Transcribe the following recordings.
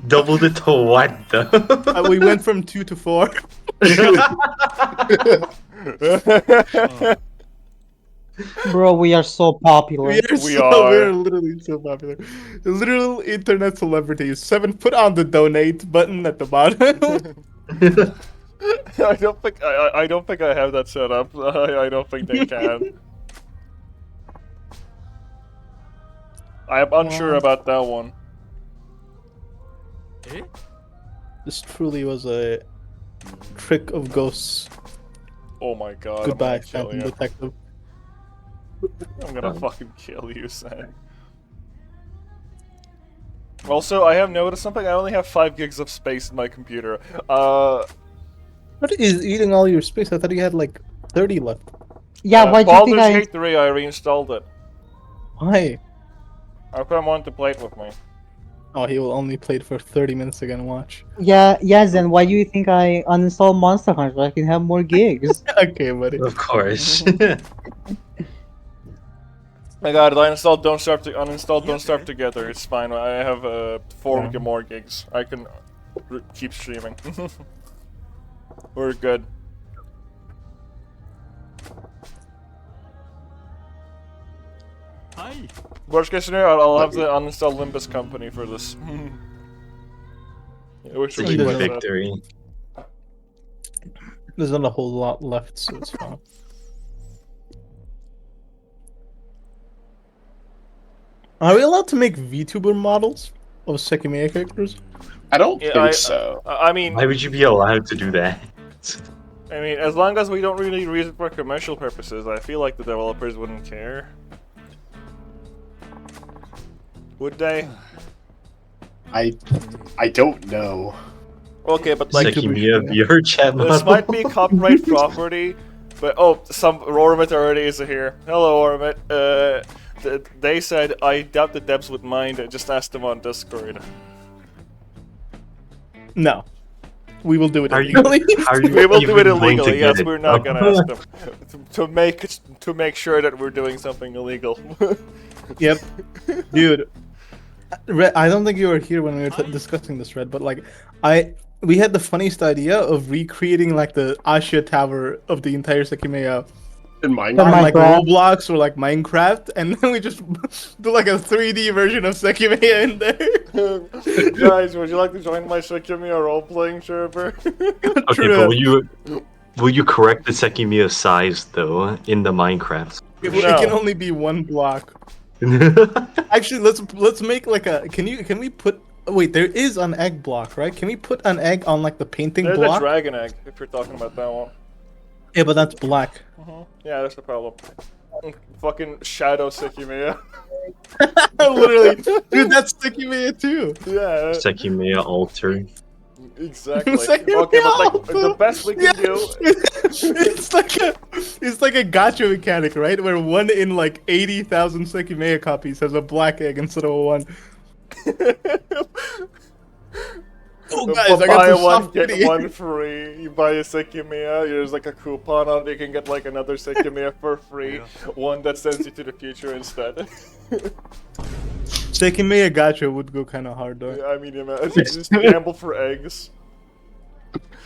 Doubled it to what though? We went from 2 to 4. Bro, we are so popular. We're literally so popular. Literal internet celebrities. 7, put on the donate button at the bottom. I don't think I have that set up. I don't think they can. I am unsure about that one. This truly was a trick of ghosts. Oh my god. Goodbye, I'm gonna kill Phantom you. Detective. I'm gonna fucking kill you, Sam. Also, I have noticed something. I only have 5 gigs of space in my computer. What is eating all your space? I thought you had like 30 left. Yeah, why do you think Baldur's I... Gate 3, I reinstalled it. Why? How come I want to play it with me? Oh, he will only play it for 30 minutes again. Watch. Yeah, Zen, why do you think I uninstalled Monster Hunter so I can have more gigs? Okay, buddy. Of course. I got it. I installed Don't Starve to uninstalled Don't Starve Together. It's fine. I have 4 more gigs. I can keep streaming. We're good. Hi. Worst case scenario, I'll have to uninstall Limbus Company for this. I wish It's we a could huge do that. victory. There's not a whole lot left, so it's fine. Are we allowed to make VTuber models of Sekimeiya characters? I don't Yeah, think so. I mean, Why would you be allowed to do that? as long as we don't really use it for commercial purposes, I feel like the developers wouldn't care. Would they? I don't know. Okay, but like, Sekimeiya VR chat this model. might be copyright property, but some Ormit already is here. Hello, Ormit. They said I doubt the devs would mind. Just ask them on Discord. No. We will do it Are you- illegally. Are you We will do it even going to illegally. get Yes, it we're not done? gonna ask them to make sure that we're doing something illegal. Yep. Dude. Red, I don't think you were here when we were discussing this, Red, but like, we had the funniest idea of recreating like the Asha Tower of the entire Sekimeiya In on Minecraft, like Minecraft. Roblox or like Minecraft, and then we just do like a 3D version of Sekimeiya in there. Guys, would you like to join my Sekimeiya role-playing server? Okay, True. but will you correct the Sekimeiya size though in the Minecraft? It No. can only be 1 block. Actually, let's make like a. Can we put? Wait, there is an egg block, right? Can we put an egg on like the painting There's block? a dragon egg, if you're talking about that one. Yeah, but that's black. Yeah, that's the problem. Fucking Shadow Sekimeiya. Literally, dude, that's Sekimeiya too. Yeah, Sekimeiya altar. exactly. Sekimeiya Okay, but like, altar. the best we can do... it's like a gacha mechanic, right? Where 1 in like 80,000 Sekimeiya copies has a black egg instead of a 1. Oh, guys, I got buy some one, soft get kitty. one free. You buy a Sekimeiya, there's like a coupon on it, you can get like another Sekimeiya for free. One that sends you to the future instead. Sekimeiya gacha would go kind of hard though. I mean, just gamble for eggs.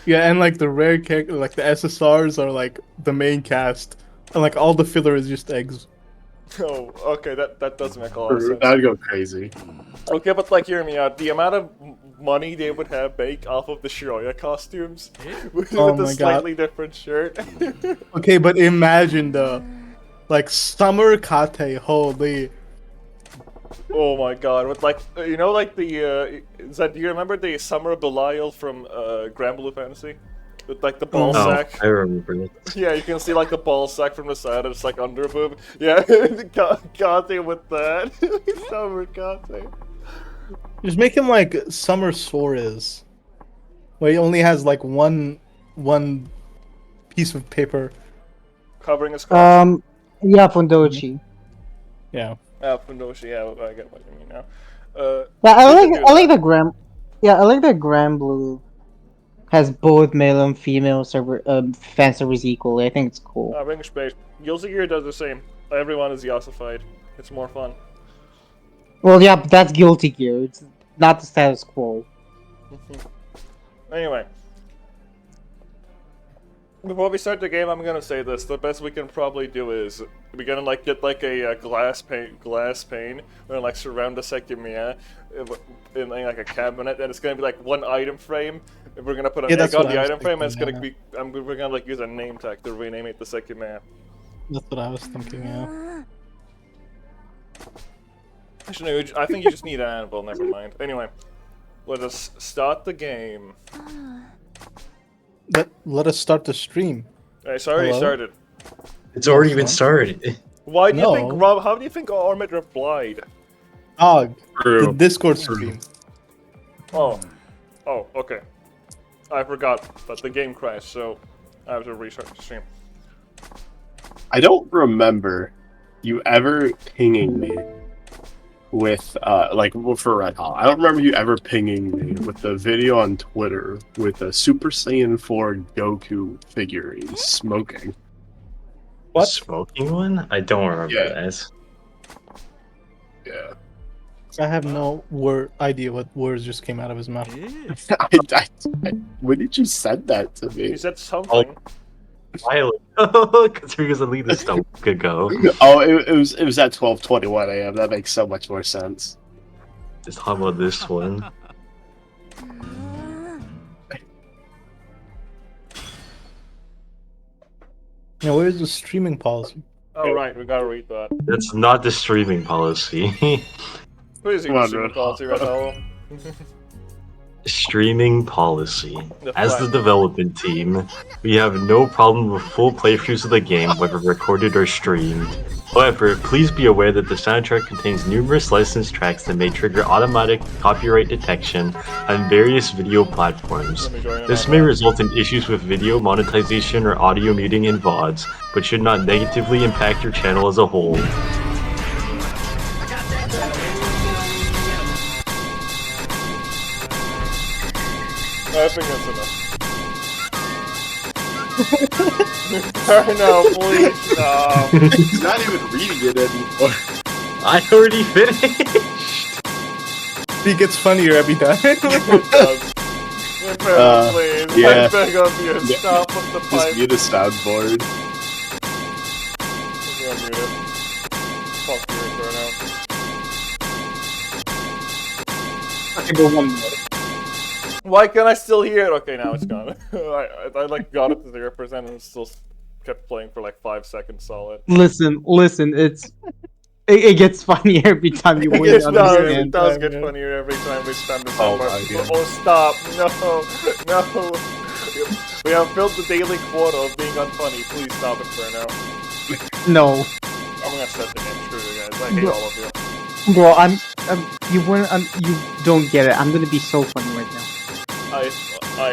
Yeah, and like the rare character, like the SSRs are like the main cast, and like all the filler is just eggs. Oh, okay, that does make a lot of sense. that'd go crazy. Okay, but like, hear me out. The amount of money they would have make off of the Shiroya costumes with Oh a my God. slightly different shirt. Okay, but imagine the like summer kate, holy. Oh my god, with like, you know, like the, Zed, do you remember the Summer Belial from Grand Blue Fantasy? With like the ball Oh, sack? I remember it. Yeah, you can see like the ball sack from the side, and it's like under a boob. Yeah, Kate with that. Summer Kate. Just make him like Summer Suarez, where he only has like one piece of paper. Covering his crotch. Yeah, Fundochi. Yeah. Funoshi, yeah, I get what you mean now. Yeah, I we can do like that. the Gram. Yeah, I like that Grand Blue has both male and female fan servers equally. I think it's cool. Ring Space. Guilty Gear does the same. Everyone is Yassified. It's more fun. Well, yeah, but that's Guilty Gear. not the status quo. Anyway. Before we start the game, I'm gonna say this. The best we can probably do is we're gonna like get like a glass pane. We're gonna like surround the Sekimeiya in like a cabinet, and it's gonna be like one item frame. And we're gonna put an egg that's on what the I was item frame, and it's gonna thinking, be. We're gonna like use a name tag to rename it the Sekimeiya. That's what I was thinking. Yeah. Actually, no, I think you just need an anvil. Never mind. Anyway, let us start the game. Let us start the stream. It's already Hello? started. It's already been started. Why do you think No. Rob? How do you think Armit replied? Dog. The True. Discord stream. Oh, okay. I forgot that the game crashed, so I have to restart the stream. I don't remember you ever pinging me with like for Red Hot. I don't remember you ever pinging me with the video on Twitter with a Super Saiyan 4 Goku figurine smoking. What? Smoking one? I don't remember Yeah. that. Yeah. I have no idea what words just came out of his mouth. When did you send that to He me? said something. While because we was a lead this a week ago. Oh, it was at 12:21 a.m. That makes so much more sense. Just talk about this one. Now, where's the streaming policy? Oh right, we gotta read that. That's not the streaming policy. Please Come on, use the bro. policy right now. Streaming policy. The As the flag. development team, we have no problem with full playthroughs of the game, whether recorded or streamed. However, please be aware that the soundtrack contains numerous licensed tracks that may trigger automatic copyright detection on various video platforms. Let me join in This on may that. result in issues with video monetization or audio muting in VODs, but should not negatively impact your channel as a whole. I think that's enough. No, please stop. He's not even reading it anymore. I already finished! He gets funnier every time. It does. Please, yeah. I beg of you, Yeah. stop with the Just pipe. mute a soundboard. I'm gonna mute it. Fuck you right now. Okay, but 1 minute. Why can't I still hear it? Okay, now it's gone. I like got it to 0% and it still kept playing for like 5 seconds solid. Listen, it gets funnier every time you win. It does, Yeah, it does yeah. get funnier every time we spend the Oh summer. my God. Oh, stop. No. We have filled the daily quota of being unfunny. Please stop it for now. No, I'm gonna set the game true, guys. I hate all of you. bro, you don't get it. I'm gonna be so funny right now. I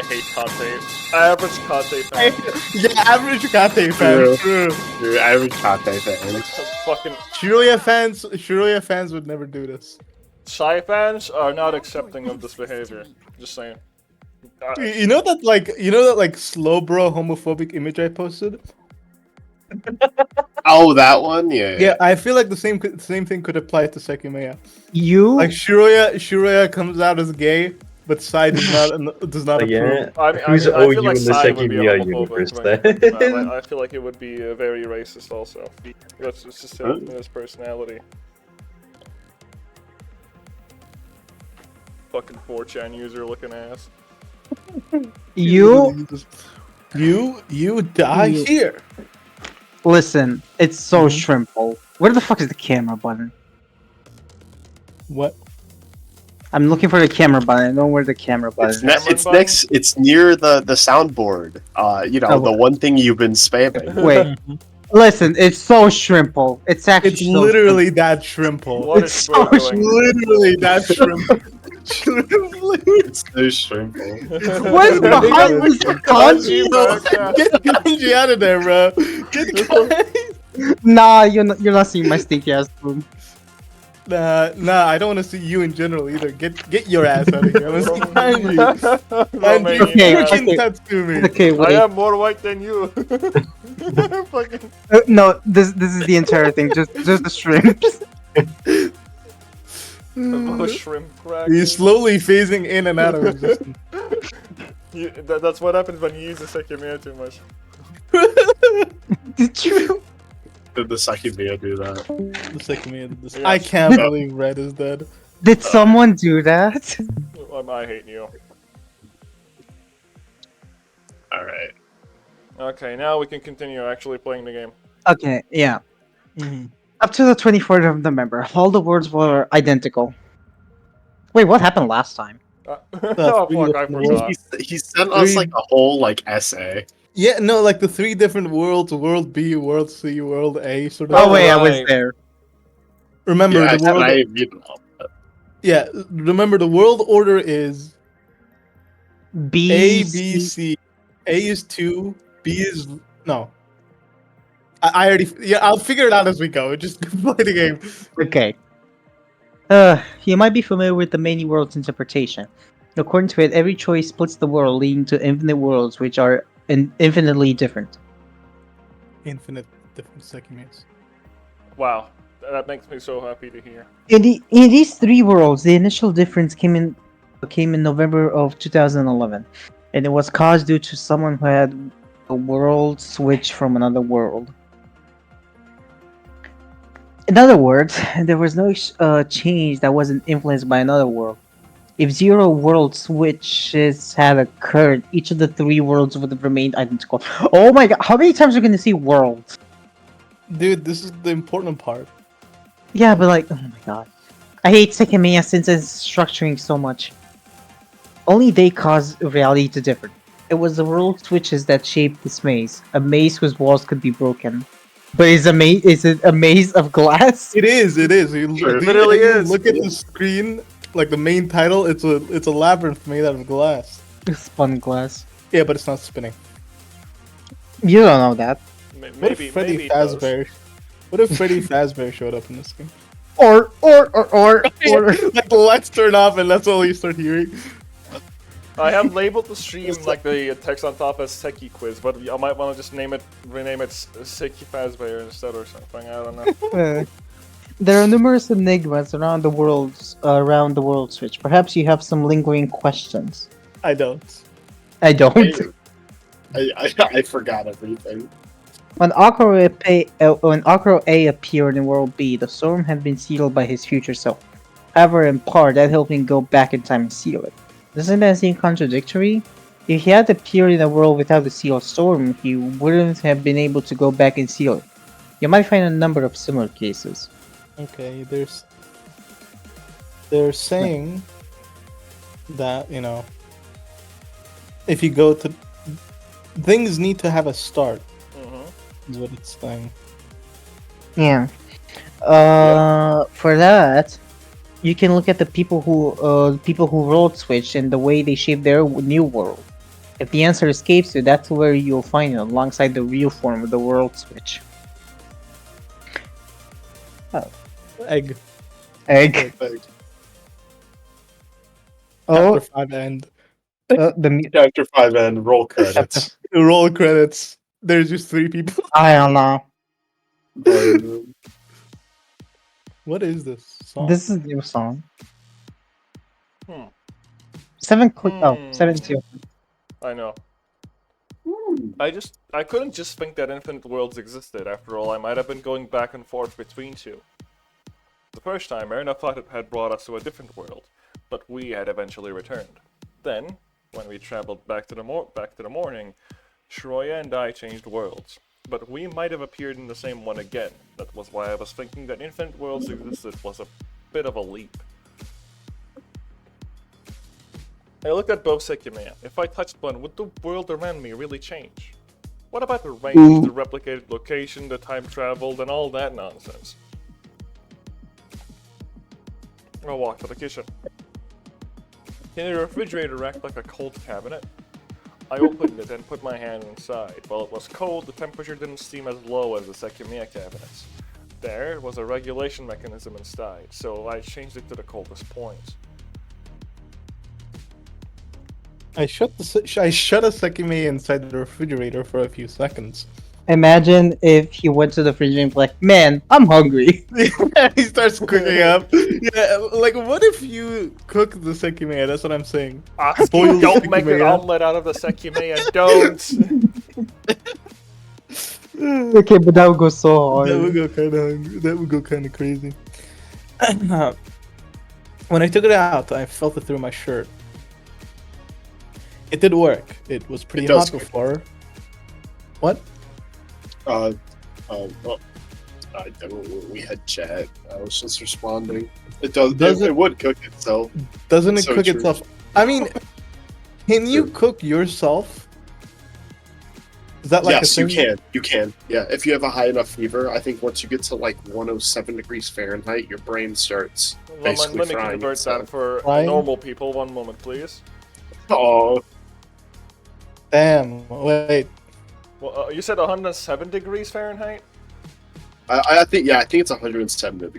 hate Kate. Average Kate fan. Yeah, average Kate fan. Yeah. True. Dude, I haven't caught that fan. Fucking Shiroya fans would never do this. shy fans are not accepting of this behavior. Just saying. You know that like slow bro homophobic image I posted? Oh, that one? Yeah. Yeah, I feel like the same thing could apply to Sekimeiya. You Like Shiroya comes out as gay, but Sai does not approve. Who's I OU feel like in the Sai would be Sekimeiya homophobic, universe but, then? I feel like it would be very racist also. That's just him, his personality. Fucking 4chan user looking ass. you die You- here. listen. It's so Mhm. shrimple. Where the fuck is the camera button? What? I'm looking for the camera button. I don't know where the camera button. It's, is. Cameron button? next. It's near the soundboard. You know, Oh, the one thing you've been spamming. Wait, listen. It's so shrimple. It's actually It's so literally that shrimple. What It's is so Squid doing? Literally that shrimple. It's so shrimple. What's behind this Kanji, kanji? bro. Get Kanji out of there, bro. Get Kanji. Nah, you're not seeing my stinky ass room. Nah, I don't want to see you in general either. Get your ass out of here. I want to see Kanji. Kanji, Okay, freaking okay. Tatsumi. Okay, I wait. am more white than you. Fucking. No, this is the entire thing. Just the shrimps. Oh, shrimp crack. He's slowly phasing in and out of existence. That's what happens when you use the Sekimeiya too much. Did you? Did the Sekimeiya do that? The Sekimeiya did this. Yes. I can't believe Red is dead. Did someone do that? I hate you. Alright. Okay, now we can continue actually playing the game. Okay, yeah. Mm-hmm. Up to the 24th of November, all the words were identical. Wait, what happened last time? Oh fuck, I forgot. He sent us Three- like a whole like essay. Yeah, no, like the 3 different worlds: World B, World C, World A, sort of. Oh, Oh, wait, I was right. there. Remember Yeah, the world. Yeah, remember the world order is B, A, B, C. A is 2. B is no. I already. Yeah, I'll figure it out as we go. Just play the game. Okay. You might be familiar with the many worlds interpretation. According to it, every choice splits the world, leading to infinite worlds, which are infinitely different. Infinite different Sekimeias. Wow, that makes me so happy to hear. In these 3 worlds, the initial difference came in November of 2011, and it was caused due to someone who had a world switch from another world. In other words, there was no change that wasn't influenced by another world. If 0 world switches had occurred, each of the 3 worlds would have remained identical. Oh my god, how many times are we gonna see worlds? Dude, this is the important part. Yeah, but like, oh my god. I hate Sekimeiya since it's structuring so much. Only they cause reality to differ. It was the world switches that shaped this maze. A maze whose walls could be broken. But is it a maze of glass? It is. You, Sure, it literally is. Look at the screen, like the main title. It's a labyrinth made out of glass. Spun glass. Yeah, but it's not spinning. You don't know that. What Maybe if Freddy maybe it does. Fazbear? What if Freddy Fazbear showed up in this game? Or Like the lights turn off and that's all you start hearing. I have labeled the stream like the text on top as Seki Quiz, but I might want to just rename it Seki Fazbear instead or something. I don't know. There are numerous enigmas around the world switch. Perhaps you have some lingering questions. I don't. I don't. I forgot everything. When Akro A appeared in World B, the storm had been sealed by his future self. However, in part, that helped him go back in time and seal it. Doesn't that seem contradictory? If he had appeared in a world without the sealed storm, he wouldn't have been able to go back and seal it. You might find a number of similar cases. Okay, they're saying that, you know, if you go to things need to have a start, is what it's saying. Yeah. For that, you can look at the people who world switched and the way they shaped their new world. If the answer escapes you, that's where you'll find it alongside the real form of the world switch. Egg. Egg. Like, Oh, Chapter 5 end. the Chapter 5 and roll credits. Roll credits. There's just 3 people. I don't know. What is this song? This is a new song. Hmm. 7-0. I know. I couldn't just think that infinite worlds existed. After all, I might have been going back and forth between 2. The first time, Erna thought it had brought us to a different world, but we had eventually returned. Then, when we traveled back to the morning, Shroya and I changed worlds. But we might have appeared in the same one again. That was why I was thinking that infinite worlds existed was a bit of a leap. I looked at both Sekimeiya. If I touched one, would the world around me really change? What about the range, the replicated location, the time traveled, and all that nonsense? I walked to the kitchen. Can the refrigerator act like a cold cabinet? I opened it and put my hand inside. While it was cold, the temperature didn't seem as low as the Sekimeiya cabinets. There was a regulation mechanism inside, so I changed it to the coldest point. I shut a Sekimeiya inside the refrigerator for a few seconds. Imagine if he went to the fridge and was like, man, I'm hungry. He starts cooking up. Yeah, like what if you cook the Sekimeiya? That's what I'm saying. Boil Don't the make an Sekimeiya. omelet out of the Sekimeiya. Don't. Okay, but that would go so That would hard. go kind of hungry. That would go kind of crazy. When I took it out, I felt it through my shirt. It did work. It was pretty It does hot work. before. What? Well, we had chat. I was just responding. It does. Does It would cook itself. Doesn't it So cook true. itself? I mean, can you cook yourself? Is that like Yes, a you thing? can. You can. Yeah, if you have a high enough fever, I think once you get to like 107 degrees Fahrenheit, your brain starts basically Let me frying convert itself. that for Frying? normal people. 1 moment, please. Oh, Damn. Wait. Well, you said 107 degrees Fahrenheit? I think I think it's 107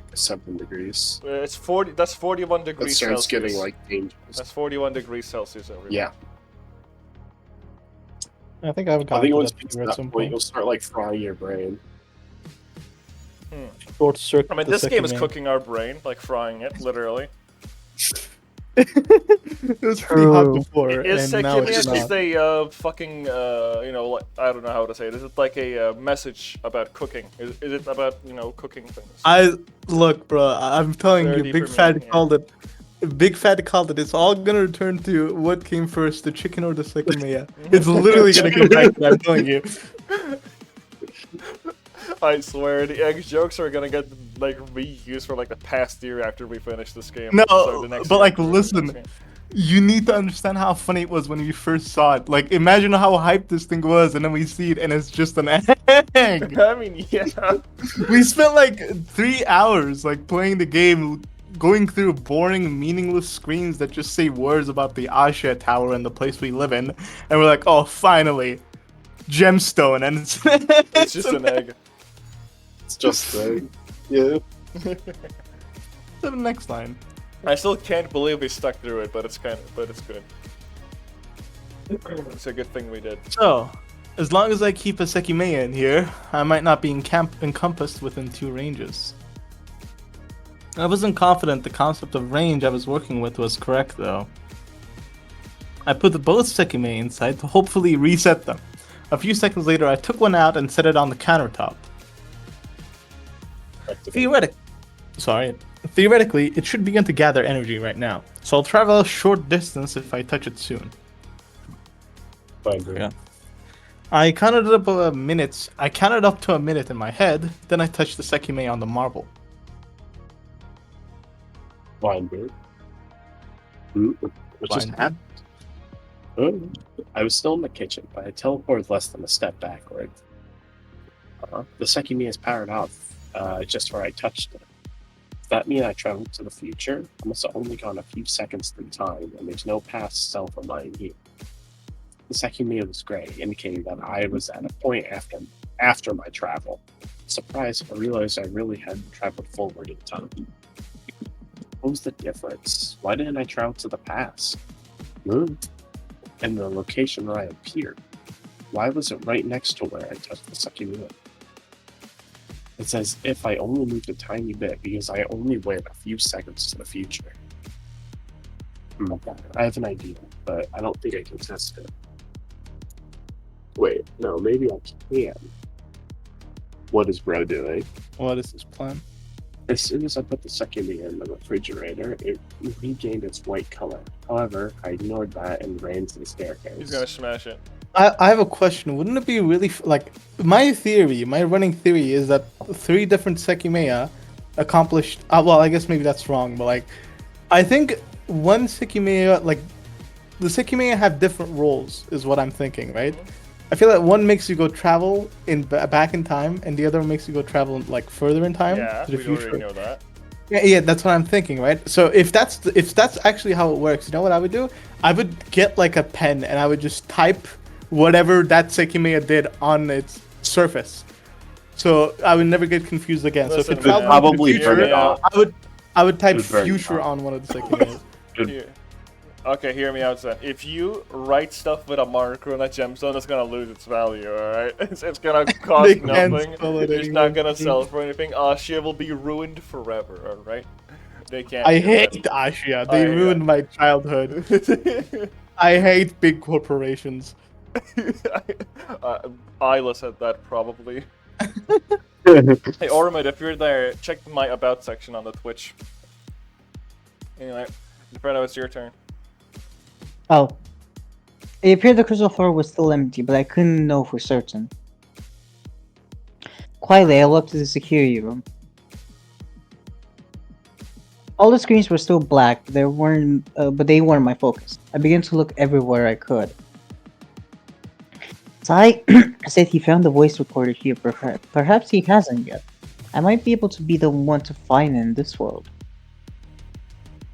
degrees. It's 40. That's 41 It degrees starts Celsius. getting like dangerous. That's 41 degrees Celsius. Everyone. Yeah, I think I've I got think to once that you get to figure at that some point, point. you'll start like frying your brain. Short circuit. I mean, the this game is Sekimeiya. cooking our brain, like frying it, literally. It was pretty hot True. before, Is and now Sekimeiya it's just not. a fucking, you know, like, I don't know how to say it. Is it like a message about cooking? Is it about, you know, cooking things? Look, bro. I'm telling you, Dirty Big for Fat me, yeah. called it. Big Fat called it. It's all gonna return to what came first, the chicken or the Sekimeiya. It's literally gonna come back to that, I'm telling you. I swear, the egg jokes are gonna get like reused for like the past year after we finish this game. No, So the next but year like, after we finish listen. this game. You need to understand how funny it was when we first saw it. Like, imagine how hyped this thing was, and then we see it, and it's just an egg. I mean, yeah. We spent like 3 hours like playing the game, going through boring, meaningless screens that just say words about the Asha Tower and the place we live in, and we're like, oh, finally, gemstone, and it's It's just an egg. It's just yeah. The next line. I still can't believe we stuck through it, but it's good. It's a good thing we did. So, as long as I keep a Sekimeiya in here, I might not be encompassed within 2 ranges. I wasn't confident the concept of range I was working with was correct, though. I put both Sekimeiya inside to hopefully reset them. A few seconds later, I took one out and set it on the countertop. Theoretically, it should begin to gather energy right now, so I'll travel a short distance if I touch it soon. Yeah. I counted up to a minute in my head, then I touched the Sekimeiya on the marble. Weinberg. What just Weinberg. happened? Oh, I was still in the kitchen, but I teleported less than a step backward. The Sekimeiya is powered off just where I touched it. Does that mean I traveled to the future? I must have only gone a few seconds through time, and there's no past self of mine here. The Sekimeiya was gray, indicating that I was at a point after my travel. Surprised, I realized I really hadn't traveled forward in time. What was the difference? Why didn't I travel to the past? And the location where I appeared. Why was it right next to where I touched the Sekimeiya? It's as if I only moved a tiny bit because I only went a few seconds to the future. I have an idea, but I don't think I can test it. Wait, no, maybe I can. What is Bro doing? What is this plan? As soon as I put the Sekimeiya in the refrigerator, it regained its white color. However, I ignored that and ran to the staircase. He's gonna smash it. I have a question. Wouldn't it be really like my running theory is that 3 different Sekimeiya accomplished? Well, I guess maybe that's wrong, but like, I think one Sekimeiya, like, the Sekimeiya have different roles, is what I'm thinking, right? I feel like one makes you go travel back in time, and the other makes you go travel like further in time Yeah, to the we future. already know that. Yeah, that's what I'm thinking, right? So if that's actually how it works, you know what I would do? I would get like a pen and I would just type whatever that Sekimeiya did on its surface, so I would never get confused again. Listen, so if it man, traveled into the probably future, burn it off. I would type It would burn it future off. on one of the Sekimeiyas. Here. Okay, hear me out, then. If you write stuff with a marker on a gemstone, it's gonna lose its value, alright? It's gonna They cost can't nothing. spell it It's not anymore. gonna sell for anything. Asha will be ruined forever, alright? They can't I do hate it. Ashia. They I- ruined my childhood. I hate big corporations. Isla said that, probably. Hey, Ormid, if you're there, check my About section on the Twitch. Anyway, Fredo, it's your turn. Oh. It appeared the crystal floor was still empty, but I couldn't know for certain. Quietly, I looked to the security room. All the screens were still black, but they weren't my focus. I began to look everywhere I could. Sai said he found the voice recorder here. Perhaps he hasn't yet. I might be able to be the one to find it in this world.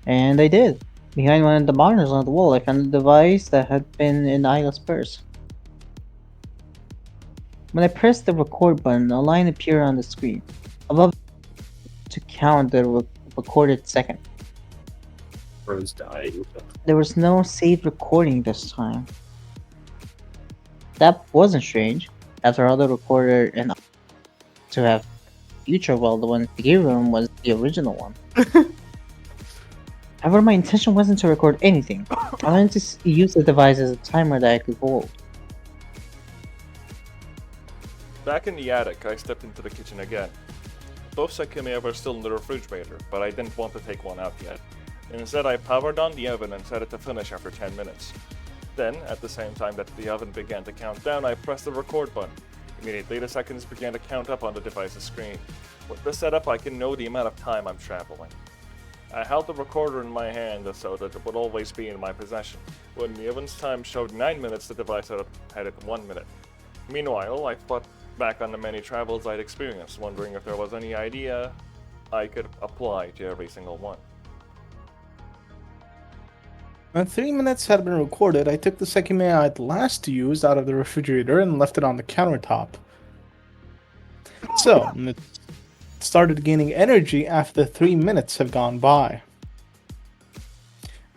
And I did. Behind one of the monitors on the wall, I found a device that had been in Isla's purse. When I pressed the record button, a line appeared on the screen. Above to count the recorded second. Bro's dying. There was no saved recording this time. That wasn't strange. After all, the recorder and to have future, while the one in the room was the original one. However, my intention wasn't to record anything. I wanted to use the device as a timer that I could hold. Back in the attic, I stepped into the kitchen again. Both Sekimeiya were still in the refrigerator, but I didn't want to take one out yet. Instead, I powered on the oven and set it to finish after 10 minutes. Then, at the same time that the oven began to count down, I pressed the record button. Immediately, the seconds began to count up on the device's screen. With this setup, I can know the amount of time I'm traveling. I held the recorder in my hand so that it would always be in my possession. When the oven's time showed 9 minutes, the device had it 1 minute. Meanwhile, I thought back on the many travels I'd experienced, wondering if there was any idea I could apply to every single one. When 3 minutes had been recorded, I took the Sekimeiya I'd last used out of the refrigerator and left it on the countertop. So, it started gaining energy after the 3 minutes had gone by.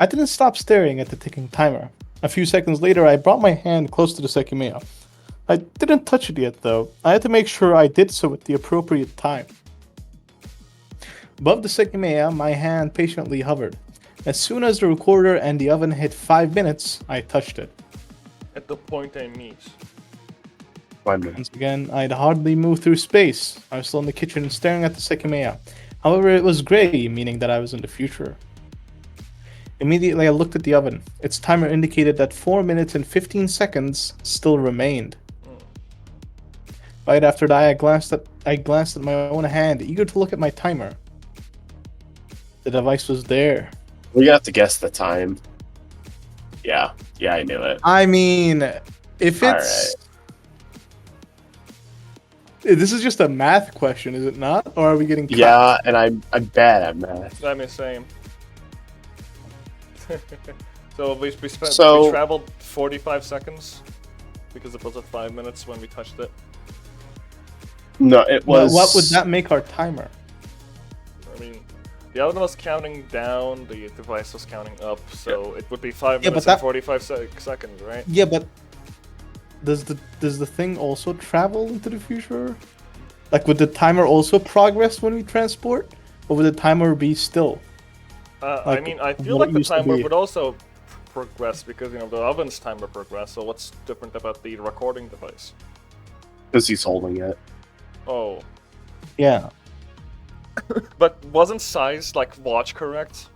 I didn't stop staring at the ticking timer. A few seconds later, I brought my hand close to the Sekimeiya. I didn't touch it yet, though. I had to make sure I did so at the appropriate time. Above the Sekimeiya, my hand patiently hovered. As soon as the recorder and the oven hit 5 minutes, I touched it. At the point I meet. 5 minutes. Once again, I'd hardly moved through space. I was still in the kitchen staring at the Sekimeiya. However, it was gray, meaning that I was in the future. Immediately, I looked at the oven. Its timer indicated that 4 minutes and 15 seconds still remained. Right after that, I glanced at my own hand, eager to look at my timer. The device was there. We have to guess the time. Yeah, I knew it. I mean, if All it's... This is just a math question, is it not? Or are we getting cut? Yeah, and I'm bad at math. I'm the same. So we So- traveled 45 seconds because it was at 5 minutes when we touched it. No, it Well, was. what would that make our timer? I mean, the other one was counting down, the device was counting up, so it would be 5 Yeah, but minutes that- and 45 seconds, right? Yeah, but does the thing also travel into the future? Like, would the timer also progress when we transport, or would the timer be still? I Like, mean, I feel what like it the used to timer be. would also progress because, you know, the oven's timer progressed, so what's different about the recording device? Because he's holding it. Oh. Yeah. But wasn't size, like, watch correct?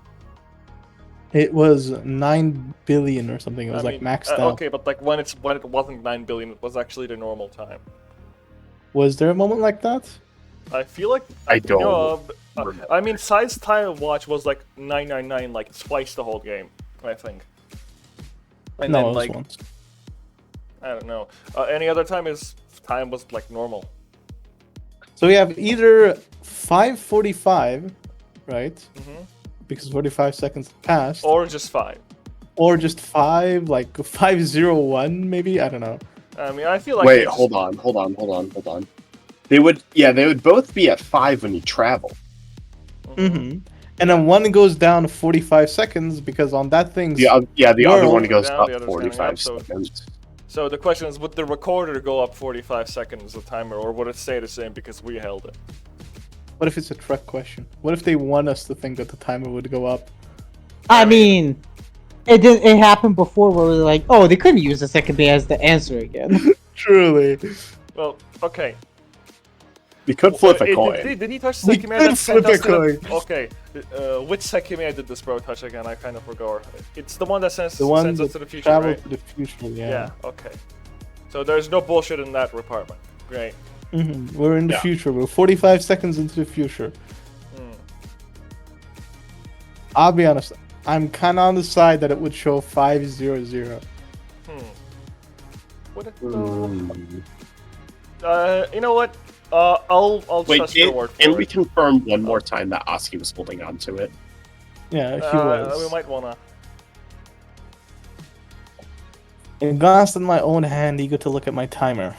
It was 9 billion or something. It was I like mean, maxed out. okay, but like when it wasn't 9 billion, it was actually the normal time. Was there a moment like that? I feel like I don't know, remember. I mean, size time watch was like 999, like twice the whole game, I think. And No, then it was like once. I don't know. Any other time was like normal. So we have either 5:45, right? Mhm. Because 45 seconds passed, Or just 5. or just 5, like 5:01, maybe. I don't know. I mean, I feel like Wait, it's- hold on. They would both be at 5 when you travel. Mm-hmm. and then one goes down 45 seconds because on that thing's The other World. one goes Down, up the other's counting 45 up, so- seconds. So the question is, would the recorder go up 45 seconds, the timer, or would it stay the same because we held it? What if it's a trick question? What if they want us to think that the timer would go up? I mean, it happened before where we were like, oh, they couldn't use the Sekimeiya as the answer again. Truly. Well, okay. We could flip a Did- coin. Did he touch We Sekimeiya? could that sent flip a us to the- coin. Okay. Which Sekimeiya did this bro touch again? I kind of forgot. It's the one that sends, The one sends us that to the future, travel right? to the future, Yeah. yeah. Okay. So there's no bullshit in that department. Great. We're in the Yeah. future. We're 45 seconds into the future. Hmm. I'll be honest. I'm kind of on the side that it would show 500. Would it? Mm. You know what? I'll Wait, trust your word for can we it. confirm one more time that Oski was holding on to it? Yeah, he was. We might wanna. And glanced in my own hand, eager to look at my timer.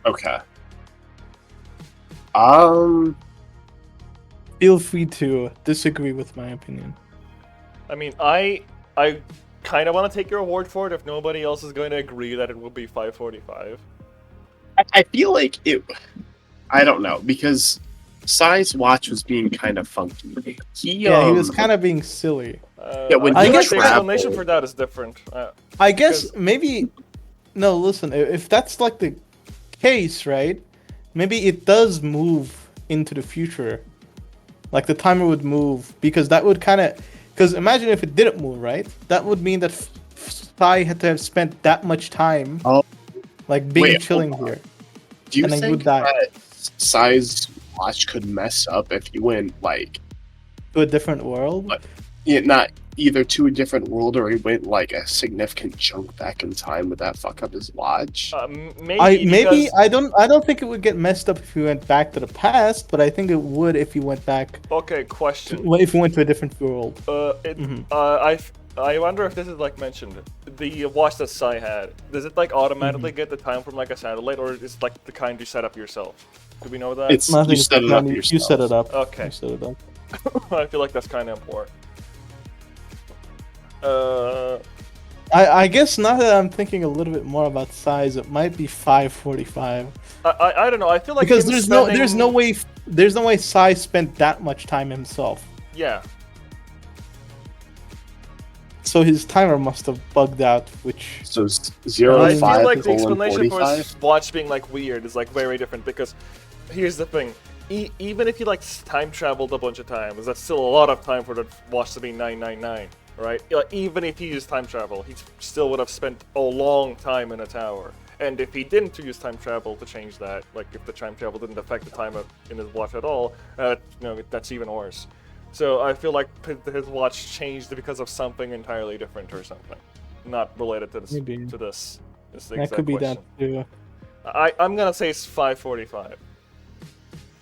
Okay. Feel free to disagree with my opinion. I mean, I kind of want to take your word for it if nobody else is going to agree that it will be 5:45. I feel like it. I don't know because Sai's watch was being kind of funky. He was kind of being silly. Yeah, when I he guess the traveled- explanation for that is different. I guess maybe. No, listen. If that's like the case, right? Maybe it does move into the future. Like the timer would move because that would kind of. Because imagine if it didn't move, right? That would mean that Sai had to have spent that much time, like being Wait, chilling hold on. here. Do you and then think would die. that Sai's watch could mess up if he went like To a different world. What? not either to a different world or he went like a significant chunk back in time? Would that fuck up his watch? Maybe. because- I don't think it would get messed up if we went back to the past, but I think it would if you went back. Okay, question. If we went to a different world. I wonder if this is like mentioned. The watch that Sai had, does it like automatically get the time from like a satellite, or is it like the kind you set up yourself? Do we know that? It's No, I think you it's set it like up you yourself. set it up. Okay. You set it up. I feel like that's kind of important. I guess now that I'm thinking a little bit more about size, it might be 5:45 I don't know. I feel like because him there's no way Sai spent that much time himself. Yeah. So his timer must have bugged out, which So 0 I 5 feel like the colon explanation for 45. his watch being like weird is like very different because here's the thing. Even if he like time traveled a bunch of times, that's still a lot of time for the watch to be 999, right? Like, even if he used time travel, he still would have spent a long time in a tower. And if he didn't use time travel to change that, like if the time travel didn't affect the time in his watch at all, that's even worse. So I feel like his watch changed because of something entirely different or something, not related to this. Maybe. To this. This that exact could be question. that too. I'm gonna say it's 5:45.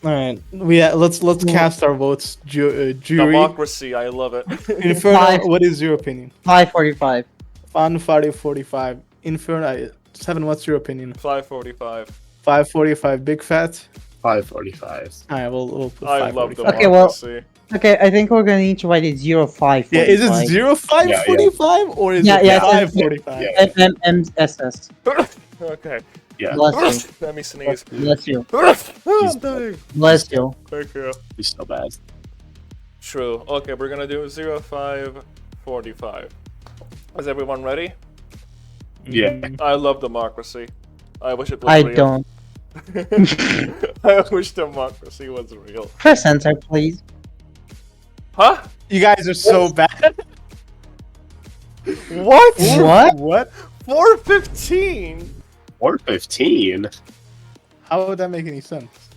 All right, let's cast our votes, jury. Democracy, I love it. Inferno, Five. what is your opinion? 5:45. Fun 5:45. Inferno, Seven. What's your opinion? 5:45. 5:45. Big fat. 545. All right, we'll put I love 5:45. Okay, well- democracy. Okay, I think we're gonna need to write it 05. Yeah, is it 05:45 or is it Yeah, 5:45? yeah. MMSS. Okay. Yeah, Bless you. Let me sneeze. Bless you. I'm dying. Bless you. Thank you. he's so bad. True. Okay, we're gonna do 05:45. Is everyone ready? Yeah. I love democracy. I wish it was I real. don't. I wish democracy was real. Press enter, please. Huh? You guys are so bad. What? What? What? 4:15? 415. How would that make any sense?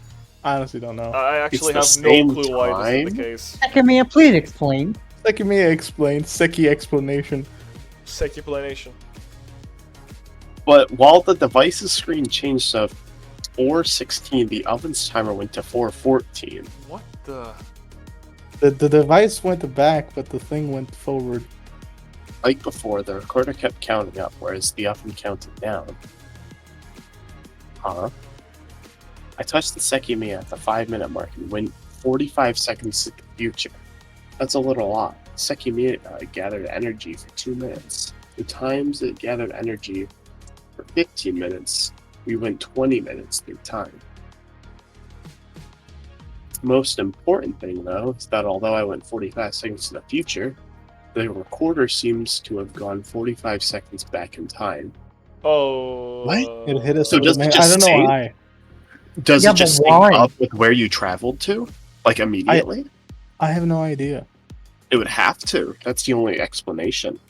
I honestly don't know. I actually It's have the no same clue why this is the time? case. Sekimeiya, please explain. Sekimeiya explained. Seki explanation. Sekiplanation. But while the device's screen changed to 416, the oven's timer went to 414. What the? The device went back, but the thing went forward. Like before, the recorder kept counting up, whereas the oven counted down. Huh? I touched the Sekimeiya at the 5-minute mark and went 45 seconds future. That's a little odd. Sekimeiya gathered energy for 2 minutes. The times it gathered energy for 15 minutes, we went 20 minutes through time. Most important thing, though, is that although I went 45 seconds to the future, the recorder seems to have gone 45 seconds back in time. Oh. What? It hit us. So does it I just don't know sync? why. Does Yeah, it just but sync why? up with where you traveled to? Like immediately? I have no idea. It would have to. That's the only explanation.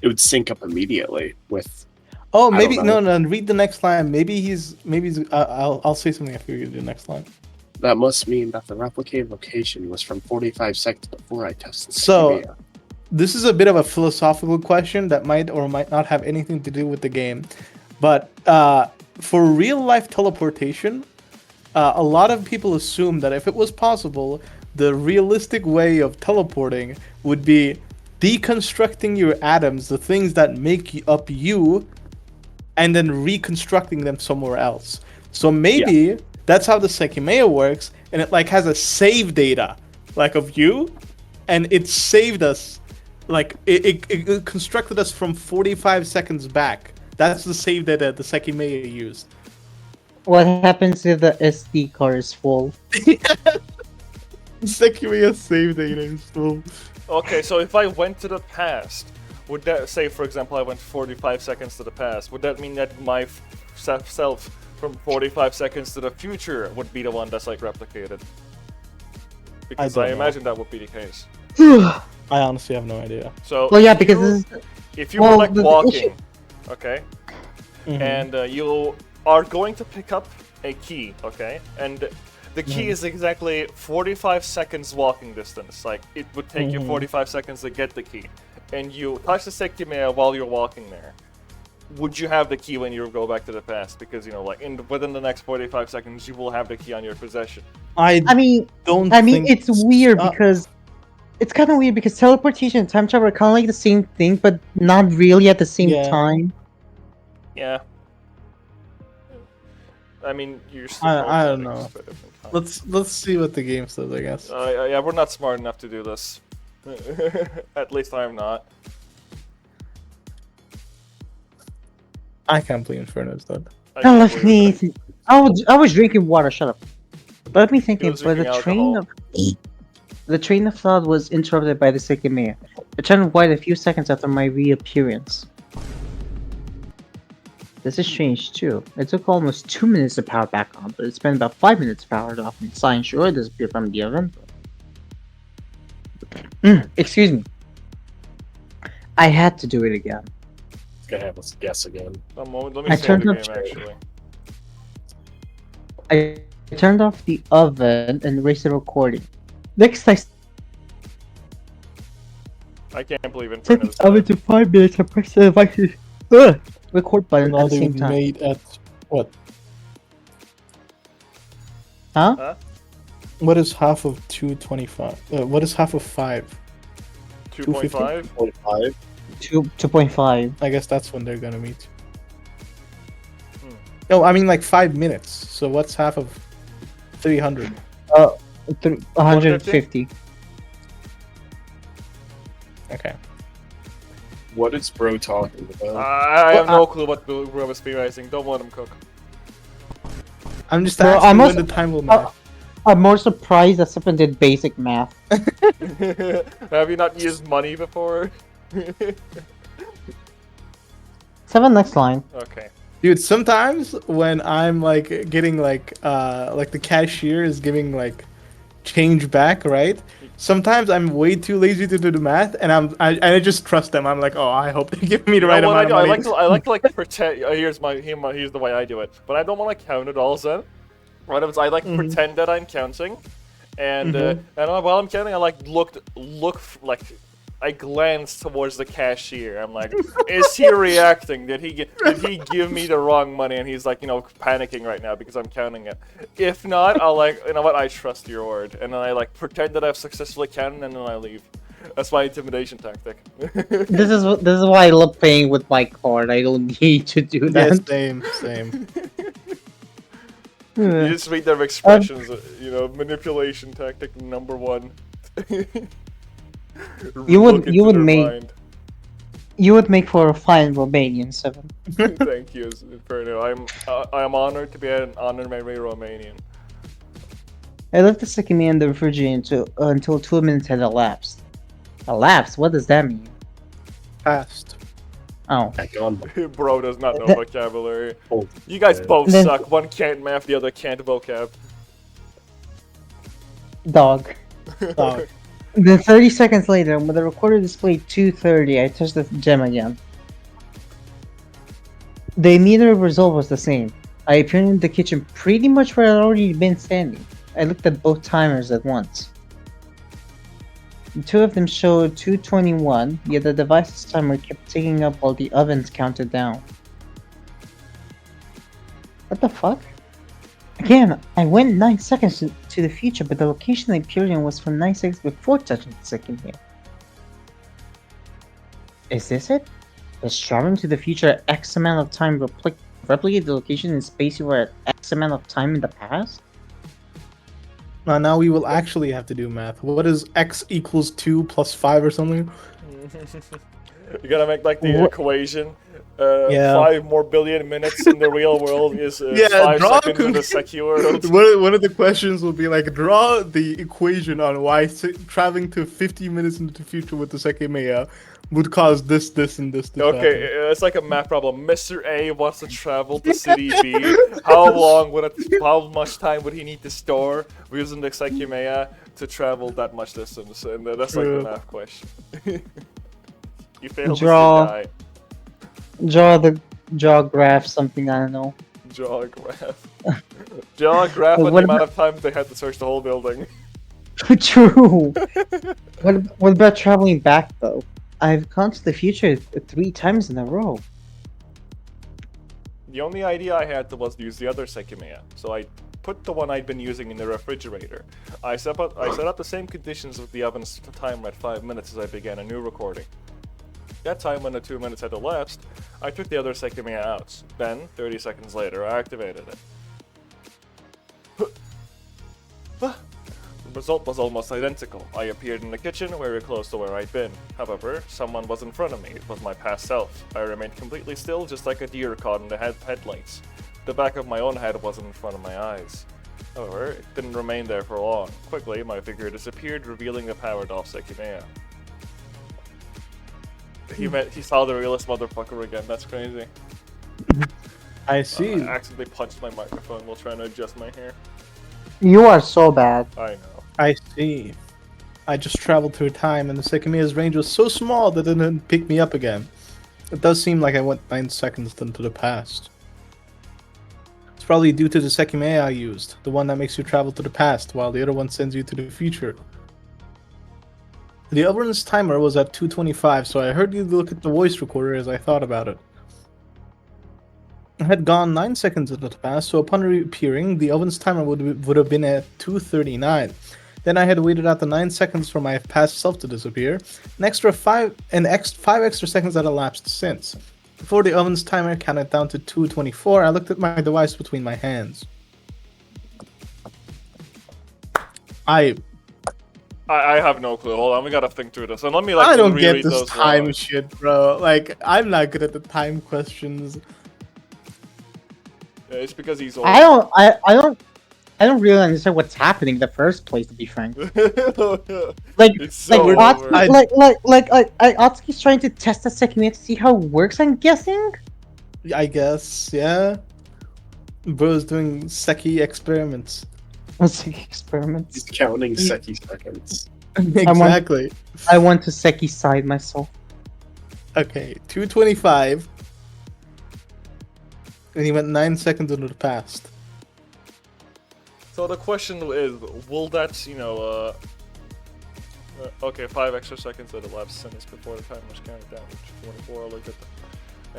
It would sync up immediately with. Oh, I maybe don't no, know. no. Read the next line. Maybe he's. I'll say something after you read the next line. That must mean that the replicated location was from 45 seconds before I tested So- Sekimeiya. This is a bit of a philosophical question that might or might not have anything to do with the game, but for real life teleportation, a lot of people assume that if it was possible, the realistic way of teleporting would be deconstructing your atoms, the things that make up you, and then reconstructing them somewhere else. So maybe that's how the Sekimeiya works, and it like has a save data like of you, and it saved us, like it constructed us from 45 seconds back. That's the save data the Sekimeiya used. What happens if the SD card is full? Sekimeiya save data is full. Okay, so if I went to the past, would that say, for example, I went 45 seconds to the past? Would that mean that my self from 45 seconds to the future would be the one that's like replicated? Because don't I know. imagine that would be the case. I honestly have no idea. So Well, yeah, if because you, this is, if you were well, like the walking, issue- okay, Mhm. and you are going to pick up a key, okay, and the key is exactly 45 seconds walking distance. Like it would take you 45 seconds to get the key, and you touch the Sekimeiya while you're walking there. Would you have the key when you go back to the past? Because you know, like within the next 45 seconds, you will have the key on your possession. I mean, don't. it's think weird uh, because it's kind of weird because teleportation and time travel are kind of like the same thing, but not really at the same Yeah. time. Yeah. I mean, you're still I both don't living know. just at different times. Let's see what the game says. I guess. Yeah, we're not smart enough to do this. At least I'm not. I can't play Inferno's though. I Now can't let believe me. it. Think. I was drinking water. Shut up. Let me think. He was But drinking the train of thought was interrupted by the Sekimeiya. It turned white a few seconds after my reappearance. This is strange too. It took almost 2 minutes to power back on, but it spent about 5 minutes powered off, and Sign sure disappeared from the event. Excuse me. I had to do it again. Gonna have us guess again. One moment, let I me save turned the up- game actually. I turned off the oven and erased the recording. Next, I I can't believe set Inferno's the oven dead. to 5 minutes and pressed the device's record button Now at the they same time. made at what? Huh? What is half of 225? What is half of 5? 2.5? 0.5. 2.5. I guess that's when they're gonna meet. Hmm. No, I mean like 5 minutes. So what's half of 300? 150. Okay. What is bro talking about? I have no clue what Bro was theorizing. Don't let him cook. I'm just Well, asking I'm when also- the time will matter. I'm more surprised that someone did basic math. Have you not used money before? Seven, next line. Okay. Dude, sometimes when I'm like getting like the cashier is giving like change back, right? Sometimes I'm way too lazy to do the math, and I just trust them. I'm like, oh, I hope they give me the You right know what amount of money. I like to like pretend. Here's the way I do it. But I don't want to count it all. Then, right? I like pretend that I'm counting, and while I'm counting, I like look like I glance towards the cashier. I'm like, is he reacting? Did he give me the wrong money? And he's like, panicking right now because I'm counting it. If not, I'll like, you know what? I trust your word, and then I like pretend that I've successfully counted, and then I leave. That's my intimidation tactic. This is why I love paying with my card. I don't need to do Yeah, that. same. You just read their expressions, you know, manipulation tactic number 1. You would- Look you into would their make- mind. You would make for a fine Romanian, Seven. Thank you, Inferno. I'm honored to be an honorary Romanian. I left the Sekimeiya in the refrigerator until 2 minutes had elapsed. Elapsed? What does that mean? Past. Oh. Back on. Bro does not know That- vocabulary. Oh, You guys both Then- suck. One can't math, the other can't vocab. Dog. Dog. Then 30 seconds later, when the recorder displayed 2:30, I touched the gem again. The immediate result was the same. I appeared in the kitchen pretty much where I'd already been standing. I looked at both timers at once. The two of them showed 2:21, yet the device's timer kept ticking up while the ovens counted down. What the fuck? Again, I went 9 seconds to the future, but the location I appeared in was from 9 seconds before touching the Sekimeiya. Is this it? Does traveling to the future at X amount of time replicate the location in space you were at X amount of time in the past? Now we will actually have to do math. What is x equals 2 plus 5 or something? You gotta make like the What- equation. Yeah. 5 more billion minutes in the real world is Yeah, 5 draw seconds in the com- Seki world. One of the questions will be like, draw the equation on why traveling to 50 minutes into the future with the Sekimeiya would cause this, this, and this to happen. Okay, it's like a math problem. Mr. A wants to travel to city B. How much time would he need to store using the Sekimeiya to travel that much distance? And that's like the True. math question. You failed Draw. to die. Draw a graph, something, I don't know. Draw a graph. Draw a graph on the What amount about- of time they had to search the whole building. True! what about traveling back, though? I've gone to the future 3 times in a row. The only idea I had was to use the other Sekimeiya, so I put the one I'd been using in the refrigerator. I set up the same conditions with the oven's timer at 5 minutes as I began a new recording. That time, when the 2 minutes had elapsed, I took the other Sekimeiya out. Then, 30 seconds later, I activated it. The result was almost identical. I appeared in the kitchen, very close to where I'd been. However, someone was in front of me. It was my past self. I remained completely still, just like a deer caught in the headlights. The back of my own head wasn't in front of my eyes. However, it didn't remain there for long. Quickly, my figure disappeared, revealing the powered off Sekimeiya. He saw the realist motherfucker again. That's crazy. I see. I accidentally punched my microphone while trying to adjust my hair. You are so bad. I know. I see. I just traveled through time, and the Sekimeiya's range was so small that it didn't pick me up again. It does seem like I went 9 seconds into the past. It's probably due to the Sekimeiya I used, the one that makes you travel to the past, while the other one sends you to the future. The oven's timer was at 2:25, so I heard you look at the voice recorder as I thought about it. I had gone 9 seconds into the past, so upon reappearing, the oven's timer would have been at 2:39. Then I had waited out the 9 seconds for my past self to disappear. Five extra seconds had elapsed since. Before the oven's timer counted down to 2:24, I looked at my device between my hands. I have no clue. Hold on, we gotta think through this. And let me like I don't reread get this those time lines. shit, bro. Like, I'm not good at the time questions. Yeah, it's because he's old. I don't really understand what's happening in the first place, to be frank. Like, It's so over. Atsuki's trying to test the Sekimeiya to see how it works, I'm guessing? I guess, yeah. Bro's doing Seki experiments. Seki experiments. He's counting Seki seconds. Exactly. I want to Seki side myself. Okay, 2:25. And he went 9 seconds into the past. So the question is, will that, okay, 5 extra seconds that elapsed since before the time was counted down, which 24, I looked at the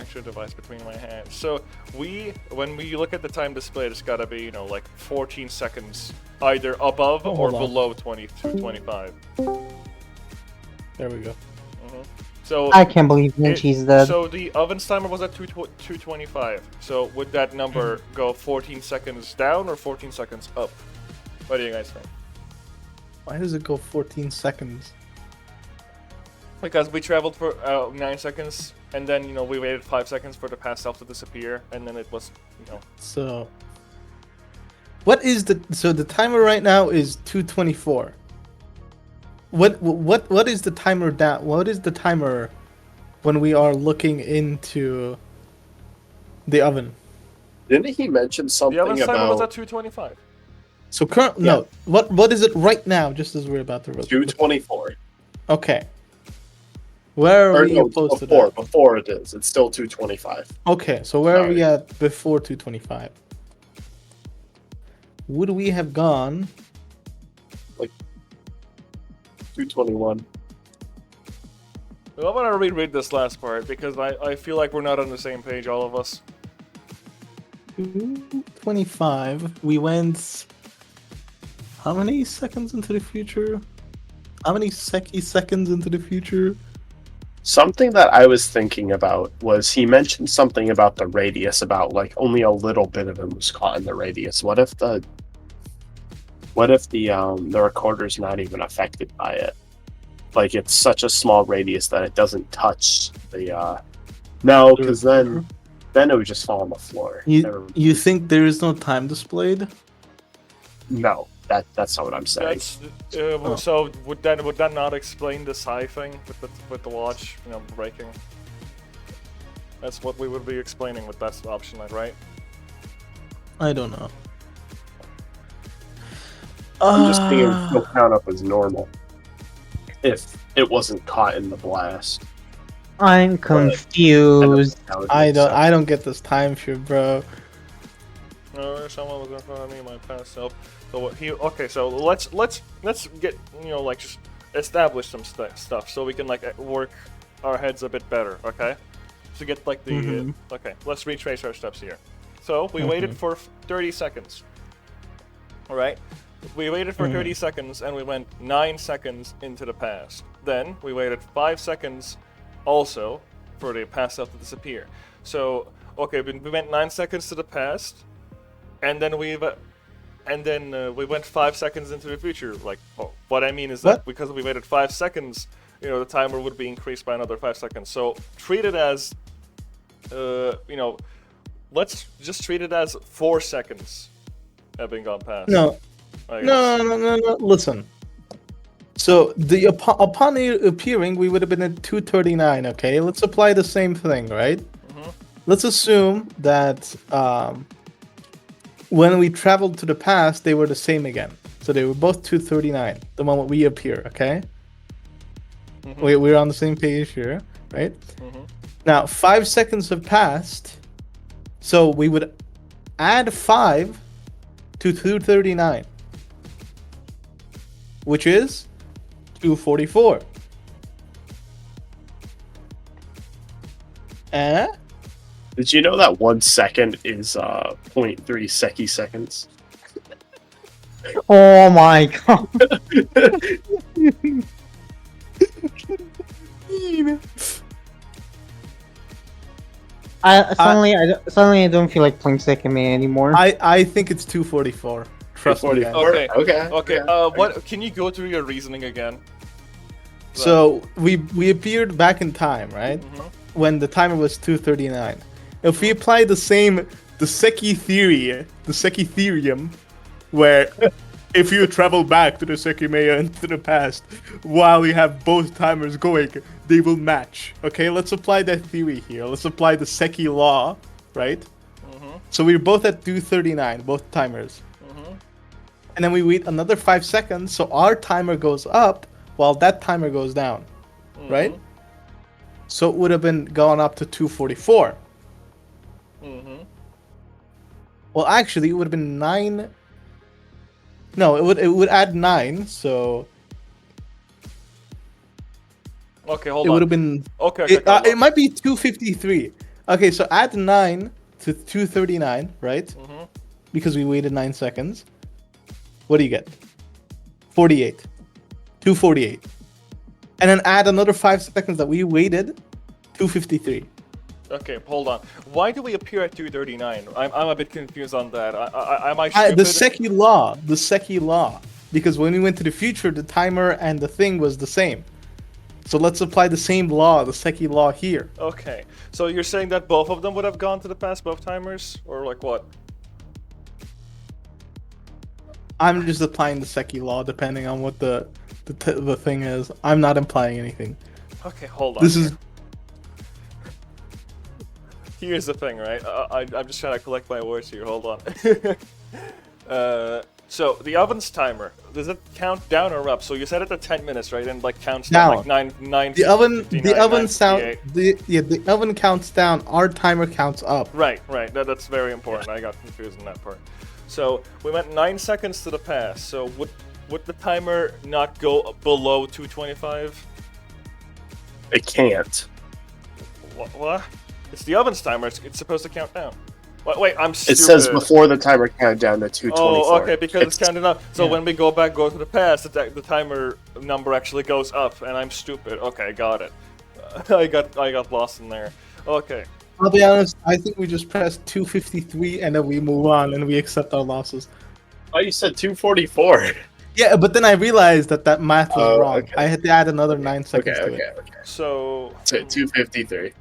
extra device between my hands. So when we look at the time displayed, it's gotta be, like 14 seconds, either above or hold on. below 20 to 25. There we go. So I can't believe Minchi's dead. So the oven's timer was at 225. So would that number go 14 seconds down or 14 seconds up? What do you guys think? Why does it go 14 seconds? Because we traveled for 9 seconds, and then we waited 5 seconds for the past self to disappear, and then it was So, what is the timer right now is 224. What is the timer down? What is the timer when we are looking into the oven? Didn't he mention the something oven's timer was at about 225. So no. What is it right now? Just as we're about to 224? Okay. Where are Or we no, opposed to before, that? before it is. It's still 225. Okay, so where are we Sorry. at before 225? Would we have gone? 221. Well, I'm gonna reread this last part because I feel like we're not on the same page, all of us. 225. We went. How many seconds into the future? How many seconds into the future? Something that I was thinking about was he mentioned something about the radius, about like only a little bit of him was caught in the radius. What if the recorder's not even affected by it? Like it's such a small radius that it doesn't touch the no, because then it would just fall on the floor. You think there is no time displayed? No, that's not what I'm saying. That's so would that not explain the psi thing with the watch breaking? That's what we would be explaining with that option, right? I don't know. I'm just thinking it'll count up as normal if it wasn't caught in the blast. I'm confused. I don't get this time shift, bro. Someone was in front of me, my past self. So okay, so let's get just establish some stuff so we can work our heads a bit better, okay? To get the okay, let's retrace our steps here. So we waited for 30 seconds. All right. We waited for 30 seconds and we went 9 seconds into the past. Then we waited 5 seconds also for the past self to disappear. So, okay, we went 9 seconds to the past, and then we went 5 seconds into the future. What I mean is that because we waited 5 seconds, the timer would be increased by another 5 seconds. So treat it as, let's just treat it as 4 seconds having gone past. No. Listen. So upon appearing, we would have been at 239. Okay, let's apply the same thing, right? Let's assume that when we traveled to the past, they were the same again. So they were both 239 the moment we appear. Okay. We're on the same page here, right? Now 5 seconds have passed, so we would add 5 to 239. Which is 244. Did you know that 1 second is 0.3 Seki seconds? Oh my god. Suddenly I don't feel like playing Sekimeiya anymore. I think it's 244. Trust me, guys. Okay. What? Can you go through your reasoning again? So we appeared back in time, right? When the timer was 239. If we apply the Seki theorem, where if you travel back to the Sekimeiya into the past while you have both timers going, they will match. Okay, let's apply that theory here. Let's apply the Seki law, right? So we're both at 239, both timers. And then we wait another 5 seconds, so our timer goes up while that timer goes down, right? So it would have been gone up to 244. Well, actually, it would have been 9. No, it would add 9. So okay, hold it on. would have been it might be 253. Okay, so add 9 to 239, right? Because we waited 9 seconds. What do you get? 48. 248. and then add another 5 seconds that we waited. 2:53. Okay, hold on. Why do we appear at 2:39? I'm a bit confused on that. Am I stupid? The Seki law. Because when we went to the future, the timer and the thing was the same. So let's apply the same law, the Seki law here. Okay, so you're saying that both of them would have gone to the past, both timers, or like what? I'm just applying the Seki law depending on what the thing is. I'm not implying anything. Okay, hold on. This is Here's the thing, right? I'm just trying to collect my words here. Hold on. So the oven's timer, does it count down or up? So you set it at 10 minutes, right? And like counts down, like nine. The oven counts down. Our timer counts up. Right. That's very important. I got confused in that part. So we went 9 seconds to the past. So would the timer not go below 2:25? It can't. What? It's the oven's timer. It's supposed to count down. Wait, I'm stupid. It says before the timer counted down to 2:24. Oh, okay, because it's counting up. So when we go to the past, the timer number actually goes up, and I'm stupid. Okay, got it. I got lost in there. Okay. I'll be honest. I think we just press 2:53 and then we move on and we accept our losses. Oh, you said 2:44. Yeah, but then I realized that math was wrong. Okay. I had to add another 9 seconds to it. Okay. So 2:53.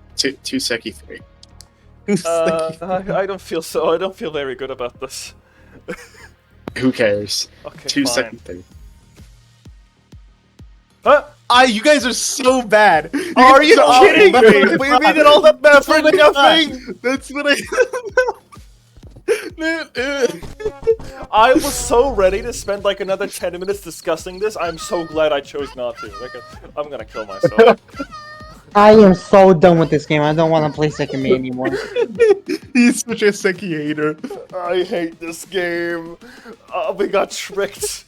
2 Seki 3. I don't feel very good about this. Who cares? Okay, 2 fine. Seki 3. Huh? You guys are so bad. Are you guys kidding so me? We bad. did all that math for That's what I nothing. That's what I. I was so ready to spend like another 10 minutes discussing this. I'm so glad I chose not to. Like, I'm gonna kill myself. I am so done with this game. I don't want to play Sekimeiya anymore. He's such a Seki hater. I hate this game. We got tricked.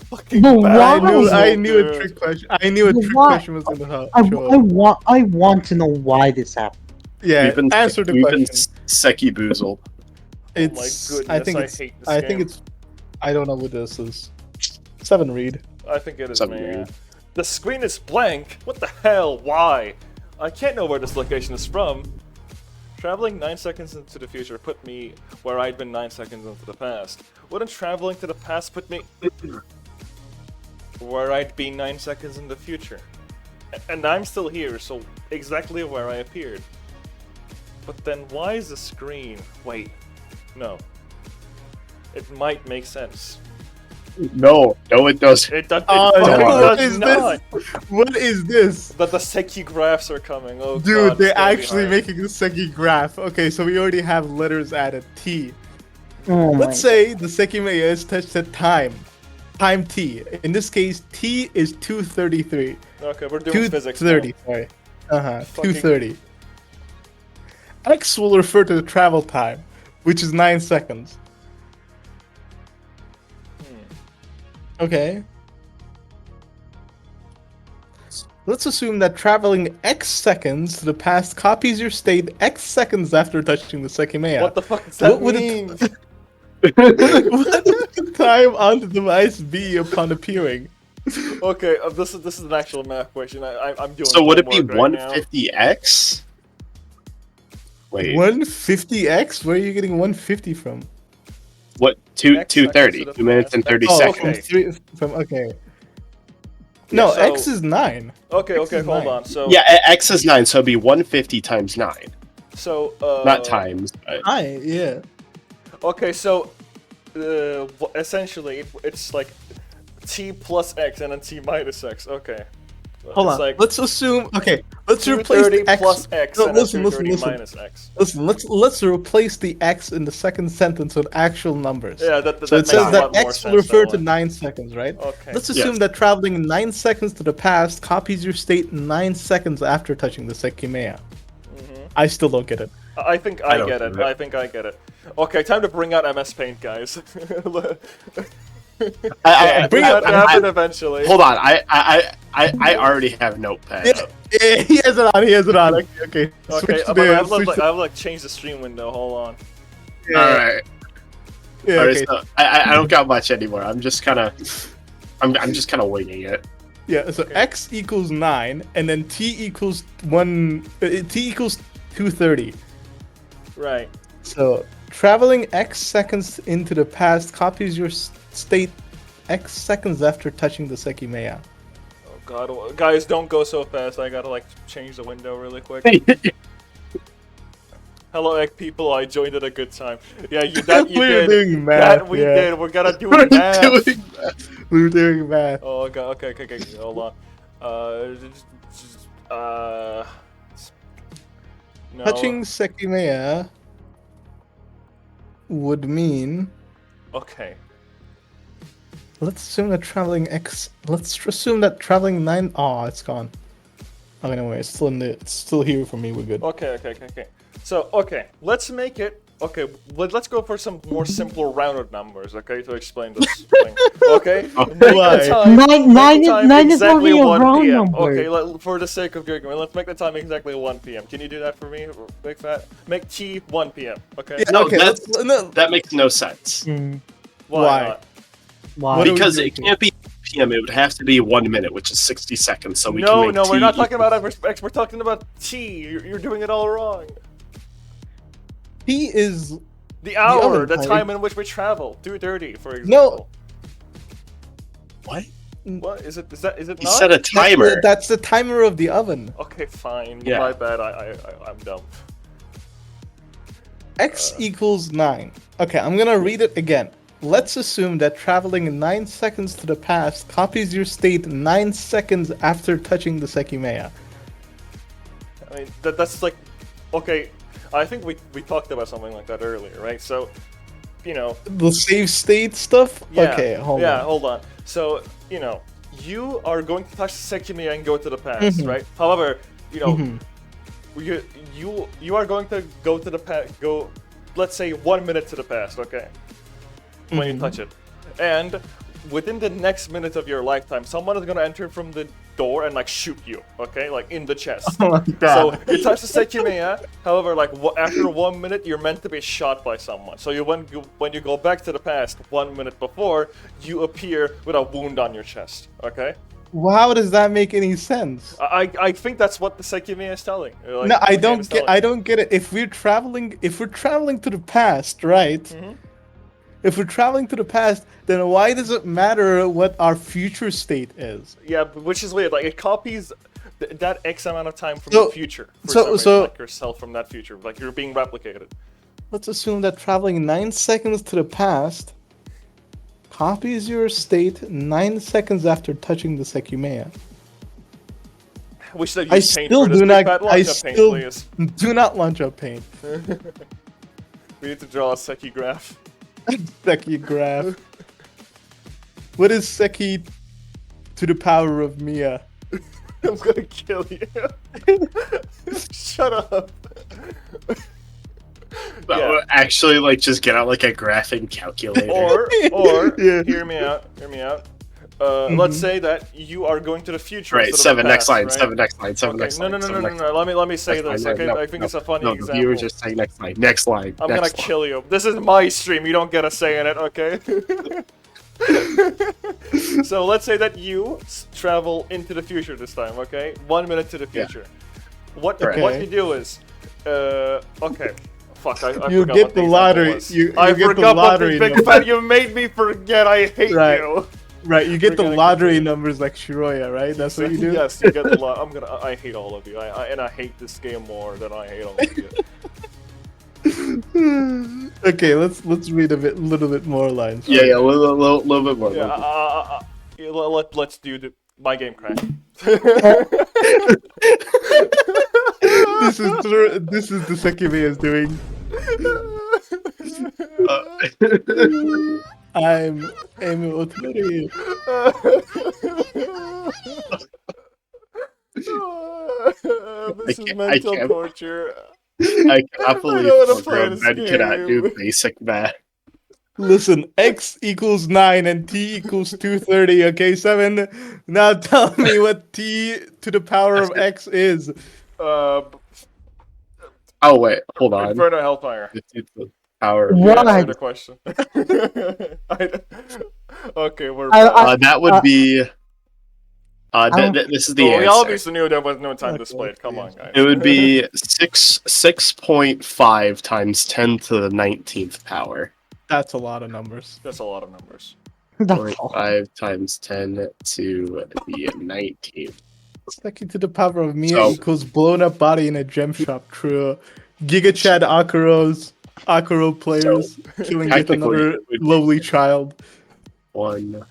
Fucking But bad. why? I knew a trick question. I knew a trick Why? question was gonna I show up. want to know why this happened. Yeah, answer the We've question. been Seki boozled. It's. Oh my goodness, I think I it's. hate this I think game. it's. I don't know what this is. 7 read. I think it is Something me. Yeah. weird. The screen is blank. What the hell? Why? I can't know where this location is from. Traveling 9 seconds into the future put me where I'd been 9 seconds into the past. Wouldn't traveling to the past put me where I'd be 9 seconds in the future? And I'm still here, so exactly where I appeared. But then why is the screen... Wait. No. It might make sense. No, it doesn't. It does, Oh, it fucking what does is not. this? What is this? But the Seki graphs are coming. Oh, Dude, God, they're it's gonna be actually hard. making a Seki graph. Okay, so we already have letters added. T. Oh my Let's say the Sekimeiya is touched at time. Time T. In this case, T is 2:33. Okay, we're doing physics. now. 2:30, sorry. Fucking- 2:30. X will refer to the travel time, which is 9 seconds. Okay. Let's assume that traveling X seconds to the past copies your state X seconds after touching the Sekimeiya. What the fuck does that What would it- mean? What would the time on the device be upon appearing? Okay, this is an actual math question. I'm doing. So would it be homework right now. 150x? Wait, 150x? Where are you getting 150 from? what? X seconds 230. to the 2 minutes and past. 30 Oh, seconds. okay. From okay. No, so- X is 9. Okay, X is hold 9. on. So Yeah, x is 9, so it'd be 150 times 9. So Not times. But Yeah. Okay, so essentially it's like t plus x and then t minus x. Okay. Hold It's on. like Let's assume. Okay. Let's replace 230 the X. plus x No, and then listen, 230 listen. minus x. Listen. Let's replace the X in the second sentence with actual numbers. Yeah, that So it makes says a that lot more X will sense, refer that to one. 9 seconds, right? Okay. Let's assume that traveling 9 seconds to the past copies your state 9 seconds after touching the Sekimeiya. I still don't get it. I think I don't get get it. it. I think I get it. Okay, time to bring out MS Paint, guys. Bring that it- happen eventually. Hold on, I already have Notepad. Yeah, he has it on. He has it on. Okay. Okay, Switch to but the- I've switch to- like changed the stream window. Hold on. yeah, Alright. yeah, Alright, okay. so I don't got much anymore. I'm just kinda winging it. Yeah, so x equals 9, and then t equals 230. Right. So traveling x seconds into the past copies your state x seconds after touching the Sekimeiya. Oh god, guys, don't go so fast. I gotta like change the window really quick. Hello, egg people. I joined at a good time. Yeah, you We're did. doing math, That we yeah. did. We're gonna do We're math. doing that. We're doing math. Oh god. Okay. Hold on. No. Touching Sekimeiya would mean. Okay. Let's assume that traveling x. Let's assume that traveling 9. Oh, it's gone. Okay, anyway, it's still here for me. We're good. Okay. So, let's make it. Okay, let's go for some more simple rounded numbers, okay, to explain this thing. Okay? Make Why? the time, Nine is exactly only a 1 round p.m. number. Okay, for the sake of argument, let's make the time exactly 1 p.m. Can you do that for me, Big Fat? Make T 1 p.m., okay? Yeah, No, okay, that makes no sense. Why? not? Why? What do we Because do it here? can't be PM. It would have to be 1 minute, which is 60 seconds. So we can No, make we're T not talking equals- about X, we're talking about T. You're doing it all wrong. T is The hour, oven the time. time in which we travel, 2:30, for No. example. What? What is it? Is it You not? set a timer. That's the timer of the oven. Okay, fine. Yeah. My bad. I'm dumb. X equals 9. Okay, I'm gonna read it again. Let's assume that traveling 9 seconds to the past copies your state 9 seconds after touching the Sekimeiya. I mean, that's like, okay. I think we talked about something like that earlier, right? So, you know. The save state stuff? Yeah, Okay, hold yeah, on. hold on. So, you know, you are going to touch Sekimeiya and go to the past, Mhm. right? However, you know, Mhm. you are going to go to the past. Go, let's say 1 minute to the past, okay? When you Mhm. touch it, and within the next minute of your lifetime, someone is gonna enter from the door and like shoot you, okay, like in the chest. Oh my So god. you touch the Sekimeiya. However, like after 1 minute, you're meant to be shot by someone. So when you go back to the past 1 minute before, you appear with a wound on your chest. Okay. How does that make any sense? I think that's what the Sekimeiya is telling. Like, No, I the game don't is get. telling. I don't get it. If we're traveling to the past, right? Mhm. If we're traveling to the past, then why does it matter what our future state is? Yeah, but which is weird. Like it copies that X amount of time from So- the future. For so- some reason, so- like yourself from that future, like you're being replicated. Let's assume that traveling 9 seconds to the past copies your state 9 seconds after touching the Sekimeiya. Wish that I use paint still for this do big not. fat I launch up paint, still please. do not launch up paint. We need to draw a Seki graph. Seki graph. What is Seki to the power of Mia? I'm gonna kill you. Shut up. Yeah. Actually, like, just get out like a graphing calculator. Or Yeah. hear me out. Let's say that you are going to the future. Right, instead of the 7 next past, line, right? 7 next line, 7 Okay, next no, line. no, no, seven no, next no, no. Let me say line, this. next Okay, line. I think it's a funny no, example. the viewer just saying next line. Next line. I'm next gonna line. kill you. This is my stream. You don't get a say in it, okay? So let's say that you travel into the future this time, okay? 1 minute to the Yeah. future. What Okay. you do is, okay. Fuck, I You forgot get what the example lottery- was. you I get the forgot lottery what the big number. fat. You made me forget. I hate Right. you. Right, you get We're the gonna lottery continue. numbers like Shiroya, right? That's what you do? Yes, you get the lot. I hate all of you. I hate this game more than I hate all of you. Okay, let's read a little bit more lines. Yeah, a little bit more. Yeah, let's do my game crash. This is the Sekime is doing. I'm Amy Otori. This is I mental can't- torture. I cannot believe don't wanna play grown this men cannot do game. basic math. Listen, x equals 9 and t equals 230, okay, 7? Now tell me what t to the power of x is. Oh wait, hold on. Inferno Hellfire. It's the power. What? Answer the question. Okay, we're I- back. That would be This is the Oh, we answer. obviously knew there was no time Okay, displayed. Come on, guys. It would be 6.5 times 10 to the 19th power. That's a lot of numbers. That's a lot of numbers. That's all. 0.5 times 10 to the 19th. Second to the power of Mia So- equals blown up body in a gem shop. True. Giga Chad Akuro players killing yet Technically, another it would be- lovely child. 1,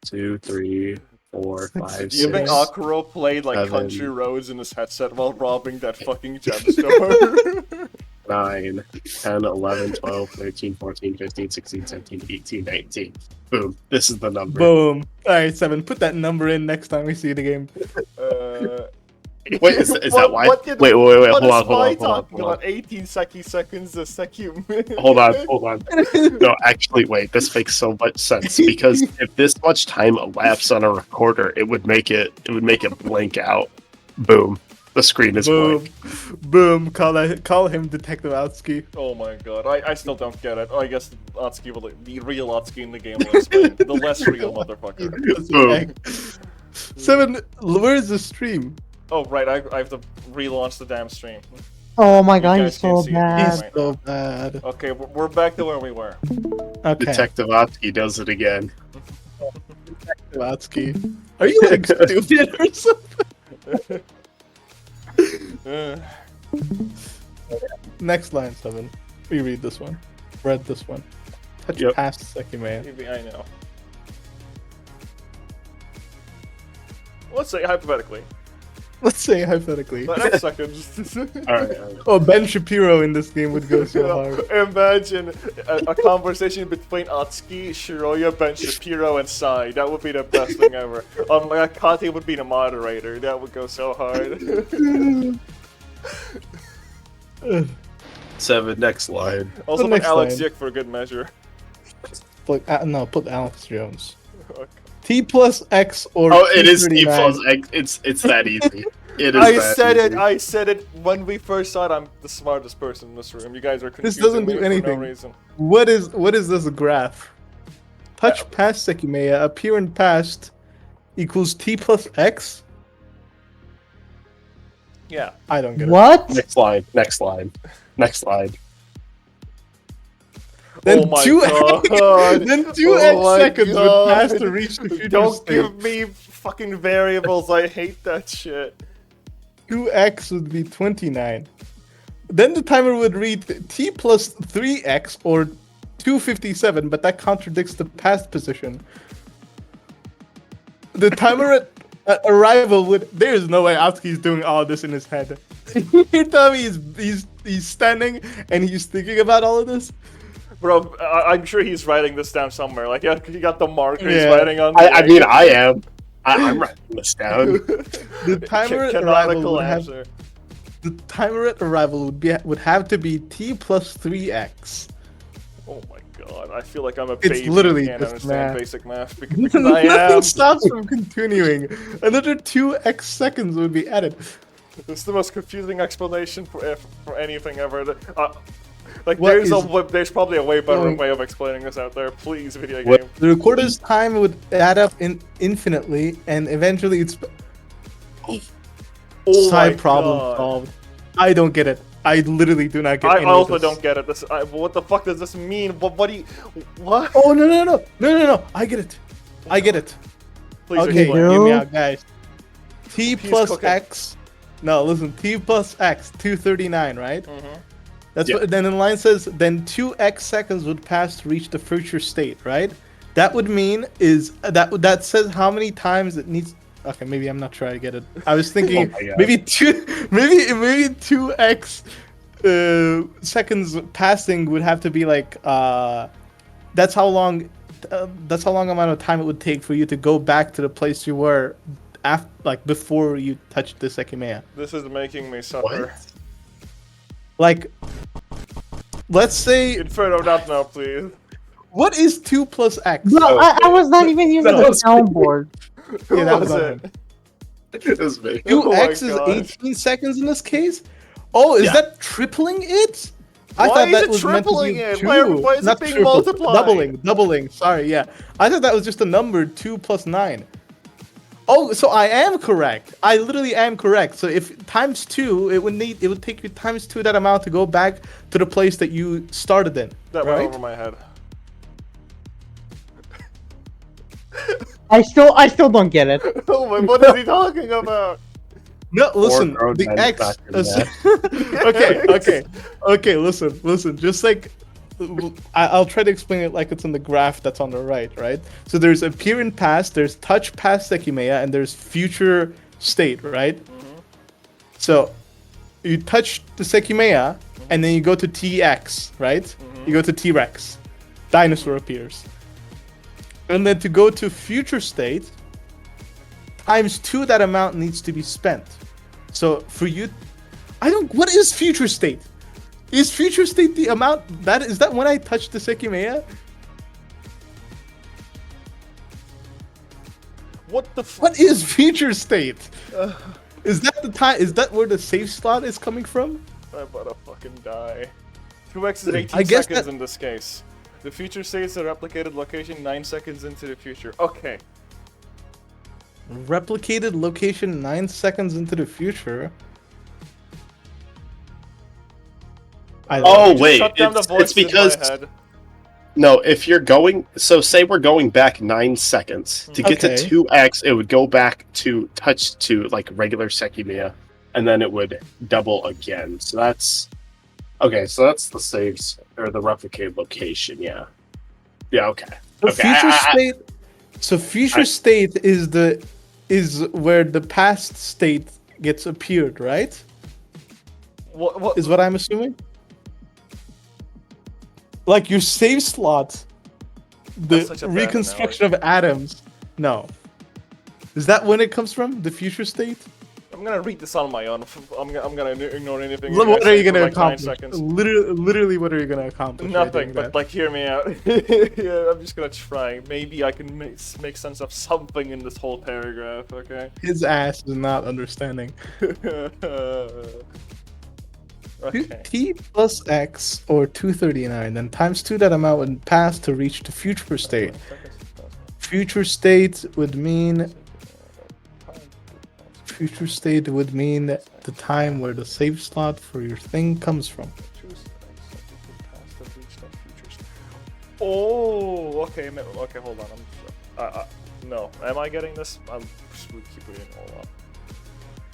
2, 3, 4, 5, Do you think 6. Akuro played like 7. country roads in his headset while robbing that fucking gemstone? 9, 10, 11, 12, 13, 14, 15, 16, 17, 18, 19. Boom. This is the number. Boom. Alright, 7. Put that number in next time we see the game. Wait, is that why? What did- Wait, What hold is on. Spy talking about? 18 seconds of Sekim. Hold on. No, actually, wait. This makes so much sense because if this much time elapsed on a recorder, it would make it blink out. Boom. The screen is Boom. blank. Boom. Call him Detective Outsky. Oh my god, I still don't get it. Oh, I guess Otski will, the real Otski in the game will explain. The less real motherfucker. Boom. 7. Where is the stream? Oh, right, I have to relaunch the damn stream. Oh my god, guys he's can't so see it. bad. He's so bad. Okay, we're back to where we were. Okay. Detective Otsky does it again. Detective Outsky. Are you like stupid or something? Next line, 7. Reread this one. Read this one. Touch Yep. past Sekimeiya. Maybe I know. Let's say hypothetically. Let's say hypothetically. 9 seconds. Alright. Oh, Ben Shapiro in this game would go so hard. Imagine a conversation between Otski, Shiroya, Ben Shapiro, and Sai. That would be the best thing ever. Like Kati would be the moderator. That would go so hard. 7, next line. Also, The put next Alex line. Yick for good measure. No, put Alex Jones. T plus X or Oh, it is T 239. plus X. It's that easy. It is I that said it. easy. I said it when we first saw it. I'm the smartest person in this room. You guys are confusing doesn't me do for anything. no reason. What is this graph? Touch past Sekimeiya, appear in past equals T plus X? Yeah. I don't get it. What? Next line. Then Oh my 2x, god. then 2x Oh my seconds would God. pass to reach the future Don't state. give me fucking variables. I hate that shit. 2x would be 29. Then the timer would read T plus 3x or 257, but that contradicts the past position. The timer at arrival would. There's no way Atsuki's doing all of this in his head. You're telling me he's standing and he's thinking about all of this? Bro, I'm sure he's writing this down somewhere. Like, yeah, he got the marker he's Yeah. writing on. I mean, I am. I'm writing this down. The timer at arrival Canonical would have. answer. The timer at arrival would have to be T plus 3x. Oh my god, I feel like I'm a It's baby. literally who can't just understand math. basic math because I am. Nothing stops from continuing. Another 2x seconds would be added. This is the most confusing explanation for anything ever. Like, What there's probably a way better going- way of explaining this out there. Please, video What- game. The recorder's time would add up infinitely, and eventually it's Oh my side problem God. solved. I don't get it. I literally do not get I any also of this. don't get it. What the fuck does this mean? What do you? What? Oh no! I get it. I get it. Please Okay, explain. hear me out, guys. T He's plus cooking. X. No, listen. T plus X, 239, right? Mhm. That's Yeah. what. Then the line says, then 2x seconds would pass to reach the future state, right? That would mean is that says how many times it needs. Okay, maybe I'm not trying to get it. I was thinking Oh my God. maybe 2x seconds passing would have to be like that's how long amount of time it would take for you to go back to the place you were after, like before you touched the Sekimeiya. This is making me suffer. Like, let's say, Inferno, not now, please. what is 2 plus X? No, I was not even using No. the soundboard. Who Yeah, that was was it? it. It was me. 2x Oh is my God. 18 seconds in this case? Oh, is Yeah. that tripling it? I Why thought is that it was meant to tripling be it? 2. Why is it Not being triple, multiplied? Doubling. Sorry, yeah. I thought that was just a number 2 plus 9. Oh, so I am correct. I literally am correct. So if times 2, it would take you times 2 that amount to go back to the place that you started in. That right? went over my head. I still don't get it. Oh my, what is he talking about? No, listen. grown The men X. factor in Okay. Listen. Just like I'll try to explain it like it's in the graph that's on the right? So there's appear in past, there's touch past Sekimeiya, and there's future state, right? So you touch the Sekimeiya, and then you go to TX, right? You go to T-Rex. Dinosaur appears. And then to go to future state, times 2 that amount needs to be spent. So for you, what is future state? Is future state the amount is that when I touch the Sekimeiya? What the What is future state? Is that the time? Is that where the save slot is coming from? I'm about to fucking die. 2x is 18 I guess seconds that- in this case. The future states a replicated location 9 seconds into the future. Okay. Replicated location 9 seconds into the future. Oh Just wait, shut down the it's voice in my because head. no. If you're going, so say we're going back 9 seconds to get Okay. to 2x, it would go back to touch to like regular Sekimiya, and then it would double again. So that's okay. So that's the saves or the replicated location. Yeah. Yeah. Okay. So Okay, future I- state. So future state is where the past state gets appeared, right? What? Is what I'm assuming. Like your save slot, That's such the a bad reconstruction of atoms. No. Is that when it comes from? The future state? I'm gonna read this on my own. I'm gonna ignore anything. What guys are say you for gonna like 9 accomplish? seconds. Literally, what are you gonna accomplish? by Nothing, doing but that? like, hear me out. Yeah, I'm just gonna try. Maybe I can make sense of something in this whole paragraph. Okay. His ass is not understanding. Okay. T plus X or 239, then times 2 that amount would pass to reach the future state. Future state would mean the time where the save slot for your thing comes from. Oh, okay. Okay, hold on. No. Am I getting this? I'm just gonna keep reading all up.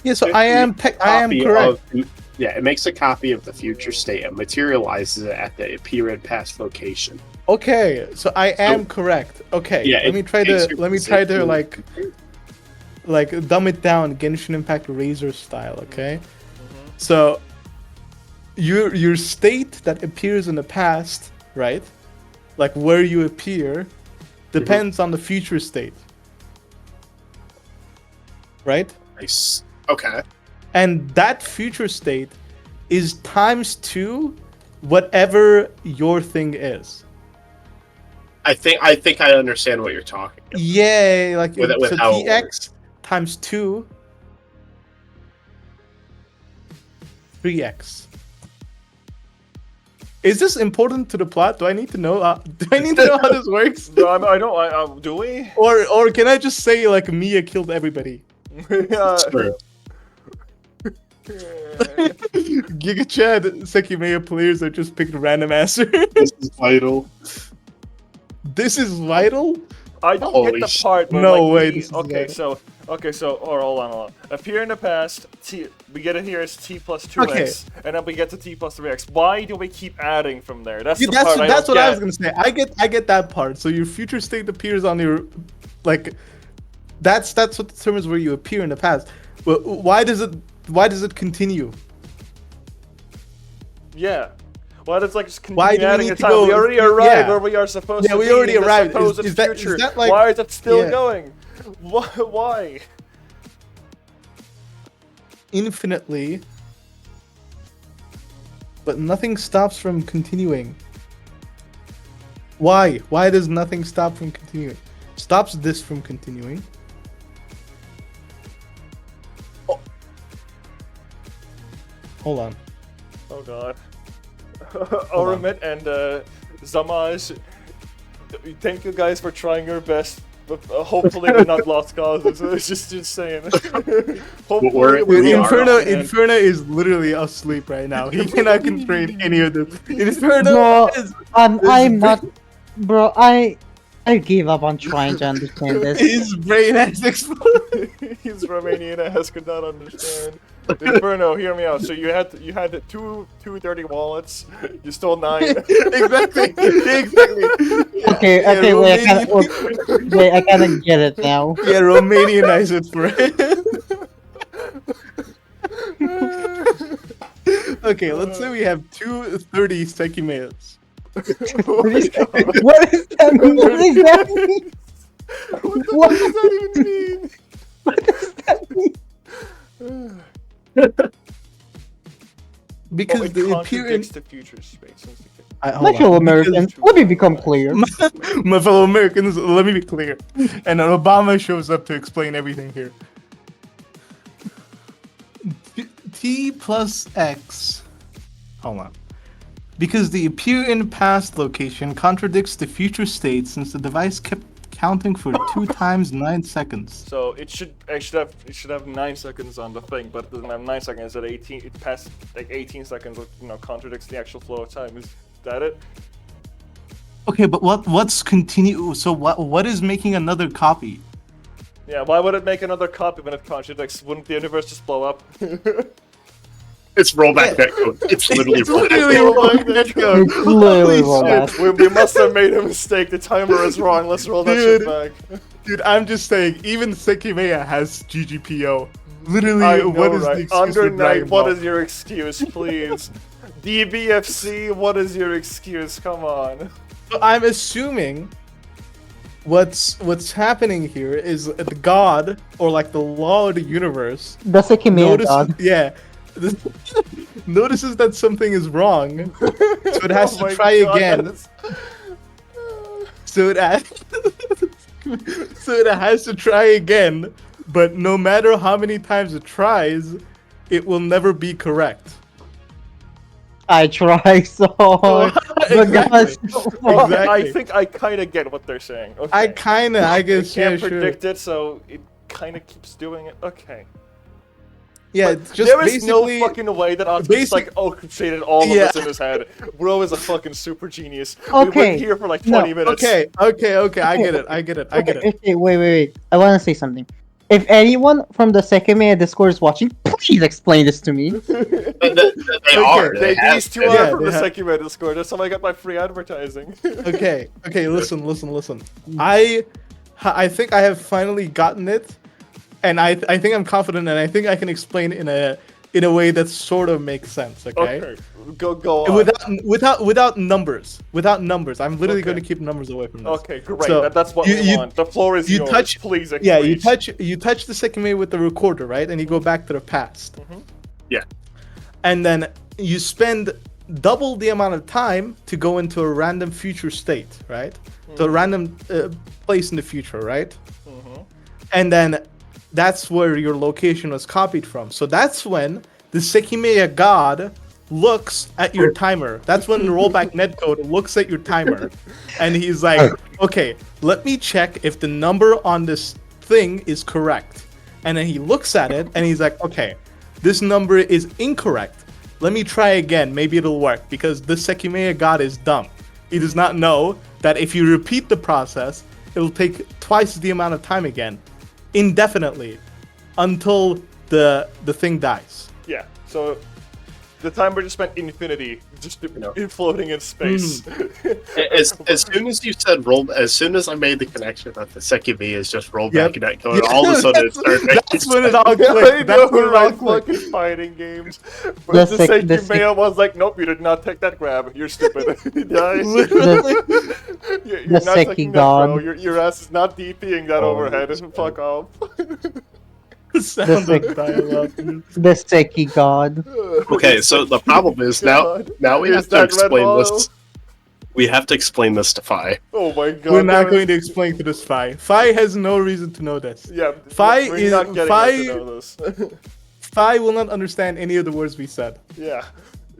Yeah, so I am Copy correct. Yeah, it makes a copy of the future state and materializes it at the appear in past location. Okay, so I am correct. Okay, Yeah, let me try to like dumb it down, Genshin Impact Razor style. Okay, so your state that appears in the past, right? Like where you appear, depends on the future state, right? Nice. Okay. And that future state is times 2 whatever your thing is. I think I understand what you're talking about. Yeah, like With so how it TX times 2 3x. Is this important to the plot? Do I need to know? Do I need to know how this works? No, I don't. Do we? Or can I just say like Mia killed everybody? Yeah. True. Giga Chad Sekimeiya players are just picked random answer. This is vital. This is vital. I don't Holy get the sh- part where No like, way, we- this is okay, vital. so hold on. Appear in the past, we get it here as t plus 2x, Okay. and then we get to t plus 3x. Why do we keep adding from there? That's Yeah, the part that's I what don't I get. was gonna say. I get that part. So your future state appears on your, like, that's what determines where you appear in the past. But why does it continue? Yeah. Well, it's like just Why continue do we adding need a to time. go- We already arrived yeah. where we are supposed Yeah, to we be already in the arrived. supposed Is that future. like- Why is it still Yeah. going? Why? Infinitely. But nothing stops from continuing. Why? Why does nothing stop from continuing? Stops this from continuing. Oh. Hold on. Oh god. Oromit and Zamaj, thank you guys for trying your best But hopefully they're not lost causes. It's just saying. Hopefully We're- we we are. Inferno is literally asleep right now. He cannot constrain any of this. Inferno Bro, is I'm not, bro. I gave up on trying to understand this. his brain has exploded. He's Romanian ass could not understand. Inferno, hear me out. So you had two dirty wallets. You stole 9. Exactly. Okay, Yeah, okay, wait, I kind of get it now. Yeah, Romanianize it for it. Okay, let's say we have 230 Sekimeyas. Oh my God. What does that mean? What does that mean? What does that even mean? What does that mean? Because Oh, it the contradicts the future space. My fellow Americans, let me become clear. My fellow Americans, let me be clear. And Obama shows up to explain everything here. T plus X. Hold on. Because the appear in past location contradicts the future state since the device kept counting for 2 times 9 seconds. So it should have 9 seconds on the thing, but it doesn't have 9 seconds. At 18, it passed like 18 seconds. Contradicts the actual flow of time. Is that it? Okay, but what's continue? So what is making another copy? Yeah. Why would it make another copy when it contradicts? Wouldn't the universe just blow up? It's rollback netcode. It's literally It's rollback literally netcode. rollback netcode. It's literally Holy rollback. shit. we must have made a mistake. The timer is wrong. Let's roll that shit Dude. back. Dude, I'm just saying, even Sekimeiya has GGPO. Literally, I know, what is right? the excuse Under for Night, Dragon what Ball? is your excuse, please? DBFC, what is your excuse? Come on. I'm assuming what's happening here is the god, or like the law of the universe, The Sekimeiya god. notices that something is wrong, so it has Oh to my try God, again. that is- So it has, so it has to try again, but no matter how many times it tries, it will never be correct. I try so hard. but Exactly. God, so Okay, far. Exactly. I think I kind of get what they're saying. Okay. I It guess, yeah, can't sure. predict it, so it kind of keeps doing it. Okay. Yeah, But it's just there is no basically. fucking way that Ox like orchestrated all of Yeah. this in his head. Bro is a fucking super genius. We Okay, went here for like no, 20 minutes. Okay, I get it. Okay, wait. I want to say something. If anyone from the Sekimeiya Discord is watching, please explain this to me. They are. They, have these two been. are Yeah, from they the have- Sekimeiya Discord. That's how I got my free advertising. Okay, listen. I think I have finally gotten it, and I think I'm confident, and I think I can explain in a way that sort of makes sense. Okay. Okay, go on. Without numbers. I'm literally Okay. going to keep numbers away from this. Okay, great. So, That's what you- we you- want. The floor is you yours. touch- Please. Yeah, you please. touch the Sekimeiya with the recorder, right? And you go back to the past. Yeah. And then you spend double the amount of time to go into a random future state, right? So a random place in the future, right? And then that's where your location was copied from. So that's when the Sekimeiya god looks at your timer. That's when the rollback netcode looks at your timer. And he's like, okay, let me check if the number on this thing is correct. And then he looks at it and he's like, okay, this number is incorrect. Let me try again. Maybe it'll work, because the Sekimeiya god is dumb. He does not know that if you repeat the process, it'll take twice the amount of time again, indefinitely, until the thing dies. Yeah. So the timer just spent infinity, just floating in space. As soon as you said as soon as I made the connection that the Sekimeiya is just rollback Yep. netcode, all of a sudden it started making That's when it sense. all I clicked. That's know, when it all right? clicked. Fucking fighting games. The But the sec- the Sekimeiya was like, nope, you did not take that grab. You're stupid. Guys. You're The not taking that, Seki-god. bro. Your ass is not DPing that Oh, overhead. that's Fuck off. The sound of dialogue. The Seki god. Okay, so the problem is now we Is have to that Red explain Hollow? this. We have to explain this to Fi. Oh my god. We're not that going to was- explain to this Fi. Fi has no reason to know this. Yeah, Fi we're is- not getting Fi- her to know this. Fi will not understand any of the words we said. Yeah.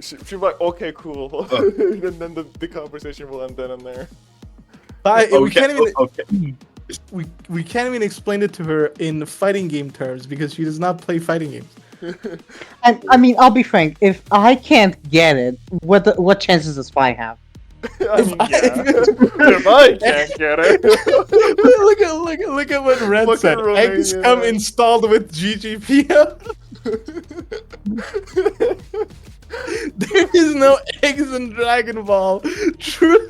She'll be like, okay, cool. and then the conversation will end then and there. Fi, we Okay, can't even. okay. we can't even explain it to her in fighting game terms because she does not play fighting games. And I mean, I'll be frank. If I can't get it, what chances does Spy have? I mean, yeah. If I can't get it. look at what Red Look said. at Eggs Romania. come installed with GGPO. There is no eggs in Dragon Ball. True.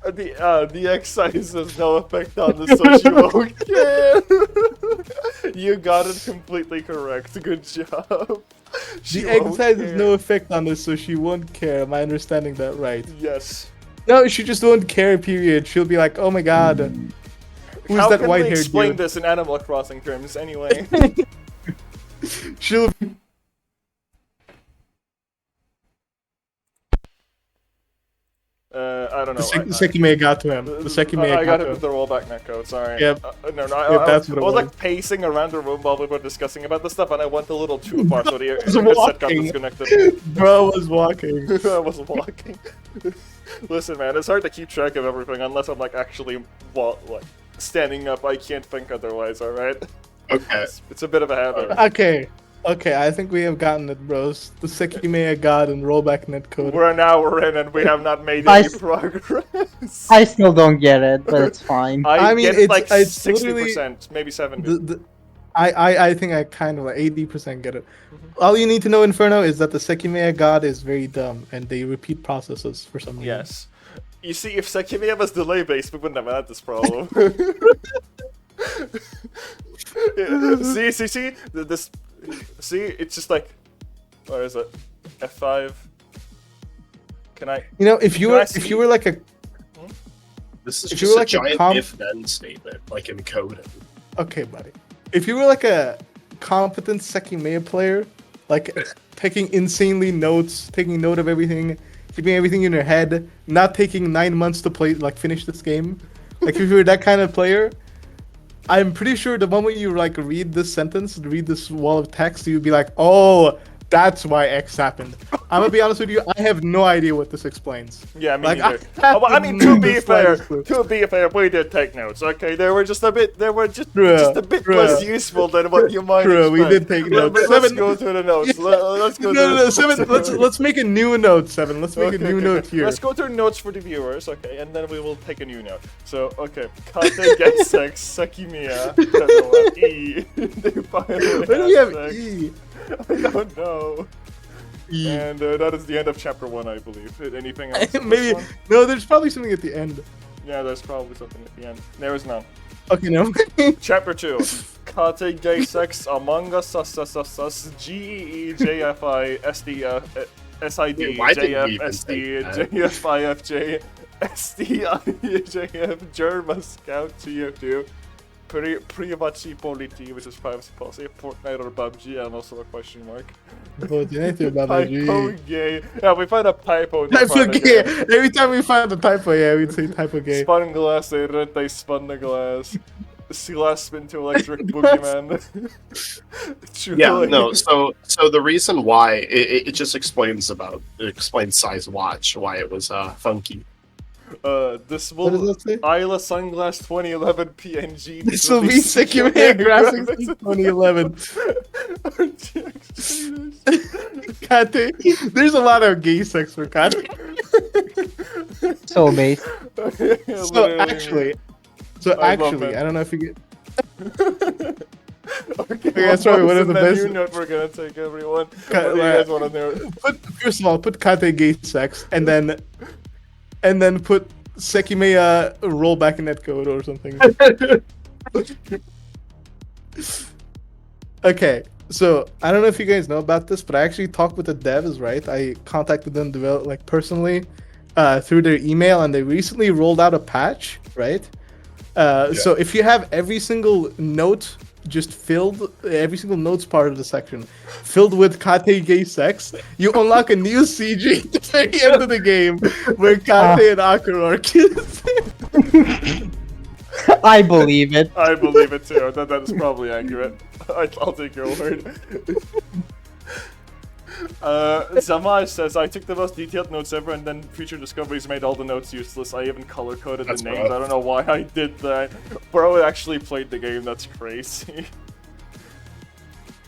The X size has no effect on the social. You got it completely correct. Good job. She The egg won't size has care. no effect on this, so she won't care. Am I understanding that right? Yes. No, she just won't care. Period. She'll be like, "Oh my god, who's How that can we white-haired explain dude?" this in Animal Crossing terms anyway? She'll. I don't know. The Sekimeiya got to him. The Sekimeiya I got got it to with him. the rollback netcode, sorry. Yep. No, Yep, that's what I it was was. like pacing around the room while we were discussing about this stuff, and I went a little too far, so the was headset got walking. disconnected. Bro was walking. I was walking. Listen, man, it's hard to keep track of everything unless I'm like actually like standing up. I can't think otherwise. All right. Okay. It's a bit of a habit. Okay, I think we have gotten it, bros. The Sekimeiya God and rollback netcode. We're an hour in and we have not made I any s- progress. I still don't get it, but it's fine. I mean, get it like it's 60%, maybe 70. I think I kind of like 80% get it. All you need to know, Inferno, is that the Sekimeiya God is very dumb and they repeat processes for some reason. Yes. You see, if Sekimeiya was delay based, we wouldn't have had this problem. see, this. See, it's just like, where is it? F5. Can I? You know, if you Can were I see? like a This is If you just were a like a giant comp- if-then statement, like in coding. okay, buddy, if you were like a competent Sekimeiya player, like taking insanely notes, taking note of everything, keeping everything in your head, not taking 9 months to play, like finish this game, like if you were that kind of player, I'm pretty sure the moment you like read this sentence, read this wall of text, you'd be like, oh, that's why X happened. I'm gonna be honest with you, I have no idea what this explains. Yeah, me Like, neither. I I mean, have to be the fair, slightest clue. we did take notes. Okay, they were just a bit Bruh, a bit bruh. less useful than what you might Bruh, we expect. did take notes. Let's Seven- go through the notes. Let's go. No, through the Seven. notes. Let's make a new note, Seven. Let's make a new note here. Let's go through notes for the viewers, okay, and then we will take a new note. So, okay, Kate gets sex, Sekimeiya, E. They finally Why do we have sex. E? I don't know. E. And that is the end of chapter 1, I believe. Anything else? in this Maybe one? no. There's probably something at the end. Yeah, there's probably something at the end. There is none. Okay, no. Chapter 2. Kate gay sex among us GEE JFI SDF SID Wait, why did we JF even SD take that? JFIFJ SDIJF German Scout TF2 Privacy Polity, which is privacy policy, Fortnite or PUBG, and also a question mark. Typo gay. Yeah, we find a typo in the Typo front gay. again. Every time we find a typo, yeah, we'd say typo gay. Spun glass, they read they spun the glass. Glass spin to electric boogeyman. Truly. Yeah, no. So the reason why it just explains size watch, why it was funky. This What does will that say? Isla Sunglass 2011 PNG. This will be Sekimeiya graphics in 2011. Kate, there's a lot of gay sex for Kate. So base. So I love actually, it. I don't know if you get. Okay, sorry, what is the best- new note we're gonna take, everyone? Cut- What do you guys want to know? First of all, put Kate gay sex, and then put Sekimeiya rollback netcode or something. Okay, so I don't know if you guys know about this, but I actually talked with the devs, right? I contacted them personally through their email, and they recently rolled out a patch, right? So if you have every single note just filled, every single notes part of the section filled with Kate gay sex, you unlock a new CG at the very end of the game where Kate and Akira are kissing. I believe it. I believe it too. That is probably accurate. I'll take your word. Zamaj says, I took the most detailed notes ever and then future discoveries made all the notes useless. I even color-coded the That's names. rough. I don't know why I did that. Bro actually played the game, that's crazy.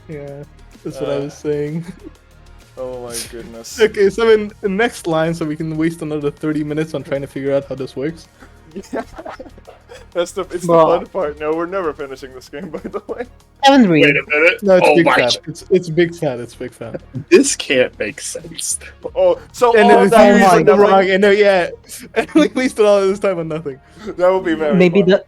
Yeah, that's what I was saying. Oh my goodness. Okay, so in the next line, so we can waste another 30 minutes on trying to figure out how this works. It's the Bro. fun part. No, we're never finishing this game, by the way. Haven't Wait read. a minute. No, it's Oh big my! fat. It's big fat. It's big fat. This can't make sense. Oh, so And all then of that oh was my for it's the nothing? wrong. And yeah, and we wasted all of this time on nothing. That would be very Maybe fun.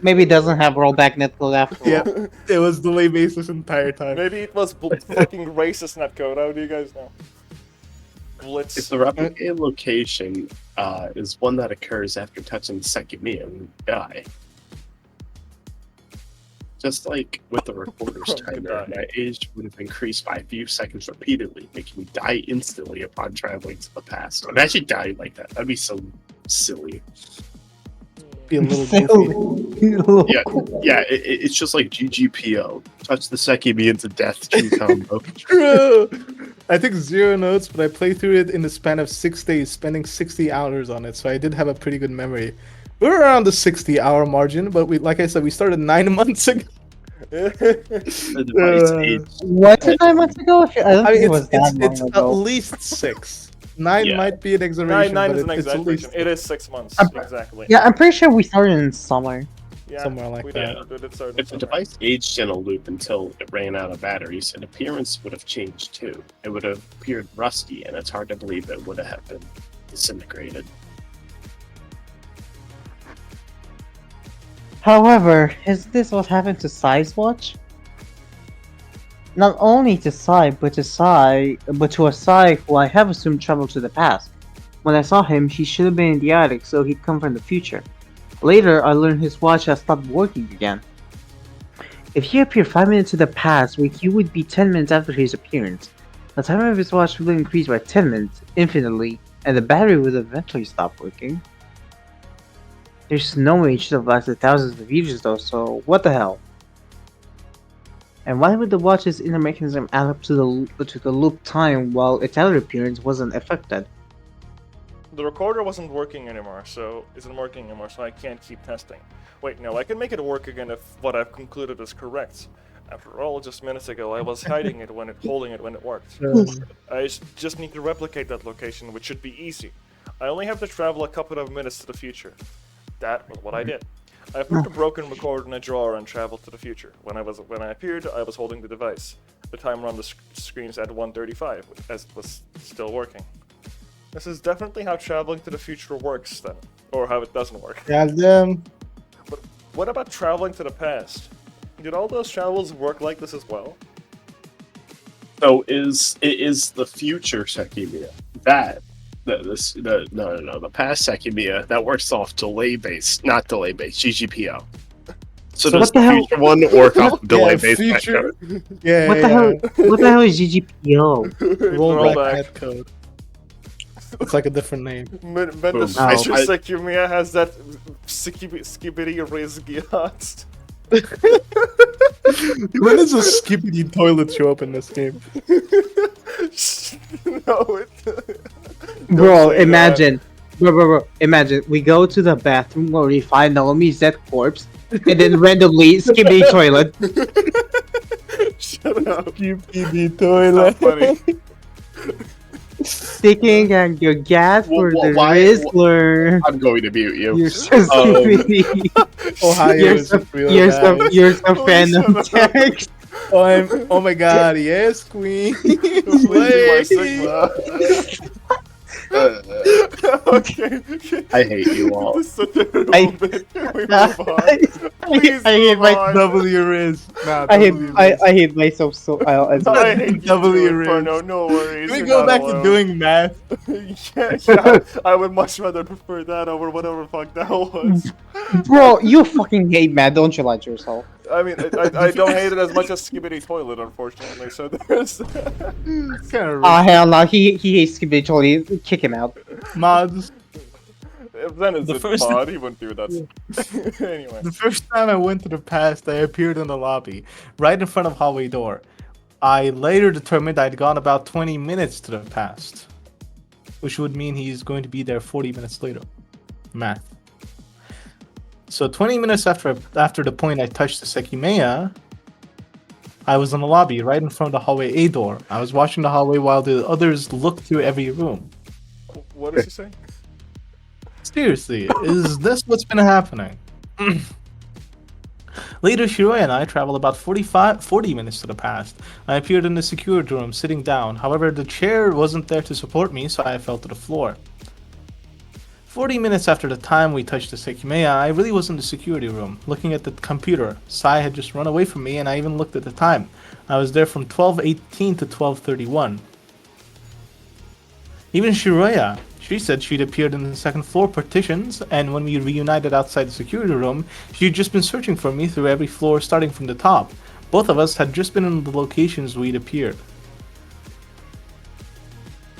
maybe it doesn't have rollback net code after all. Yeah, it was delay based this entire time. Maybe it was fucking racist netcode. How do you guys know? Blitz. If the replicated location is one that occurs after touching Sekimeiya, we die. Just like with the recorder's timer, my age would have increased by a few seconds repeatedly, making me die instantly upon traveling to the past. Imagine dying like that. That'd be so silly. Be a little goofy. Yeah, it's just like GGPO. Touch the Sekimeiya to death, Q combo. True. I took 0 notes, but I played through it in the span of 6 days, spending 60 hours on it. So I did have a pretty good memory. We were around the 60-hour margin, but we, like I said, we started 9 months ago. The device age. Was it 9 months ago? I don't I think mean, it was that long it's at ago. least 6. 9 Yeah. might be an exaggeration, Nine but is an it's at least exaggeration. It is 6 months, I'm- exactly. Yeah, I'm pretty sure we started in summer. Yeah, somewhere like we that. did start in If the summer. device aged in a loop until it ran out of batteries, its appearance would have changed too. It would have appeared rusty, and it's hard to believe it would have been disintegrated. However, is this what happened to Sai's watch? Not only to Sai, but to a Sai who I have assumed traveled to the past. When I saw him, he should have been in the attic, so he'd come from the future. Later, I learned his watch has stopped working again. If he appeared 5 minutes to the past, he would be 10 minutes after his appearance. The timer of his watch will increase by 10 minutes, infinitely, and the battery would eventually stop working. There's no way it should have lasted thousands of years though, so what the hell? And why would the watch's inner mechanism add up to the loop time while its outer appearance wasn't affected? The recorder wasn't working anymore, so I can't keep testing. Wait, no, I can make it work again if what I've concluded is correct. After all, just minutes ago I was holding it when it worked. I just need to replicate that location, which should be easy. I only have to travel a couple of minutes to the future. That was what I did. I put the broken recorder in a drawer and traveled to the future. When I appeared, I was holding the device. The timer on the screen's at 1:35, as it was still working. This is definitely how traveling to the future works, then, or how it doesn't work. Goddamn. But what about traveling to the past? Did all those travels work like this as well? So is the future Sekimeiya the past Sekimeiya that works off not delay based GGPO. So does what the the hell- future one work off delay based? future. Yeah, What the hell? What the hell is GGPO? Rollback head code. It's like a different name. When the Boom. future I- Sekimeiya has that skibidi rizgiat. When does a skippity toilet show up in this game? No, it. Bro, say imagine. Bro, imagine. We go to the bathroom where we find Naomi's dead corpse, and then randomly skippity toilet. Shut up. Skippity Not toilet. funny. Sticking and your gas for the Why- Rizzler. I'm going to mute you. You're so skippity. Ohio You're is so, real you're so, guys. you're so Oh, fandom shut up. text. Oh my god, yes, queen. Please be my Sigma. Okay. I hate you all. This is such a terrible I- bit. Can we move on? Please I hate move my on. Double your wrist. Nah, I hate double your I, wrist. I hate myself so I hate you Double too, your Inferno. wrist. No worries. Can we you're go not back alone. to doing math? yeah, I would much rather prefer that over whatever the fuck that was. Bro, you fucking hate Matt, don't you lie to yourself? I mean, I don't hate it as much as Skibidi Toilet, unfortunately, so there's... It's kind of Ah, hell no, he hates Skibidi Toilet, kick him out. mods. If then it's The a first- mod, he wouldn't do that. Anyway. The first time I went to the past, I appeared in the lobby, right in front of hallway door. I later determined I'd gone about 20 minutes to the past, which would mean he's going to be there 40 minutes later. Math. So 20 minutes after the point I touched the Sekimeiya, I was in the lobby right in front of the hallway A door. I was watching the hallway while the others looked through every room. What is he saying? Seriously, is this what's been happening? Later, Shiroya and I traveled about 40 minutes to the past. I appeared in the security room, sitting down. However, the chair wasn't there to support me, so I fell to the floor. 40 minutes after the time we touched the Sekimeiya, I really was in the security room, looking at the computer. Sai had just run away from me, and I even looked at the time. I was there from 12:18 to 12:31. Even Shiroya, she said she'd appeared in the second floor partitions, and when we reunited outside the security room, she'd just been searching for me through every floor starting from the top. Both of us had just been in the locations we'd appeared.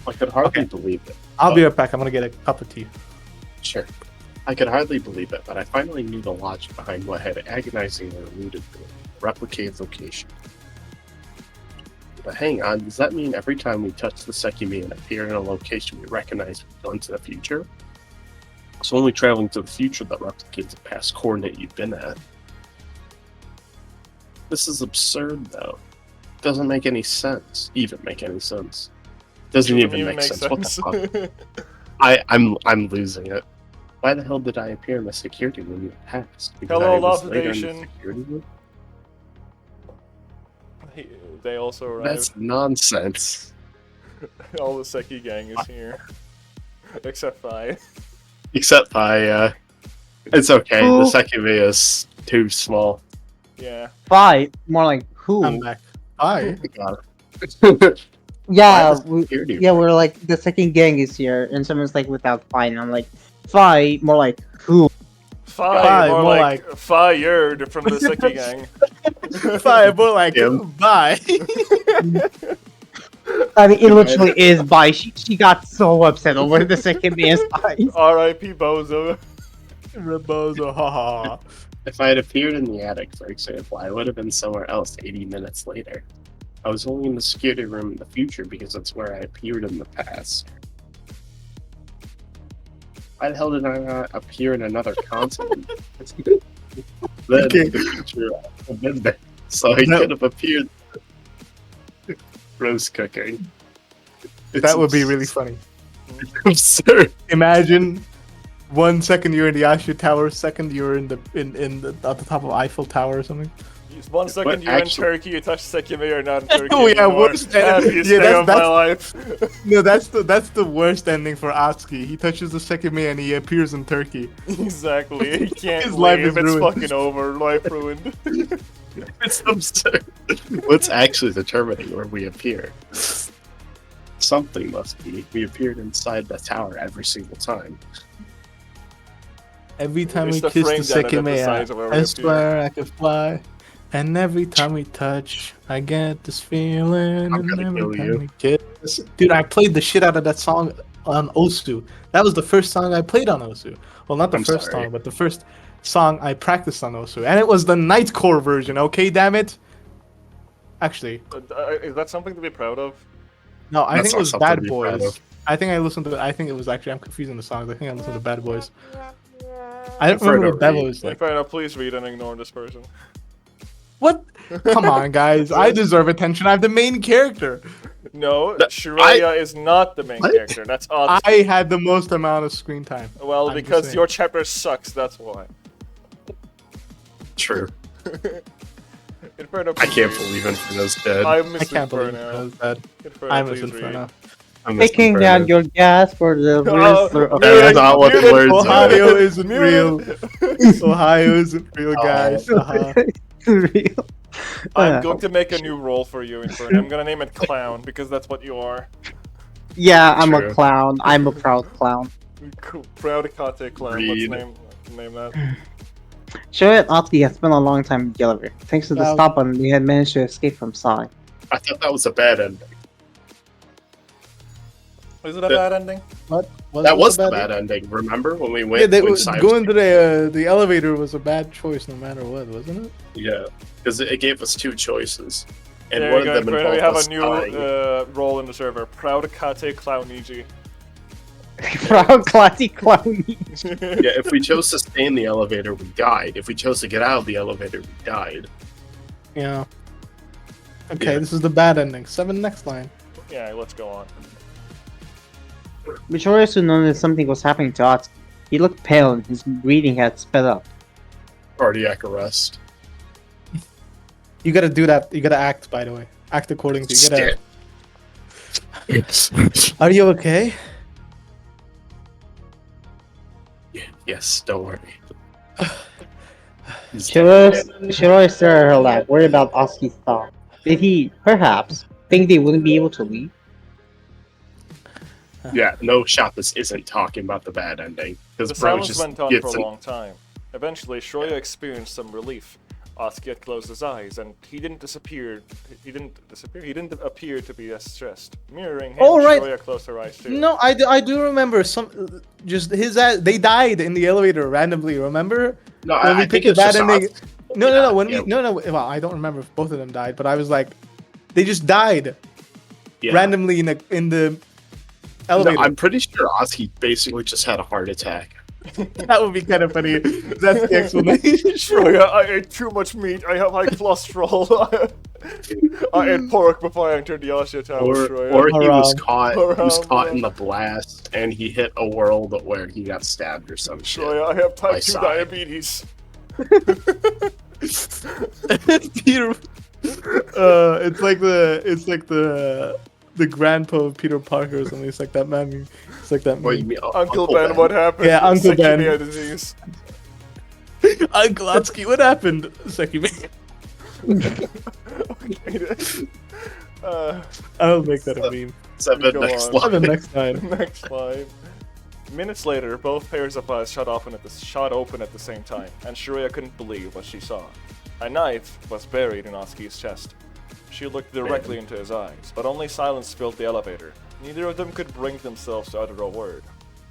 I could hardly believe it. I'll be right back. I'm gonna get a cup of tea. Sure. I could hardly believe it, but I finally knew the logic behind what had agonizingly eluded me. Replicate location. But hang on, does that mean every time we touch the Sekimeiya and appear in a location we recognize we've gone to the future? It's only traveling to the future that replicates the past coordinate you've been at. This is absurd, though. Doesn't make any sense. Even make any sense. Doesn't even make sense. What the fuck? I'm losing it. Why the hell did I appear in the security room in the past? Because Hello, I was later in the observation. security room? They also arrived. That's nonsense. All the Seki gang is here. Except Fi. Except it's okay. Who? The Sekimeiya is too small. Yeah. Bye. More like who? I'm back. Hi. Got it. Yeah, Why the security yeah, room? we're like the second gang is here, and someone's like without Fi, and I'm like Fi. More like who? Fi, more more like fired from the Seki gang. Bye, more like Him. bye. I mean, it literally is Bye. She got so upset over the second man's eyes. R.I.P. Bozo. Rebozo, haha. If I had appeared in the attic, for example, I would have been somewhere else 80 minutes later. I was only in the security room in the future because that's where I appeared in the past. Why the hell did I not appear in another continent? Then Okay. the future I have been there, so I No. could have appeared. Roast cooking. That would be really funny. absurd. Imagine 1 second you're in the Asha Tower, second you're in the at the top of Eiffel Tower or something. 1 second But you're in actually- Turkey, you touch Sekimeiya, or not in Turkey Oh, yeah, anymore. worst Happiest yeah, day of my that's- life. No, that's the worst ending for Atsuki. He touches the Sekimeiya and he appears in Turkey. Exactly. He can't His life leave. is It's ruined. fucking over. Life ruined. It's absurd. What's actually determining where we appear? Something must be. We appeared inside the tower every single time. Every time It's we the kiss frame the done it at the size of where Sekimeiya, we I appear. swear I could fly. And every time we touch, I get this feeling. I'm And gonna every kill time you. we kiss, dude, I played the shit out of that song on Osu. That was the first song I played on Osu. Well, not the I'm first sorry. song, but the first song I practiced on Osu, and it was the Nightcore version. Okay, damn it. Actually, Is that something to be proud of? no, I That's think it not was something to Bad be proud Boys. of. I think I listened to. I think it was actually. I'm confusing the songs. I think I listened to Bad Boys. I don't Prefer remember to what Bad read. Boys like. Fair enough, please read and ignore this person. What? Come on, guys. I deserve attention. I'm the main character. No, That- Shiraya is not the main What? character. That's Atsuki. I had the most amount of screen time. Well, I'm just because saying. your chapter sucks, that's why. True. Inferno, I please can't read. believe Inferno's dead. I I miss can't believe Inferno. it was that. Inferno, I miss please Inferno. read. I miss Taking Inferno. down your gas for the Oh, Rizzler of That's not what the muted, words are. Ohio isn't real. Muted. Ohio isn't real, guys. Uh-huh. real. I'm going to make a new role for you, Inferno. I'm gonna name it Clown, because that's what you are. Yeah, I'm True. a clown. I'm a proud clown. Cool. Proud Kate Clown. Read. Let's name that. Shoyet Atsuki has been a long time in Gilliver. Thanks to the Wow. stop button, we had managed to escape from Sai. I thought that was a bad ending. Is it a bad ending? What? That was the bad ending. Remember when we went? Yeah, they, when Sai was- going to the elevator was a bad choice no matter what, wasn't it? Yeah, because it gave us two choices. And There one you of go. them We involved have us a new dying. role in the server. Proud Kate Clowniji. Proud classy clowny. Yeah, if we chose to stay in the elevator, we died. If we chose to get out of the elevator, we died. Yeah. Okay, Yeah. this is the bad ending. 7 next line. Yeah, let's go on. Michiro soon noticed something was happening to Atsuki. He looked pale and his breathing had sped up. Cardiac arrest. You gotta do that. You gotta act, by the way. Act according to. You gotta. Are you okay? Yes, don't worry. He's dead. Shiro stared at her lap, worried about Atsuki's thought. Did he, perhaps, think they wouldn't be able to leave? Yeah, no shot this isn't talking about the bad ending. The Because bro silence just went on gets for a long time. Eventually, Shroya experienced some relief. Atsuki had closed his eyes, and he didn't disappear. He didn't appear to be as stressed. Mirroring him, Oh, right. Shroya closed her eyes too. No, I do remember some. Just his. They died in the elevator randomly. Remember? No, When we I think picked it's the bad just ending. Atsuki. No, no, no. When Yeah, we no, no. Well, I don't remember if both of them died, but I was like, they just died yeah. randomly in the No, elevator. I'm pretty sure Atsuki basically just had a heart attack. That would be kind of funny. That's the explanation. Shroya, I ate too much meat. I have high cholesterol. I ate pork before I entered the Asha Tower, Shroya. Or he was Haram. caught. He was Haram, caught bro. in the blast, and he hit a world where he got stabbed or some shit. Shroya, I have by type 2 Sai. diabetes. Peter. It's like the grandpa of Peter Parker or something. It's like that man. It's like that. What you Meme. mean, Uncle Ben, what happened? Yeah, Uncle Ben. Sekimeiya disease. Uncle Atsuki, what happened? Sekimeiya. I'll make that a meme. 7 Go next on. line. The next time. Next line. Minutes later, both pairs of eyes shot open at the same time, and Shroya couldn't believe what she saw. A knife was buried in Atsuki's chest. She looked directly into his eyes, but only silence filled the elevator. Neither of them could bring themselves to utter a word.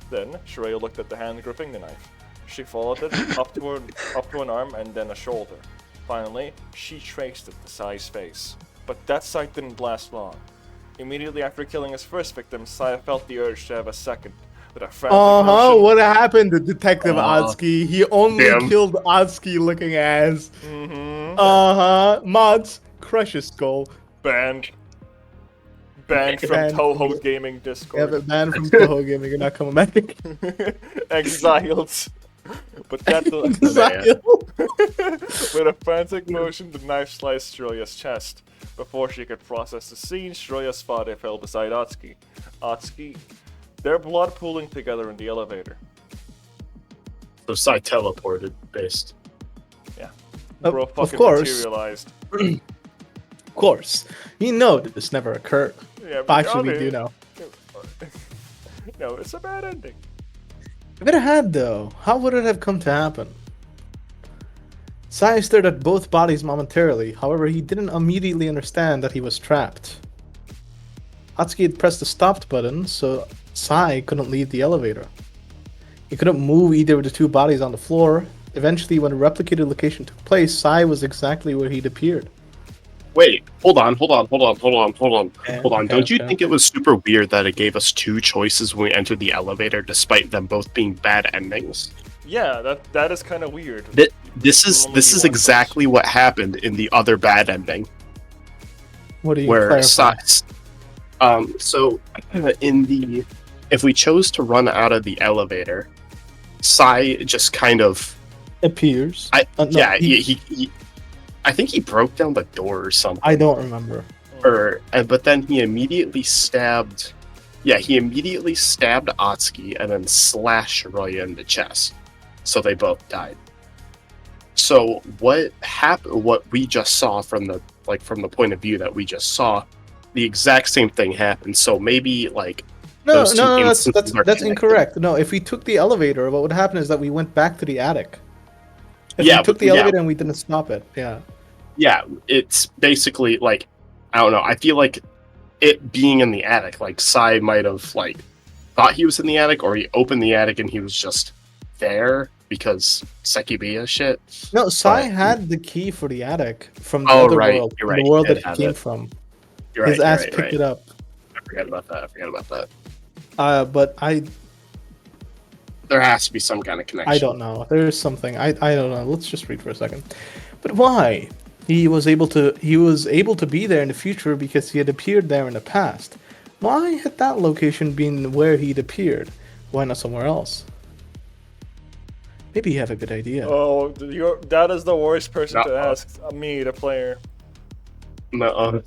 Then, Shroya looked at the hand gripping the knife. She followed it up to an arm and then a shoulder. Finally, she traced it to Sai's face. But that sight didn't last long. Immediately after killing his first victim, Sai felt the urge to have a second. With a frantic motion, What happened to Detective Atsuki? He only damn. killed Atsuki looking ass. Mods, crush his skull. banned from Banned. Toho Gaming Yeah, Discord. but man from Toho Gaming, you're not coming back. Exiled. But that with a frantic motion, the knife sliced Shroya's chest. Before she could process the scene, Shroya's father fell beside Atsuki, their blood pooling together in the elevator. So Sai teleported, based. Yeah. Of- Bro of fucking course. materialized. Of course. You know that this never occurred. Yeah, but Actually, we I do mean, know. No, it's a bad ending. If it had, though, how would it have come to happen? Sai stared at both bodies momentarily, however, he didn't immediately understand that he was trapped. Atsuki had pressed the stopped button, so Sai couldn't leave the elevator. He couldn't move either of the two bodies on the floor. Eventually, when a replicated location took place, Sai was exactly where he'd appeared. Wait, hold on. Okay, Don't you okay. think it was super weird that it gave us two choices when we entered the elevator, despite them both being bad endings? Yeah, that is kind of weird. This is exactly what happened in the other bad ending, What do you where clarify? so in the if we chose to run out of the elevator, Sai just kind of Appears. No, yeah he I think he broke down the door or something. I don't remember. But then he immediately stabbed. Yeah, he immediately stabbed Atsuki and then slashed Roya in the chest. So they both died. So what happened? What we just saw from the point of view that we just saw, the exact same thing happened. So maybe No, those two no, instances that's are connected. incorrect. No, if we took the elevator, what would happen is that we went back to the attic. If Yeah, we took but- the elevator and we didn't stop it, yeah. Yeah, it's basically I don't know. I feel like it being in the attic, Sai might have thought he was in the attic, or he opened the attic and he was just there. because Sekimeiya shit. No, Sai But- had the key for the attic from the Oh, other right, world, you're from right, the world he that did he have came it. from. You're His right, ass you're picked right, it up. I forgot about that. But There has to be some kind of connection. I don't know. There's something. I don't know. Let's just read for a second. But why? He was able to be there in the future because he had appeared there in the past. Why had that location been where he'd appeared? Why not somewhere else? Maybe you have a good idea. Oh, that is the worst person to Nuh-uh. ask me, the player. No.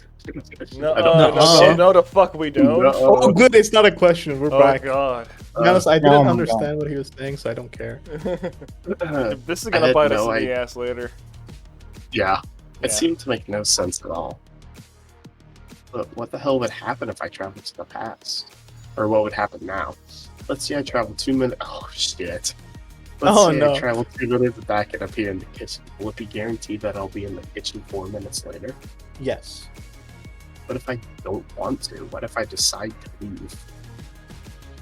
No, I don't know. know. no, the fuck we don't. No. Oh, good. It's not a question. We're Oh back. god. To be honest, I Oh didn't my understand what he was saying, so I don't care. This is I gonna had bite us no in the idea. ass later. Yeah. It Yeah. seemed to make no sense at all. But what the hell would happen if I traveled to the past? Or what would happen now? Let's say I travel 2 minutes. Oh, shit. Let's Oh, say no. I travel 2 minutes back and appear in the kitchen. Will it be guaranteed that I'll be in the kitchen 4 minutes later? Yes. What if I don't want to? What if I decide to leave?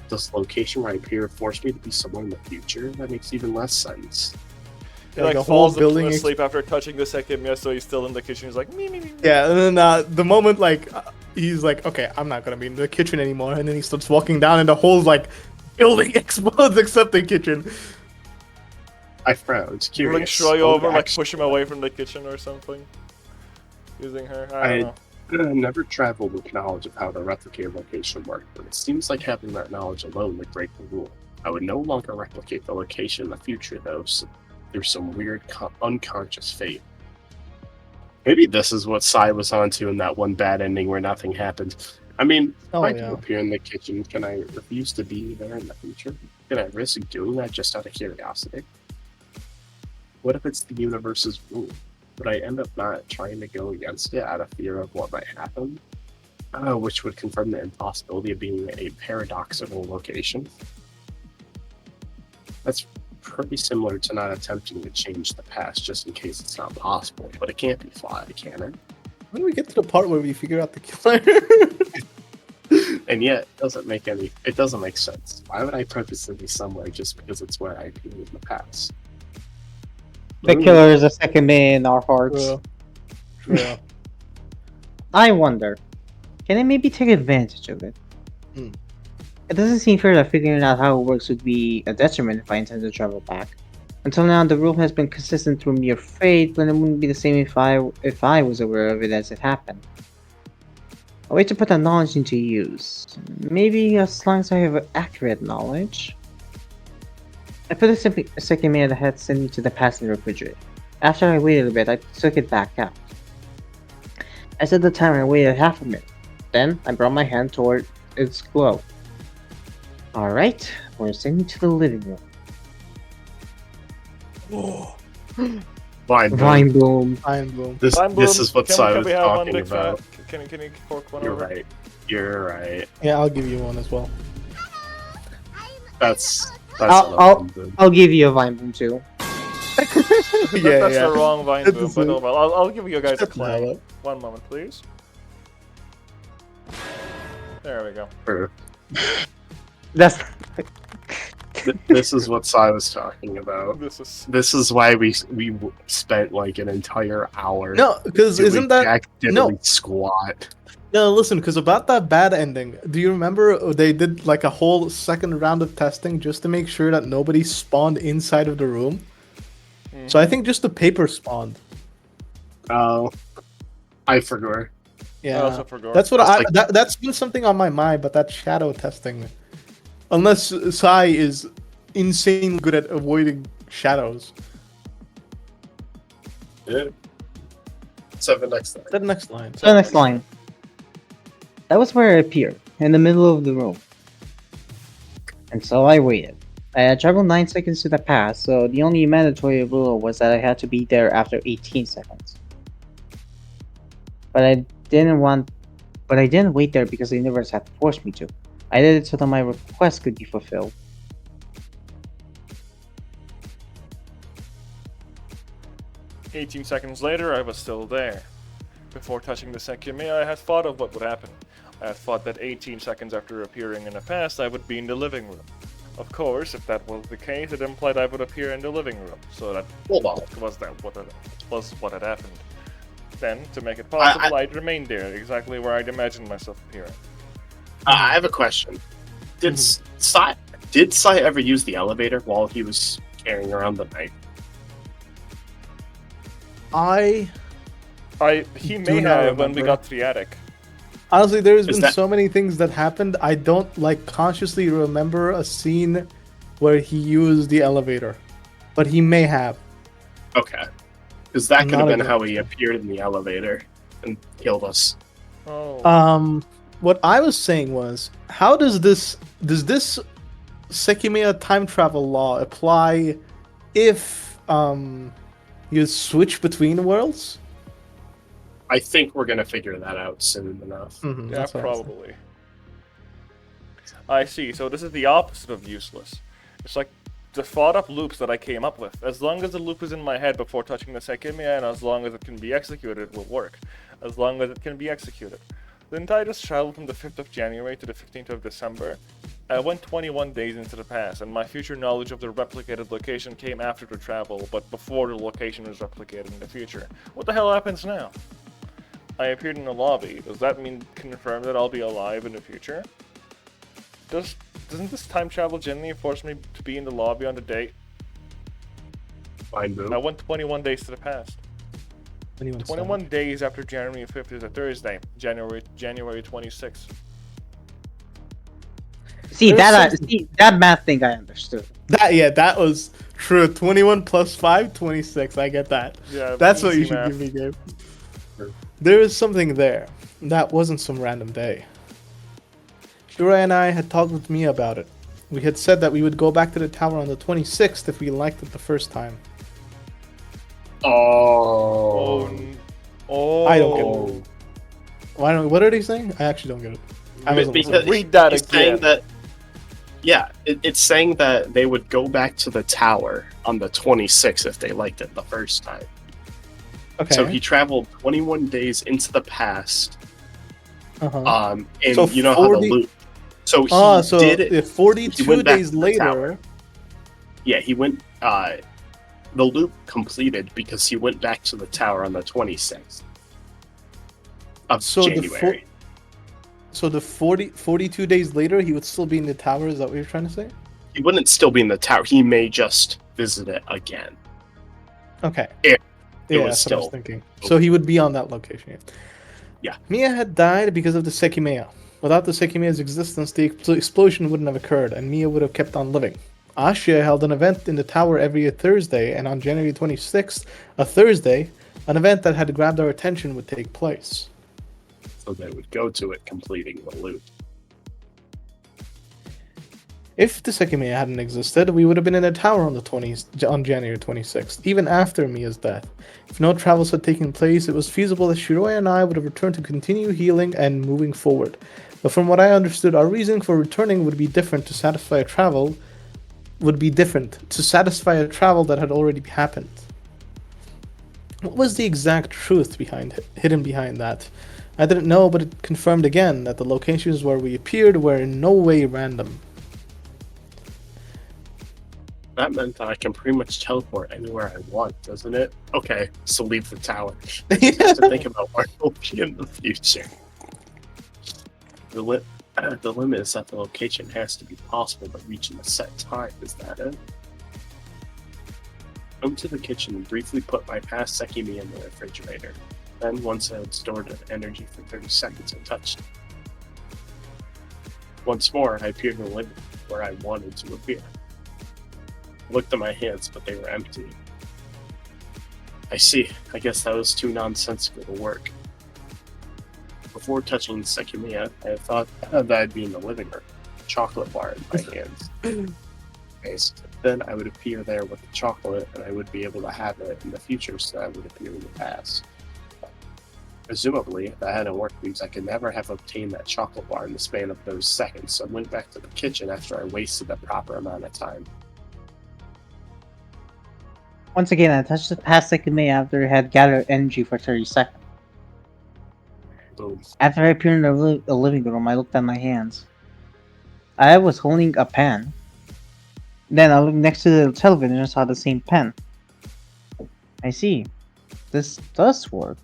Does the location where I appear force me to be somewhere in the future? That makes even less sense. He Like like a whole falls building asleep after touching the Sekimeiya, so he's still in the kitchen. He's like, me, me, me. Yeah, and then the moment he's like, okay, I'm not gonna be in the kitchen anymore, and then he starts walking down, and the whole building explodes except the kitchen. I froze. You Curious. like Shroy What would over, like actually push him away from the kitchen or something. Using her. I I- don't know. Never traveled with knowledge of how the replicator location worked, but it seems like having that knowledge alone would break the rule. I would no longer replicate the location in the future, though, so there's some weird unconscious fate. Maybe this is what Sai was onto in that one bad ending where nothing happened. I mean, Oh, if I do yeah. appear in the kitchen, can I refuse to be there in the future? Can I risk doing that just out of curiosity? What if it's the universe's rule? Would I end up not trying to go against it out of fear of what might happen? Which would confirm the impossibility of being a paradoxical location. That's pretty similar to not attempting to change the past just in case it's not possible, but it can't be flawed, can it? When do we get to the part where we figure out the killer? And yet, it doesn't make sense. Why would I purposely be somewhere just because it's where I appeared in the past? The killer is a second man in our hearts. True. True. I wonder, can I maybe take advantage of it? Hmm. It doesn't seem fair that figuring out how it works would be a detriment if I intend to travel back. Until now, the rule has been consistent through mere fate, but it wouldn't be the same if I was aware of it as it happened. A way to put that knowledge into use. Maybe as long as I have accurate knowledge. I put a Sekimeiya that had sent me to the past in the refrigerator. After I waited a bit, I took it back out. I set the timer and waited half a minute. Then, I brought my hand toward its glow. Alright, we're sending to the living room. Fine, Vine bloom. Mind blown. This Fine, this Bloom, is what can Sai we was have one talking big about. fat? Can you fork one You're over? right. You're right. Yeah, I'll give you one as well. That's I'll give you a vine bloom too. That's Yeah, the wrong vine That's boom, the but same. oh well. I'll give you guys a Shut the claim. hell up. One moment, please. There we go. That's This is what Sai was talking about. This is why we spent like an entire hour. No, because doing isn't that Jack diddly no? squat? No, listen, because about that bad ending, do you remember they did like a whole second round of testing just to make sure that nobody spawned inside of the room? So I think just the paper spawned. Oh, I forgot. Yeah, I also forgot. that's what That's like- that's been something on my mind, but that shadow testing, unless Sai is insanely good at avoiding shadows. Yeah. So the next thing. The next line. the next line. That was where I appeared, in the middle of the room. And so I waited. I had traveled 9 seconds to the past, so the only mandatory rule was that I had to be there after 18 seconds. But I didn't wait there because the universe had forced me to. I did it so that my request could be fulfilled. "18 seconds later, I was still there. Before touching the Sekimeiya, I had thought of what would happen. I had thought that 18 seconds after appearing in the past, I would be in the living room. Of course, if that was the case, it implied I would appear in the living room. So that Hold on. was what had happened. Then, to make it possible, I'd remain there, exactly where I'd imagined myself appearing. I have a question. Did Sai ever use the elevator while he was carrying around the knife? He Do may not have when we remember. got to the attic. Honestly, there's been that- so many things that happened. I don't like consciously remember a scene where he used the elevator, but he may have. Okay. Because that could have Not a been good how he appeared in the elevator and killed us. Oh. What I was saying was, how does this Sekimeiya time travel law apply if you switch between worlds? I think we're going to figure that out soon enough. Mhm, Yeah, that's what I was probably. I see. So this is the opposite of useless. It's like the thought-up loops that I came up with. As long as the loop is in my head before touching the Sekimeiya, and as long as it can be executed, it will work. As long as it can be executed. Didn't I just travel from the 5th of January to the 15th of December? I went 21 days into the past, and my future knowledge of the replicated location came after the travel, but before the location was replicated in the future. What the hell happens now? I appeared in the lobby. Does that mean confirm that I'll be alive in the future? Doesn't this time travel generally force me to be in the lobby on the date? Fine move. I went 21 days to the past. 21 days after January 5th is a Thursday, January 26th. See There's that something- that math thing I understood. That was true. 21 plus 5, 26. I get that. Yeah, That's what you easy should math. give me, Gabe. There is something there. That wasn't some random day. Shura and I had talked with Mia about it. We had said that we would go back to the tower on the 26th if we liked it the first time. Oh. I don't get it. What are they saying? I actually don't get it. I wasn't Because listening. Read that it's saying again. that, yeah, it's saying that they would go back to the tower on the 26th if they liked it the first time. Okay. So he traveled 21 days into the past. uh-huh. And So you know 40 how the loop. So he So did it. if 42 he went back days to the later. tower. Yeah, he went. The loop completed because he went back to the tower on the 26th of So the January. So the 42 days later, he would still be in the tower. Is that what you're trying to say? He wouldn't still be in the tower. He may just visit it again. Okay. It Yeah, was that's what I was still- thinking. So he would be on that location. Yeah. Mia had died because of the Sekimeiya. Without the Sekimeiya's existence, the explosion wouldn't have occurred, and Mia would have kept on living. Ashia held an event in the tower every Thursday, and on January 26th, a Thursday, an event that had grabbed our attention would take place. So they would go to it, completing the loop. If the Sekimeiya hadn't existed, we would have been in a tower on January 26th, even after Mia's death. If no travels had taken place, it was feasible that Shiroya and I would have returned to continue healing and moving forward. But from what I understood, our reason for returning would be different to satisfy a travel that had already happened. What was the exact truth hidden behind that? I didn't know, but it confirmed again that the locations where we appeared were in no way random. That meant that I can pretty much teleport anywhere I want, doesn't it? Okay, so leave the tower. I have to think about where we'll be in the future. The limit is that the location has to be possible to reach in a set time. Is that it? I went to the kitchen and briefly put my past Sekimeiya in the refrigerator. Then, once I had stored energy for 30 seconds, I touched it. Once more, I appeared in the limit where I wanted to appear. I looked at my hands, but they were empty. I see. I guess that was too nonsensical to work. Before touching Sekimeiya, I had thought that I'd be in the living room, a chocolate bar in my hands. Then I would appear there with the chocolate, and I would be able to have it in the future, so I would appear in the past. Presumably, if that hadn't worked, because I could never have obtained that chocolate bar in the span of those seconds, so I went back to the kitchen after I wasted the proper amount of time. Once again, I touched the past Sekimeiya after it had gathered energy for 30 seconds. Boom. After I appeared in the living room, I looked at my hands. I was holding a pen. Then I looked next to the television and saw the same pen. I see. This does work.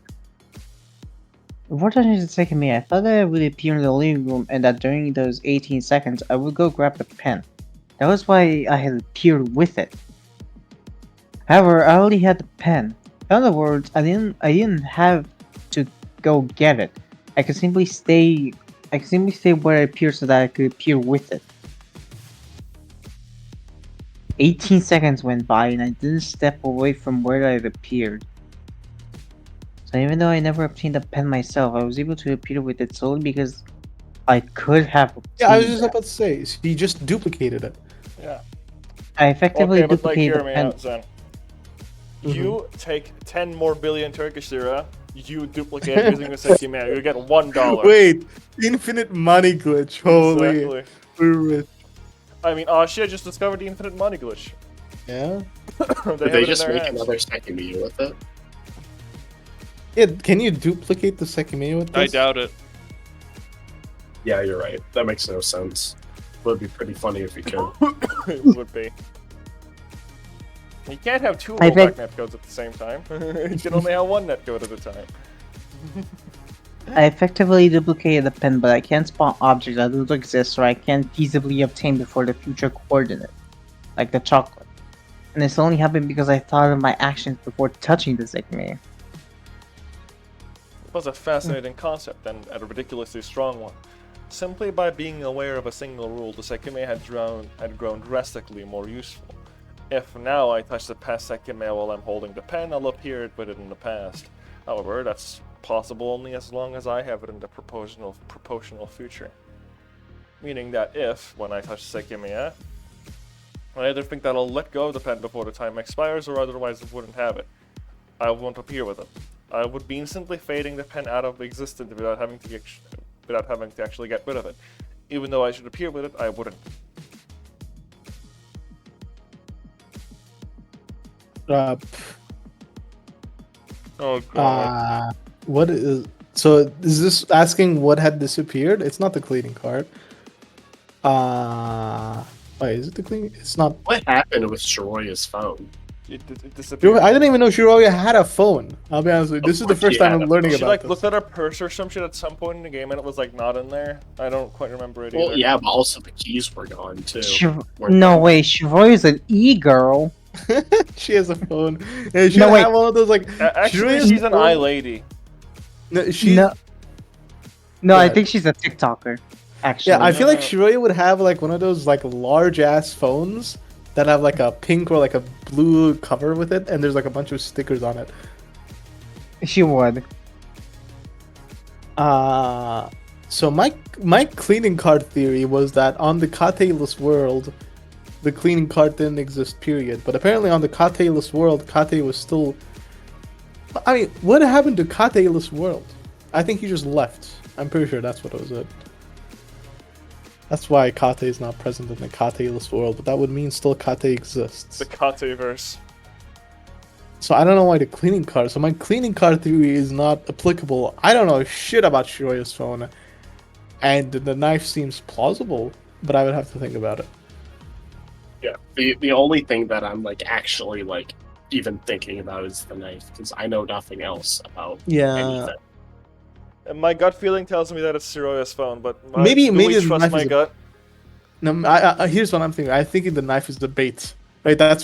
Before touching the Sekimeiya, I thought that it would appear in the living room and that during those 18 seconds I would go grab the pen. That was why I had appeared with it. However, I already had the pen. In other words, I didn't have to go get it. I could simply stay where it appeared so that I could appear with it. 18 seconds went by and I didn't step away from where I had appeared. So even though I never obtained the pen myself, I was able to appear with it solely because I could have obtained Yeah, I was just that. about to say, so you just duplicated it. Yeah. I effectively Okay, but like, duplicated hear the me pen. out, Zen. You take 10 more billion Turkish lira, you duplicate using the Sekimeiya, you get $1. Wait, infinite money glitch. Holy. Exactly. We're rich. I mean, oh shit, just discovered the infinite money glitch. Yeah. they Did have they it just in their make hands. another Sekimeiya with it? Yeah, can you duplicate the Sekimeiya with this? I doubt it. Yeah, you're right. That makes no sense. Would be pretty funny if you could. It would be. You can't have two I rollback think- netcodes at the same time. You can only have one netcode at a time. I effectively duplicated the pen, but I can't spawn objects that don't exist or I can't feasibly obtain before the future coordinate, like the chocolate. And this only happened because I thought of my actions before touching the Sekimeiya. It was a fascinating concept and a ridiculously strong one. Simply by being aware of a single rule, the Sekimeiya had grown drastically more useful. If now I touch the past Sekimeiya while I'm holding the pen, I'll appear with it in the past. However, that's possible only as long as I have it in the proportional future. Meaning that if, when I touch Sekimeiya, I either think that I'll let go of the pen before the time expires or otherwise I wouldn't have it. I won't appear with it. I would be instantly fading the pen out of existence without having to actually get rid of it. Even though I should appear with it, I wouldn't. Oh god. What is... So, is this asking what had disappeared? It's not the cleaning card. Wait, is it the cleaning? It's not... What happened with Shiroya's phone? It disappeared. I didn't even know Shiroya had a phone. I'll be honest with you. This is the course first she time had I'm a learning phone. She about like this. looked at her purse or some shit at some point in the game and it was like not in there. I don't quite remember it either. Well, yeah, but also the keys were gone too. No way, Shiroy is an e-girl. She has a phone. Yeah, she No, wait. have one of those like... Actually, Shiroya's she's an phone- eye lady. No, she... No, Go I ahead. think she's a TikToker. Actually, Yeah, I feel like Yeah. Shiroya would have like one of those like large ass phones that have like a pink or like a blue cover with it, and there's like a bunch of stickers on it. she would. So my cleaning card theory was that on the Kate-less world, the cleaning card didn't exist. Period. But apparently on the Kate-less world, Kate was still. I mean, what happened to Kate-less world? I think he just left. I'm pretty sure that's what it was. That's why Kate is not present in the Kate-less world, but that would mean still Kate exists. The Kateverse. So I don't know why the cleaning card. So my cleaning card theory is not applicable. I don't know shit about Shiroya's phone, and the knife seems plausible, but I would have to think about it. Yeah. The only thing that I'm like actually like even thinking about is the knife because I know nothing else about anything. And my gut feeling tells me that it's Siroya's phone, but Maybe do we the trust knife my is a- gut? No, I here's what I'm thinking. I'm thinking the knife is the bait. Right, I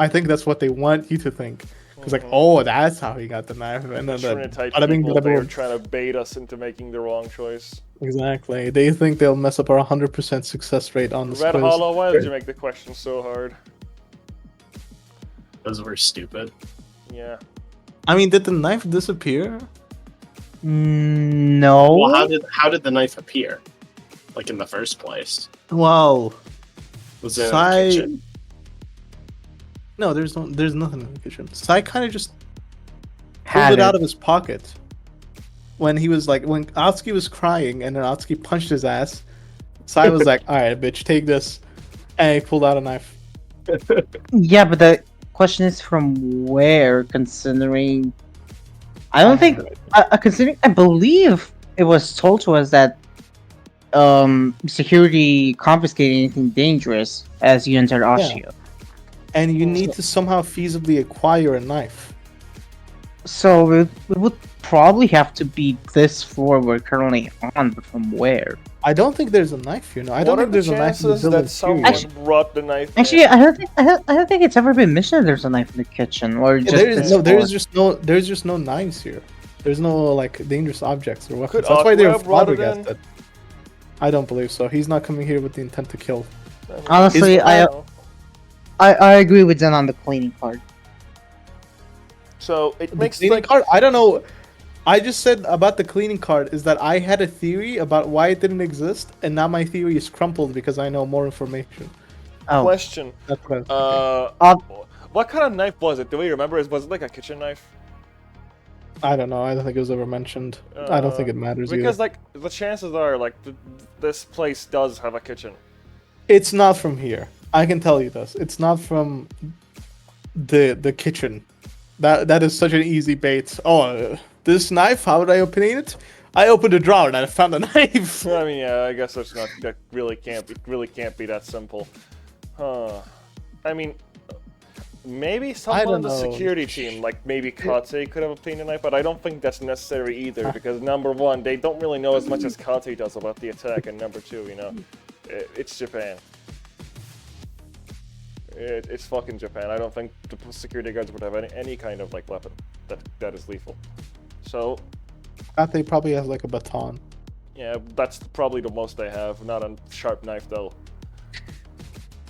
think that's what they want you to think. Because like, oh, that's how he got the knife, and then Trinity bada bing, people, bada they are boom. trying to bait us into making the wrong choice. Exactly. They think they'll mess up our 100% success rate on this Red quiz. Hollow, why did you make the question so hard? Those were stupid. Yeah. I mean, did the knife disappear? No. Well, how did the knife appear? Like in the first place? Well, Was it in Sai- the kitchen? no, there's nothing in the kitchen. Sai kind of just Had pulled it it. out of his pocket when Atsuki was crying, and then Atsuki punched his ass. Sai was like, "All right, bitch, take this," and he pulled out a knife. Yeah, but the question is from where, considering... I don't think... considering... I believe it was told to us that security confiscate anything dangerous as you enter Ashio. And you need to somehow feasibly acquire a knife. So it would probably have to be this floor we're currently on, but from where? I don't think there's a knife here. No, I don't think there's a knife in the chances building. that someone period. brought the knife? Actually, in? I don't think it's ever been mentioned there's a knife in the kitchen or Yeah, just there is this no, floor. there's just no knives here. There's no like dangerous objects or weapons. Could That's why they're Aqua have brought it in? flabbergasted. I don't believe so. He's not coming here with the intent to kill. Honestly, I agree with Zen on the cleaning part. So it The makes cleaning like card? I don't know. I just said about the cleaning card is that I had a theory about why it didn't exist, and now my theory is crumpled because I know more information. Oh, question. That's what I was thinking. What kind of knife was it? Do we remember? Was it like a kitchen knife? I don't know. I don't think it was ever mentioned. I don't think it matters Because either. like the chances are like this place does have a kitchen. It's not from here. I can tell you this. It's not from the kitchen. That is such an easy bait. Oh, this knife. How would I open it? I opened a drawer and I found a knife. I mean, yeah, I guess that's not that really can't be that simple. Huh. I mean, maybe someone don't on the know. security team, like maybe Kate, could have obtained a knife, but I don't think that's necessary either because number one, they don't really know as much as Kate does about the attack, and number two, you know, it's Japan. It's fucking Japan. I don't think the security guards would have any kind of like weapon that is lethal. So, They probably has like a baton. yeah, that's probably the most they have. Not a sharp knife though.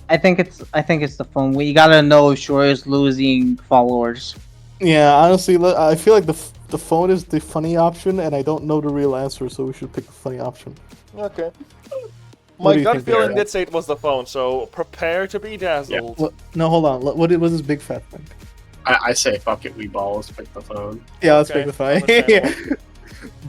I think it's the phone. We gotta know if Shore is losing followers. Yeah, honestly, I feel like the phone is the funny option, and I don't know the real answer, so we should pick the funny option. Okay. What do My you gut think, feeling Aaron? did say it was the phone, so prepare to be dazzled. No, hold on. What was this big fat thing? I say fuck it, we balls, pick the phone. Yeah, let's Okay, pick the phone. understandable.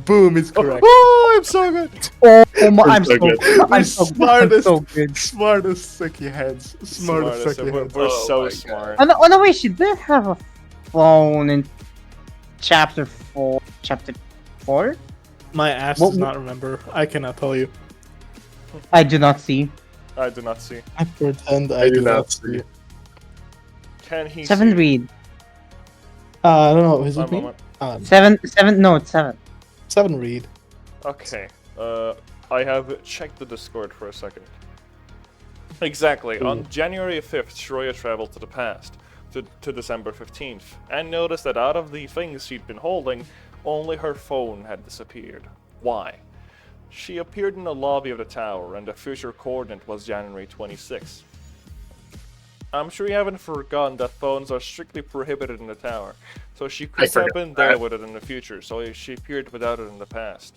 Boom, it's correct. Oh, I'm so good. Oh my! I'm so so good. good. I'm so Smartest. so good. Smartest sucky heads. Smartest sucky We're, heads. we're Oh so my smart. Oh no! Wait, she did have a phone in chapter 4. Chapter 4? My ass What- does not remember. I cannot tell you. I do not see. I do not see. I pretend I do not see. Can he 7 see? read. I don't know. Is One it me? moment. 7. No, it's 7. 7 read. Okay. I have checked the Discord for a second. Exactly. On January 5th, Shroya traveled to the past, to December 15th, and noticed that out of the things she'd been holding, only her phone had disappeared. Why? She appeared in the lobby of the tower, and the future coordinate was January 26th. I'm sure you haven't forgotten that phones are strictly prohibited in the tower, so she could have forgot been that. there with it in the future, so she appeared without it in the past.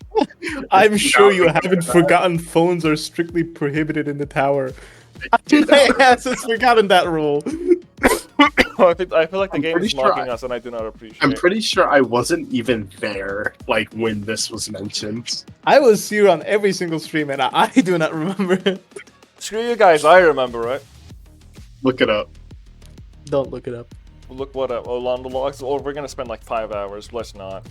I'm sure you we get haven't that. forgotten phones are strictly prohibited in the tower. My ass has forgotten that rule. I feel like the I'm game pretty is sure mocking us, and I do not appreciate I'm it. pretty sure I wasn't even there, like, when this was mentioned. I was here on every single stream, and I do not remember. Screw you guys, I remember, right? Look it up. Don't look it up. Look what up. Oh, on the logs. Oh, we're gonna spend like 5 hours. Let's not.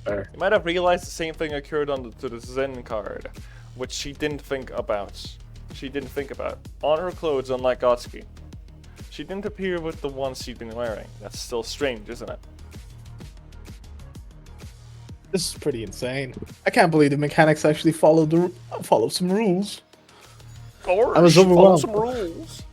There. You might have realized the same thing occurred on to the Zen card, which she didn't think about. On her clothes, unlike Otsuki, she didn't appear with the ones she'd been wearing. That's still strange, isn't it? This is pretty insane. I can't believe the mechanics actually follow some rules. Or I was she followed overwhelmed. some rules.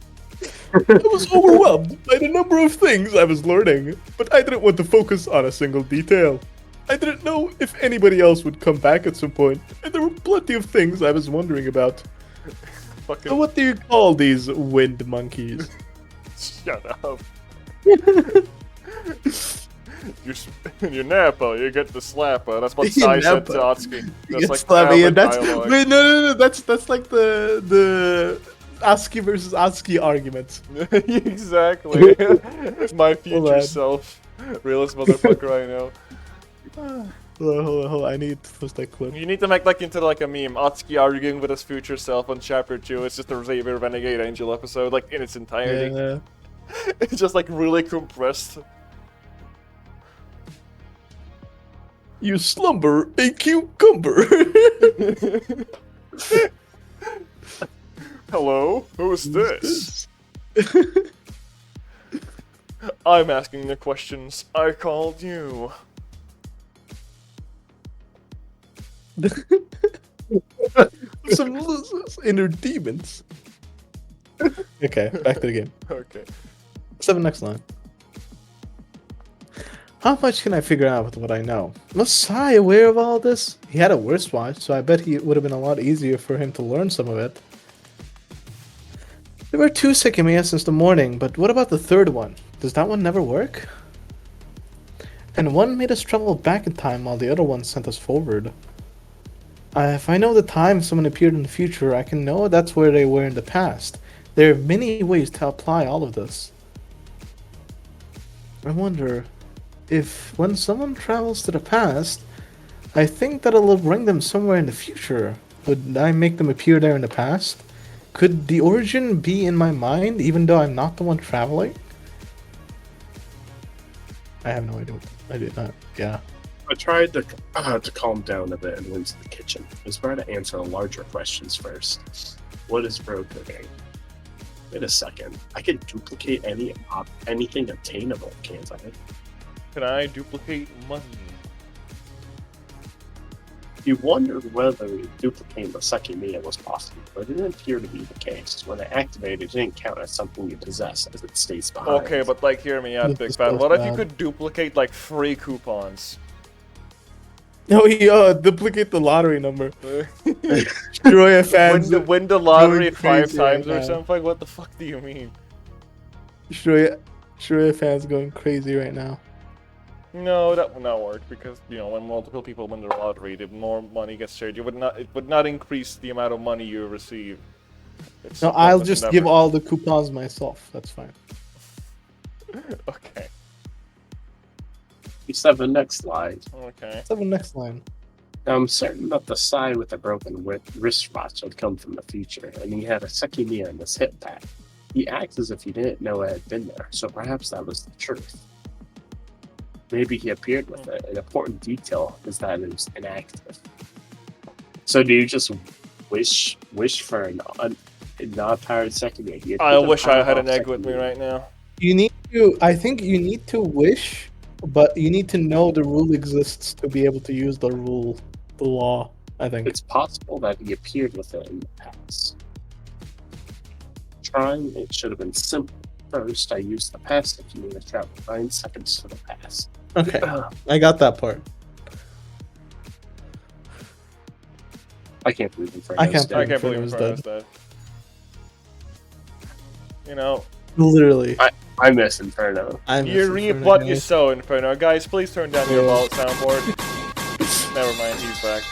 I was overwhelmed by the number of things I was learning, but I didn't want to focus on a single detail. I didn't know if anybody else would come back at some point, and there were plenty of things I was wondering about. Fucking So what do you call these wind monkeys? shut up. You're Napa, you get the slapper. That's what Sai said to Napa. Otsuki. Yes, That's I like mean, average that's dialogue. wait, no. That's like the ASCII versus ASCII argument. Exactly. My future on. self. Realest motherfucker I know. Hold on. I need to post that clip. You need to make like into like a meme. Otsuki arguing with his future self on chapter 2. It's just a Xavier Renegade Angel episode, like in its entirety. Yeah. It's just like really compressed. You slumber a cucumber. Hello? Who's this? I'm asking the questions. I called you. Some inner demons. Okay, back to the game. Okay. 7 next line. How much can I figure out with what I know? Was Sai aware of all this? He had a wristwatch, so I bet it would have been a lot easier for him to learn some of it. There were 2 Sekimeiya since the morning, but what about the third one? Does that one never work? And one made us travel back in time while the other one sent us forward. If I know the time someone appeared in the future, I can know that's where they were in the past. There are many ways to apply all of this. I wonder if when someone travels to the past, I think that it'll bring them somewhere in the future. Would I make them appear there in the past? Could the origin be in my mind, even though I'm not the one traveling? I have no idea what I did not. Yeah. I tried to calm down a bit and went to the kitchen. I was trying to answer larger questions first. What is bro cooking? Wait a second. I can duplicate anything obtainable, can't I? Can I duplicate money? You wondered whether duplicating the Sekimeiya was possible, but it didn't appear to be the case. When I activated, it didn't count as something you possess, as it stays behind. Okay, but like, hear me out, This Big is Fan. so What if you sad. could duplicate like free coupons? No, he duplicate the lottery number. Destroy a fans. Win the lottery going 5 crazy right times or now. something? What the fuck do you mean? Destroy fans going crazy right now. No, that would not work because when multiple people win the lottery, the more money gets shared. It would not increase the amount of money you receive. It's No, I'll pointless just endeavor. give all the coupons myself. That's fine. Okay. You said the next slide. Okay. 7 next line. I'm certain that the side with the broken wristwatch had come from the future, and he had a Sekimeiya in his hip pack. He acts as if he didn't know it had been there, so perhaps that was the truth. Maybe he appeared with it. An important detail is that it was inactive. So do you just wish for a non-powered Sekimeiya? You I could have wish I had powered an egg with me Sekimeiya. right now. I think you need to wish, but you need to know the rule exists to be able to use the law, I think. It's possible that he appeared with it in the past. Trying it should have been simple. First, I used the past Sekimeiya to travel 9 seconds to the past. Okay, I got that part. I can't believe in I can't I can't Inferno believe is Inferno's dead. Literally. I miss Inferno. I miss You reap Inferno, what guys. you sow, Inferno. Guys, please turn down your Yeah. vault soundboard. Never mind, he's back.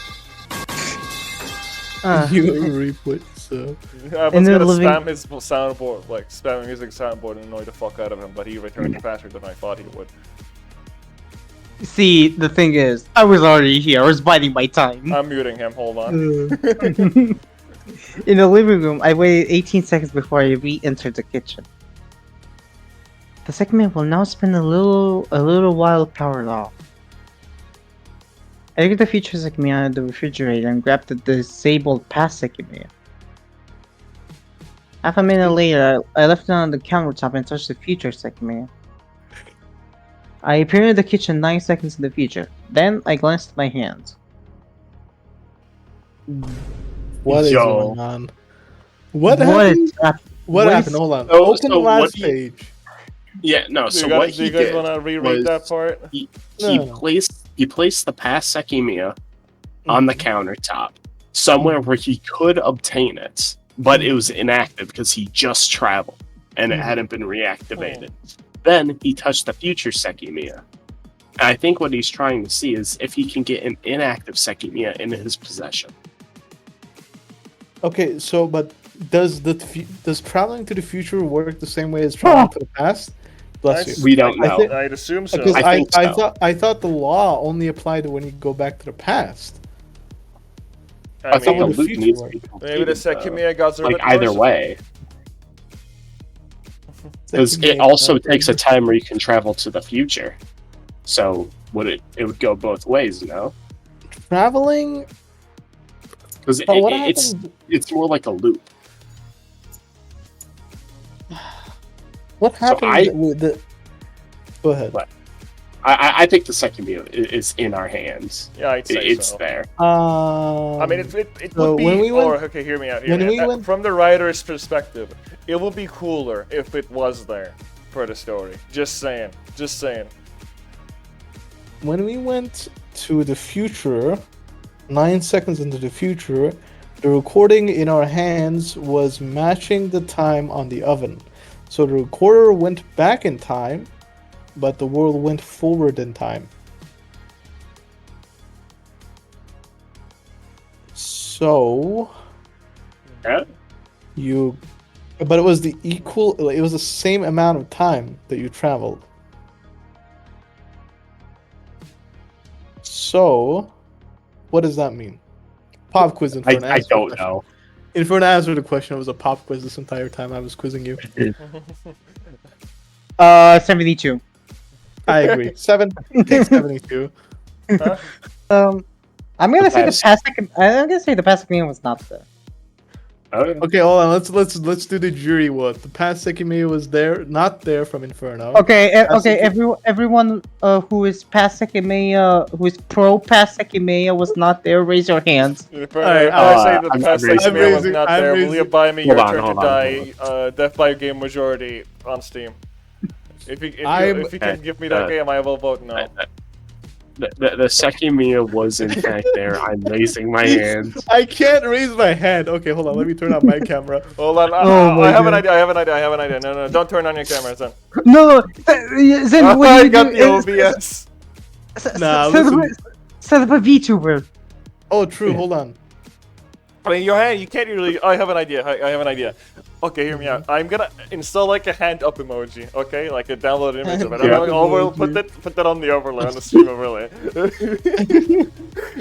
You reap what so. I was And then gonna living- spam his soundboard, like spam music soundboard and annoy the fuck out of him, but he returned faster than I thought he would. See, the thing is, I was already here. I was biding my time. I'm muting him, hold on. In the living room, I waited 18 seconds before I re-entered the kitchen. The segment will now spend a little while powered off. I took the future Sekimeiya out of the refrigerator and grabbed the disabled past Sekimeiya. Half a minute later, I left it on the countertop and touched the future Sekimeiya. I appeared in the kitchen 9 seconds in the future. Then I glanced at my hands. What is Yo. going on? What happened? What what happened? is- Hold on. So- Open so the last what do you- page. Yeah, no. Do So you what guys, do he you guys did wanna reread was that part? he No. placed the past Sekimeiya on the countertop somewhere where he could obtain it, but it was inactive because he just traveled and it hadn't been reactivated. Then he touched the future Sekimeiya. And I think what he's trying to see is if he can get an inactive Sekimeiya in his possession. Okay, so but does traveling to the future work the same way as traveling to the past? Bless you. We don't I know. think- I'd assume so. Because I think so. I thought the law only applied to when you go back to the past. I think the mean, the loop future needs to work. be maybe completed, the though. Sekimeiya gods are a Like bit either merciful. way, because it Sekimeiya also got takes a the- time where you can travel to the future. So would it would go both ways, you know? Traveling. Because But what it's more like a loop. What happened I- with the? Go ahead. What? I think the Sekimeiya is in our hands. Yeah, I'd say It's so. there. I mean, it so would be. when we went- okay, hear me out. when we out. went- From the writer's perspective, it would be cooler if it was there for the story. Just saying. Just saying. When we went to the future, 9 seconds into the future, the recording in our hands was matching the time on the oven. So the recorder went back in time, but the world went forward in time. So Yeah? but it was the same amount of time that you traveled. So, what does that mean? Pop quiz Inferno. I don't know. Inferno answered the question. It was a pop quiz this entire time I was quizzing you. 72. I agree. 72. I'm gonna say the Pass. past. I'm gonna say the past Sekimeiya was not there. Okay. Okay, hold on. Let's do the jury vote. The past Sekimeiya was not there from Inferno. Okay, Past okay. Seki- Everyone who is past Sekimeiya, who is pro past Sekimeiya, was not there. Raise your hands. Alright, I say the I'm past raising- Sekimeiya was I'm not raising- there. I'm Will you raising- buy me Hold Your on, Turn to hold on, Die? Death by Game Majority on Steam. If you can give me that game, I will vote no. The Sekimeiya was in fact there. I'm raising my hand. I can't raise my hand. Okay, hold on. Let me turn on my camera. Hold on. Oh my I have an God. idea. I have an idea. I have an idea. No, don't turn on your camera, son. No, Zen, what I you got do the OBS. Nah, listen. set up a VTuber. Oh, true. Hold on. I mean, your hand. You can't really. I have an idea. I have an idea. Okay, hear me out. I'm gonna install like a hand up emoji. Okay, like a download image of it. Hand I'm up gonna emoji. put that on the overlay on the stream overlay.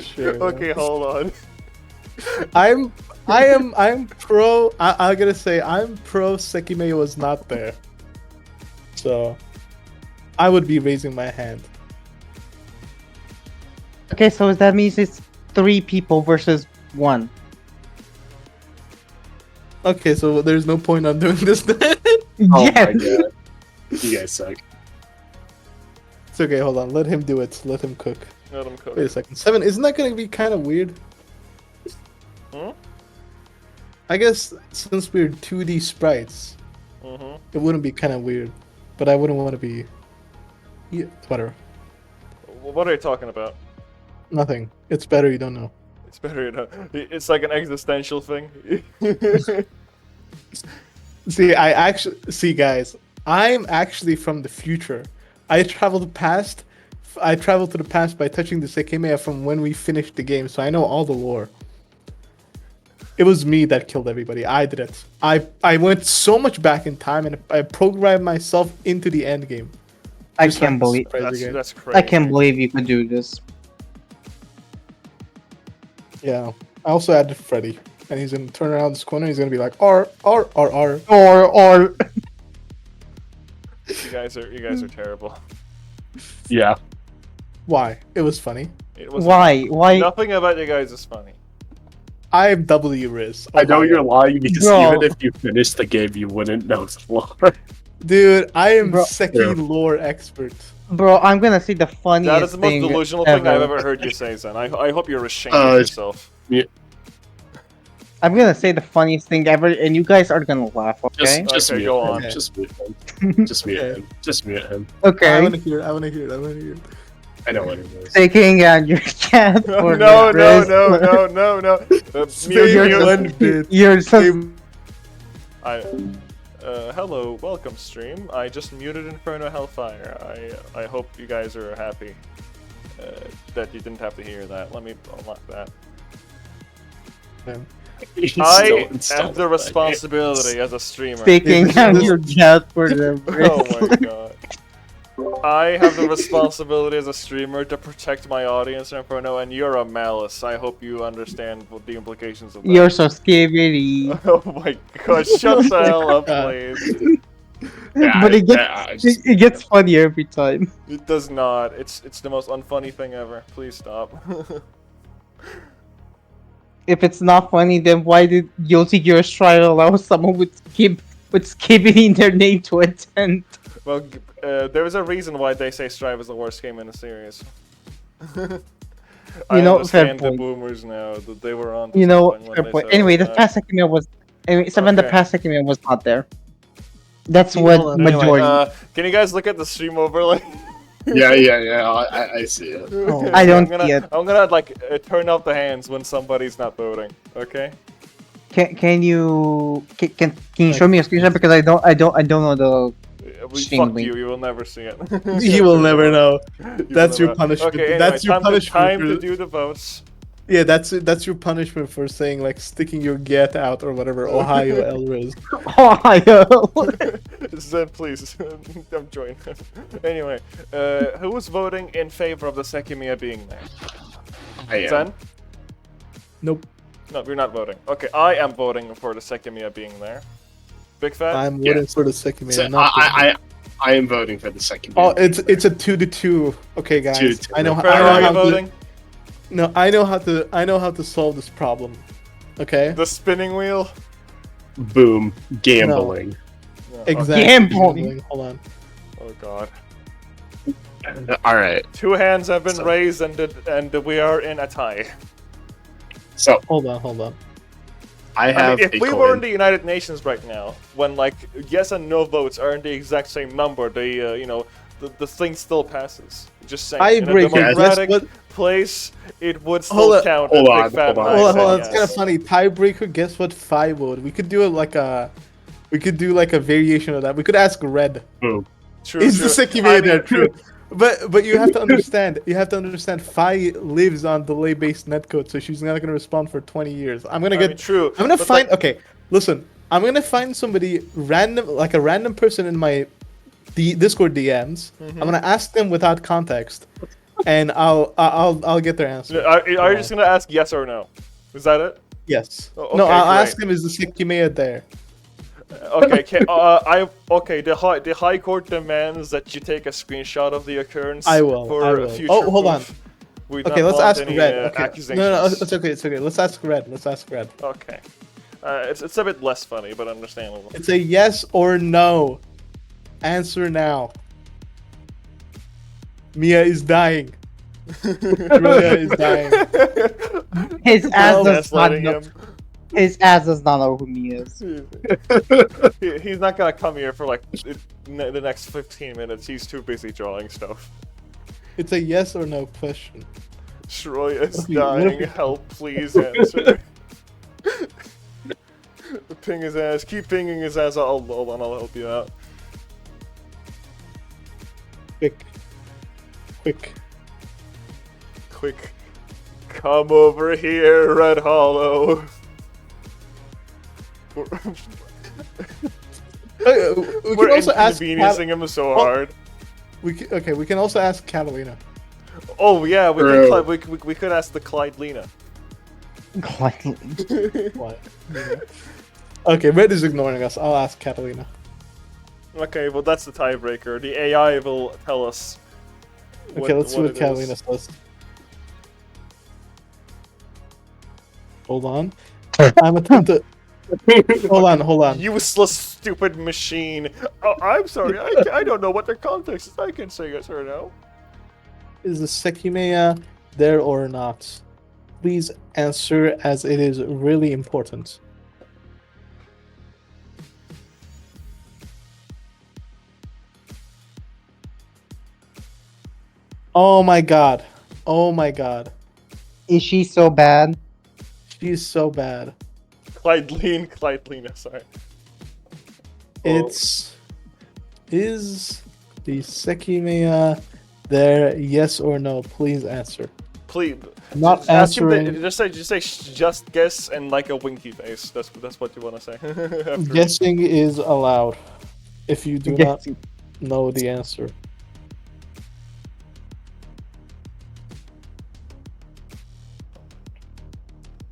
Sure. Okay, hold on. I'm pro. I'm gonna say I'm pro. Sekimeiya was not there, so I would be raising my hand. Okay, so that means it's 3 people versus 1. Okay, so there's no point on doing this then. Oh Yeah. my god. You guys suck. It's okay. Hold on. Let him do it. Let him cook. Let him cook. Wait a second. 7. Isn't that gonna be kind of weird? Hmm? I guess since we're 2D sprites, Mm-hmm. it wouldn't be kind of weird, but I wouldn't want to be. Yeah, whatever. What are you talking about? Nothing. It's better you don't know. It's better, you know. It's like an existential thing. See, guys. I'm actually from the future. I traveled to the past by touching the Sekimeiya from when we finished the game, so I know all the lore. It was me that killed everybody. I did it. I went so much back in time, and I programmed myself into the end game. I Just can't like believe. crazy game. That's crazy. I can't believe you could do this. Yeah. I also added Freddy, and he's gonna turn around this corner. He's gonna be like, R R R R. Or You guys are terrible. Yeah. Why? It was funny. It was why? Nothing about you guys is funny. I'm W Riz. I know you're lying because Bro. even if you finished the game, you wouldn't know the lore. Dude, I am Bro. Seki lore expert. Bro, I'm gonna say the funniest That is the most thing delusional thing I've ever heard you say, Zen. I hope you're ashamed of yourself. I'm gonna say the funniest thing ever, and you guys are gonna laugh. Okay. Just Okay, mute go him. on. Just mute him. Just mute him. Just mute him. I Okay. wanna hear it. I wanna hear it. I wanna hear it. I know what it is. Taking out your cat. No, for no, the no, rest. no. Stay You're one the- bit. You're so. Hello, welcome stream. I just muted Inferno Hellfire. I hope you guys are happy that you didn't have to hear that. Let me unlock that. He's still I installing have the that responsibility as a streamer. Taking This- out this- your cat for the Oh my rest. god. I have the responsibility as a streamer to protect my audience, Inferno, and you're a malice. I hope you understand what the implications of that. You're so scary. Oh my god, shut the hell up, please. But it gets funnier every time. It does not. It's the most unfunny thing ever. Please stop. If it's not funny, then why did Guilty Gear Strive allow someone with skipping their name to attend? Well, there is a reason why they say Strive is the worst game in the series. I Fair understand the point. boomers now that they were on. To something when Fair they point. said Anyway, it the was past Sekimeiya was. Anyway, the Okay. past Sekimeiya was not there. That's Hold what on. majority. Anyway, can you guys look at the stream overlay? Yeah. I see it. Oh. I don't I'm see it. gonna like turn off the hands when somebody's not voting. Okay. Can you show me a screenshot because I don't know the stream Fuck link. you. You will never see it. You will never know. You That's will your never- punishment. Okay. Anyway, That's your time punishment. to for- do the votes. Yeah, that's your punishment for saying like sticking your get out or whatever Ohio Elriz. Ohio. Zen, please, don't join. Anyway, who was voting in favor of the Sekimeiya being there? I am. Zen? Nope. No, you're not voting. Okay, I am voting for the Sekimeiya being there. Big Fat? I'm Yeah. voting for the second So, man. not the- I am voting for the second. Oh, it's a 2-2. Okay, guys. 2-2. I know. Fred, I are know you how voting? to. No, I know how to solve this problem. Okay. The spinning wheel? Boom. Gambling. No, Exactly. Gambling. Hold on. Oh god. All right. 2 hands have been So- raised and we are in a tie. So Hold on. I I have. mean, if a we coin. were in the United Nations right now, when like yes and no votes are in the exact same number, they the thing still passes. Just saying. In a Tiebreaker. Guess democratic what? place, it would still Hold on. count. Hold as on, Big Fat hold on. Mike Hold on. said It's yes. kind of funny. Tiebreaker. Guess what? 5 vote. We could do it like a. We could do like a variation of that. We could ask Red. Boom. True, Is true. the Sekimeiya I mean, there? True. But you have to understand. You have to understand. Fi lives on delay-based netcode, so she's not gonna respond for 20 years. I'm gonna I get. mean, true. I'm gonna but, find. like, Okay, listen. I'm gonna find somebody random, like a random person in my Discord DMs. Mm-hmm. I'm gonna ask them without context, and I'll get their answer. Are you just gonna ask yes or no? Is that it? Yes. Oh, No, okay, I'll great. ask them. Is the Sekimeiya there? Okay, The High Court demands that you take a screenshot of the occurrence. I will, For I will. future Oh, hold on. proof. We Okay, don't let's want ask any, Red. Okay. accusations. No, it's okay. It's okay. Let's ask Red. Okay. It's a bit less funny, but understandable. It's a yes or no. Answer now. Mia is dying. Julia is dying. His ass does not Gaslighting know. him. His ass does not know who me is. He's not gonna come here for like the next 15 minutes. He's too busy drawing stuff. It's a yes or no question. Shroy is What dying. if you- Help, please answer. Ping his ass. Keep pinging his ass. Hold on, I'll help you out. Quick. Come over here, Red Hollow. We We're can also ask. inconveniencing him so hard. Okay, we can also ask Catalina. Oh yeah, True. we could ask the Clyde Lena. What? Okay, Red is ignoring us. I'll ask Catalina. Okay, well that's the tiebreaker. The AI will tell us. Okay, let's see what it is. Catalina says. Hold on. I'm attempting to. Hold on. Useless, stupid machine. Oh, I'm sorry. I don't know what their context is. I can say yes or no. Is the Sekimeiya there or not? Please answer, as it is really important. Oh my god. Oh my god. Is she so bad? She's so bad. Clyde Lena, sorry. It's... Is the Sekimeiya there, yes or no? Please answer. Please. Not Just ask him answering. just guess and like a winky face. That's what you want to say. After- Guessing is allowed if you do not Guessing. know the answer.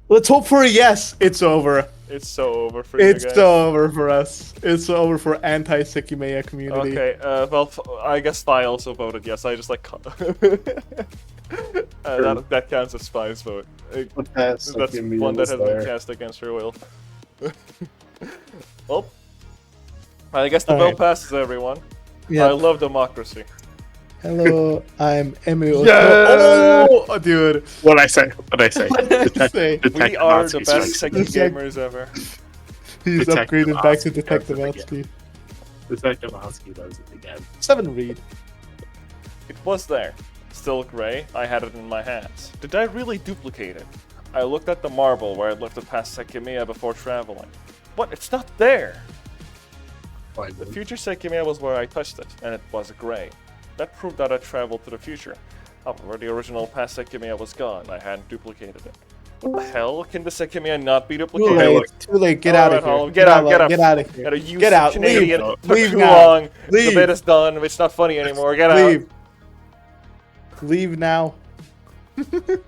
Let's hope for a yes. It's over. It's so over for you It's guys. so over for us. It's so over for anti-Sekimeiya community. Okay, well, I guess I also voted yes. I just like that counts as Spy's vote. That's one that has been cast against her will. Well, I guess the vote passes, everyone. Yeah. I love democracy. Hello, I'm Emu. Yeah! Oh, dude. What I say? What I say? Say, We are the best second. Seki gamers ever. he's Detective upgraded back to Oski Detective does it Oski. Detective Oski does it again. 7 read. It was there. Still gray, I had it in my hands. Did I really duplicate it? I looked at the marble where I'd left it past Sekimeiya before traveling. What? It's not there! The future Sekimeiya was where I touched it, and it was gray. That proved that I traveled to the future. However, the original past Sekimeiya was gone. I hadn't duplicated it. What the hell? Can the Sekimeiya not be Too duplicated? late. Too late. Get out of Alright, here. Get out, Get out of here. Gotta use Get out. Canadian. Leave. Took Leave too now. long. Leave. The bit is done. It's not funny anymore. Get Leave. Leave now. out.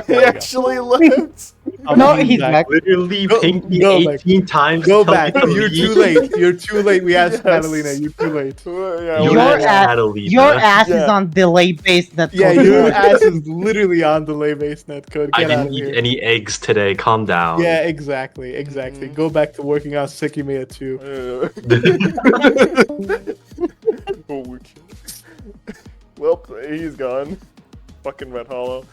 He actually left. No, he's back. Literally Go- pinged me go back. 18 times. Go tell me back. to You're leave. too late. You're too late. We asked Yes. Catalina. You're too late. Yeah, Your Your ass ass- had to leave, Your man. ass is Yeah. on delay-based netcode. Yeah, your ass is literally on delay-based netcode. I Get out didn't of eat here. any eggs today. Calm down. Yeah, exactly. Mhm. Go back to working on Sekimeiya too. Oh, well, he's gone. Fucking Red Hollow.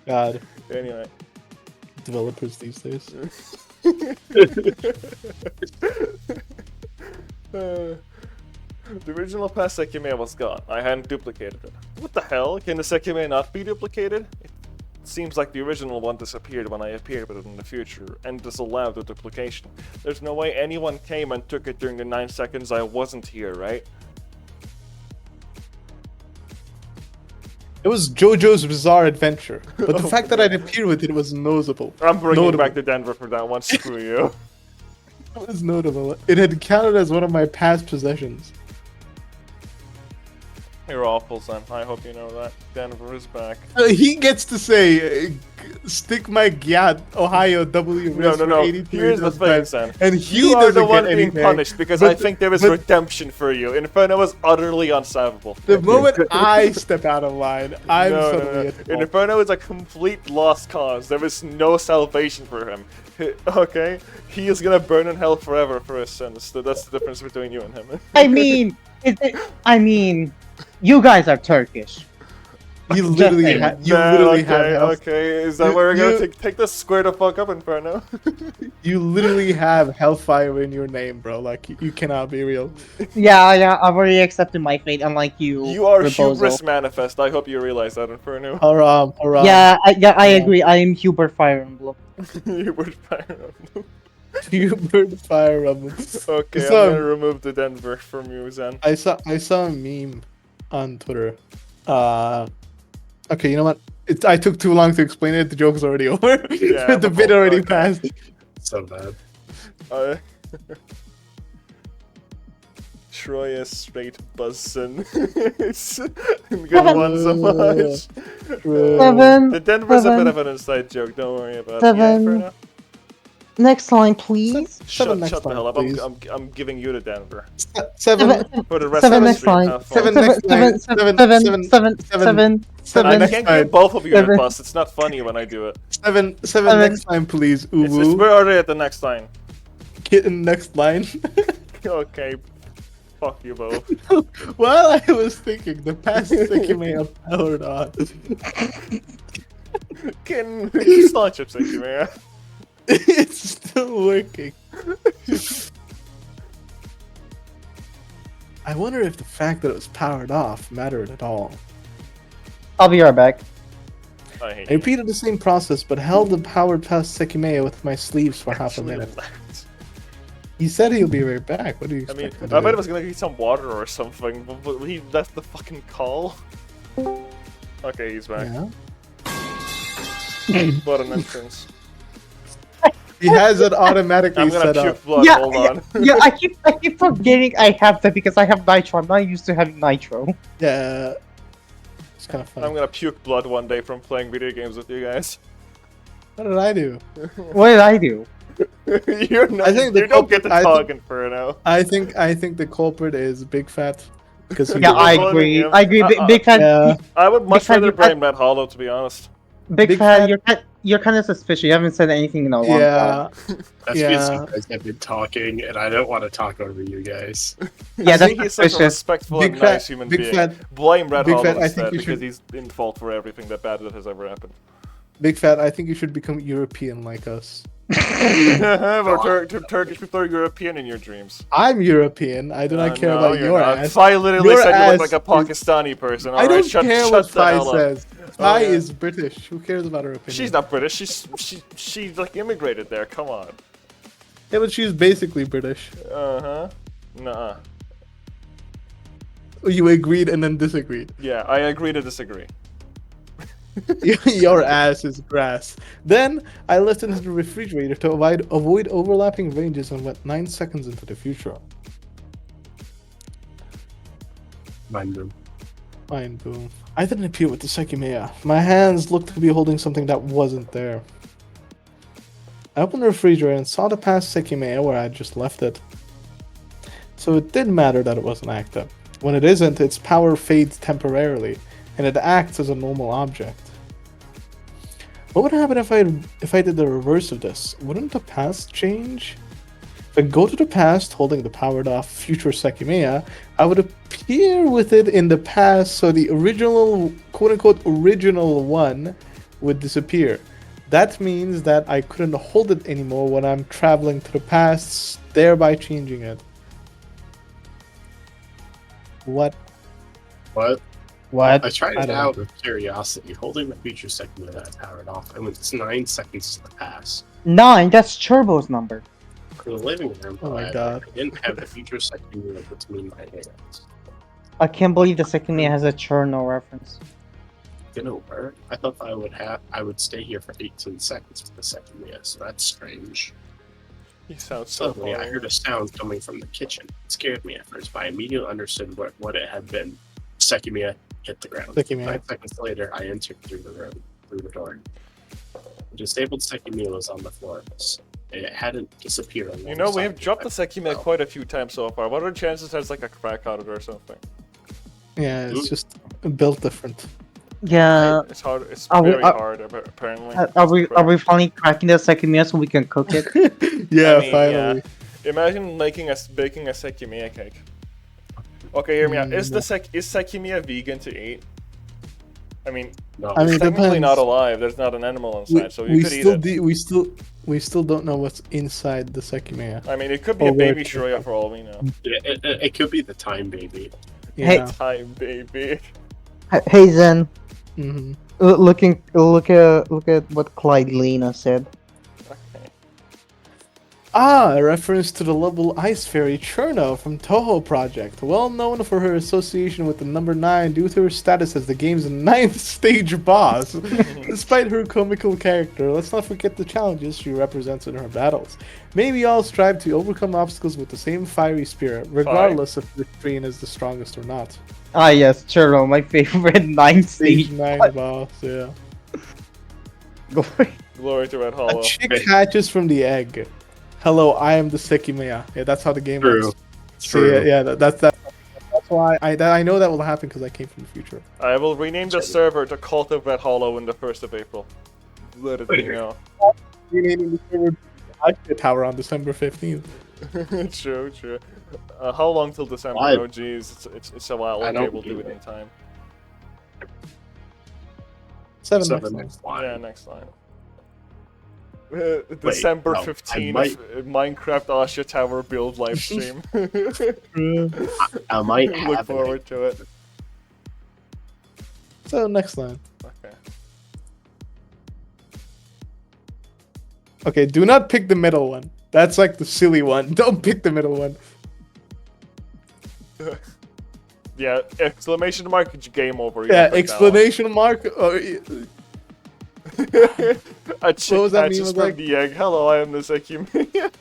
God, Anyway. developers these days. The original past Sekimeiya was gone. I hadn't duplicated it. What the hell? Can the Sekimeiya not be duplicated? It seems like the original one disappeared when I appeared with it in the future, and disallowed the duplication. There's no way anyone came and took it during the 9 seconds I wasn't here, right? It was JoJo's Bizarre Adventure, but the fact that I'd appear with it was noticeable. I'm bringing Notable. back to Denver for that one. Screw you. It was notable. It had counted as one of my past possessions. You're awful, son. I hope you know that. Denver is back. He gets to say, "Stick my gyat, Ohio W." No, for 83 Here's the thing, times," son. and he You are doesn't the one get being anything. punished because But- I think there is but- redemption for you. Inferno was utterly unsolvable. The moment I step out of line, I'm No. suddenly at the fault. Inferno is a complete lost cause. There is no salvation for him. Okay? He is gonna burn in hell forever for his sins. That's the difference between you and him. I mean, you guys are Turkish. You literally, saying. have okay, hell. okay. Is that You- where we're gonna you- take the square the fuck up, Inferno? You literally have hellfire in your name, bro. Like you cannot be real. Yeah, I've already accepted my fate, unlike you. You are Rebozo. hubris manifest. I hope you realize that, Inferno. Haram. Yeah, I agree. I am Huber Fire Emblem. Hubris fire emblem. You burn fire rumble. Okay, So- I'm gonna remove the Denver from you, Zen. I saw a meme on Twitter. Okay, you know what? I took too long to explain it. The joke is already over. Yeah, The bit already okay. passed. So bad. Troy is straight buzzing. It's good one so much. Seven. The Denver's a bit Seven. of an inside joke. Don't worry about it. Seven. Yeah, Inferno? Next line, please. Seven Shut next the line, hell up. please. I'm giving you the Denver. Seven. For the rest Seven of the next stream, line. have fun. Seven next line. Seven. I next can't line. give both of you a Seven. bus. It's not funny when I do it. Seven Seven. next line, please. Uwu. We're already at the next line. Kitten next line. Okay. Fuck you both. While I was thinking, the past Sekimeiya powered on. Can you still chip safety, man? It's still working. I wonder if the fact that it was powered off mattered at all. I'll be right back. I hate I repeated the same process, but held the powered past Sekimeiya with my sleeves for half a Actually minute. left. He said he'll be right back. What do you I expect? mean, me I to bet do? it was gonna get some water or something, but he left the fucking call. Okay, he's back. Yeah. What an entrance. He has it automatically I'm gonna set up. puke blood, Yeah, hold yeah. on. Yeah, I keep forgetting I have that because I have nitro. I'm not used to having nitro. Yeah. It's kind of fun. I'm gonna puke blood one day from playing video games with you guys. What did I do? What did I do? You're not, I think you the don't get to culprit- I talk, think- Inferno. I think the culprit is Big Fat. Because Yeah, I blaming agree. him. I agree. Big Fat, Yeah. I would much Fat, rather you- blame Red Hollow, to be honest. Big Big Fat, Fat- you're kind of suspicious. You haven't said anything in a long time. Yeah. That's because Yeah. you guys have been talking, and I don't want to talk over you guys. Yeah, I that's think he's such a suspicious. respectful Big and Fat- nice human Big being. Fat- Blame Red Big Hollow Fat, I instead think you because should- he's in fault for everything that bad that has ever happened. Big Fat, I think you should become European like us. Or Turkish people are European in your dreams. I'm European. I do not care No, about you're your not. ass. I literally Your said you look like ass a Pakistani person. I Alright, don't shut, care shut what the Fi hell up. says. Oh, Fi yeah. is British. Who cares about her opinion? She's not British. She's like immigrated there. Come on. Yeah, but she's basically British. Uh huh. Nuh-uh. You agreed and then disagreed. Yeah, I agree to disagree. Your ass is grass. Then I left it into the refrigerator to avoid overlapping ranges and went 9 seconds into the future. Mind them. Mind boom. I didn't appear with the Sekimeiya. My hands looked to be holding something that wasn't there. I opened the refrigerator and saw the past Sekimeiya where I had just left it. So it did matter that it wasn't active. When it isn't, its power fades temporarily, and it acts as a normal object. What would happen if I did the reverse of this? Wouldn't the past change? If I go to the past holding the powered off future Sekimeiya, I would appear with it in the past, so the original, quote unquote, original one would disappear. That means that I couldn't hold it anymore when I'm traveling to the past, thereby changing it. What? What? What? I tried I it don't out with curiosity, holding the future segment that I powered off, and it's 9 seconds to the pass. 9, that's Turbo's number. In the living room, Oh my however, God. I didn't have the future segment between my hands. I can't believe the Sekimeiya has a Cherno reference. You know where? I thought I would stay here for 18 seconds for the Sekimeiya, so that's strange. He sounds so Suddenly, I horrible. heard a sound coming from the kitchen. It scared me at first, but I immediately understood what it had been. Sekimeiya hit the ground. Sekimeiya. 9 seconds later, I entered through the door. The disabled Sekimeiya was on the floor. It hadn't disappeared. You know, we have dropped the second. Sekimeiya quite a few times so far. What are the chances it has like a crack on it or something? Yeah, it's just built different. Yeah. It's hard. It's Are we- very are- hard, apparently. Are we finally cracking the Sekimeiya so we can cook it? Yeah, I mean, finally. yeah. Imagine baking a Sekimeiya cake. Okay, hear me out. Is Sekimeiya vegan to eat? I mean, No, I mean, it's it technically depends. not alive. There's not an animal inside, so you could eat it. We still don't know what's inside the Sekimeiya. I mean, it could be Oh, a baby wait. Shroya for all we know. it could be the time baby. Yeah. Time baby. Hey Zen, hmm look at what Clyde Lena said. Okay. Ah, a reference to the lovable ice fairy Cherno from Toho Project, well known for her association with the number 9 due to her status as the game's 9th stage boss. Despite her comical character, let's not forget the challenges she represents in her battles. May we all strive to overcome obstacles with the same fiery spirit, regardless if the strain is the strongest or not. Ah yes, Cherno, my favorite 9 Stage stage. 9 boss, yeah. Glory to Red A Hollow. chick hatches from the egg. Hello, I am the Sekimeiya. Yeah, that's how the game True. works. True. So, yeah, that's why I know that will happen because I came from the future. I will rename the server to Cult of Red Hollow in the 1st of April. Let it be know. Renaming the server Ashia Tower on December 15th. True, true. How long till December? Why? Oh, jeez, it's a while. I Okay, don't we'll do do it in it. time. 7 So next the line. next line. Yeah, next line. December no, I 15th, might- Minecraft Asha Tower build live stream. I might Look have forward to it. So next line. Okay. Okay, do not pick the middle one. That's like the silly one. Don't pick the middle one. Yeah, exclamation mark, game over. You Yeah, can pick that explanation mark. one. A chick was that hatches meme from like? the egg. Hello, I am the Sekimeiya.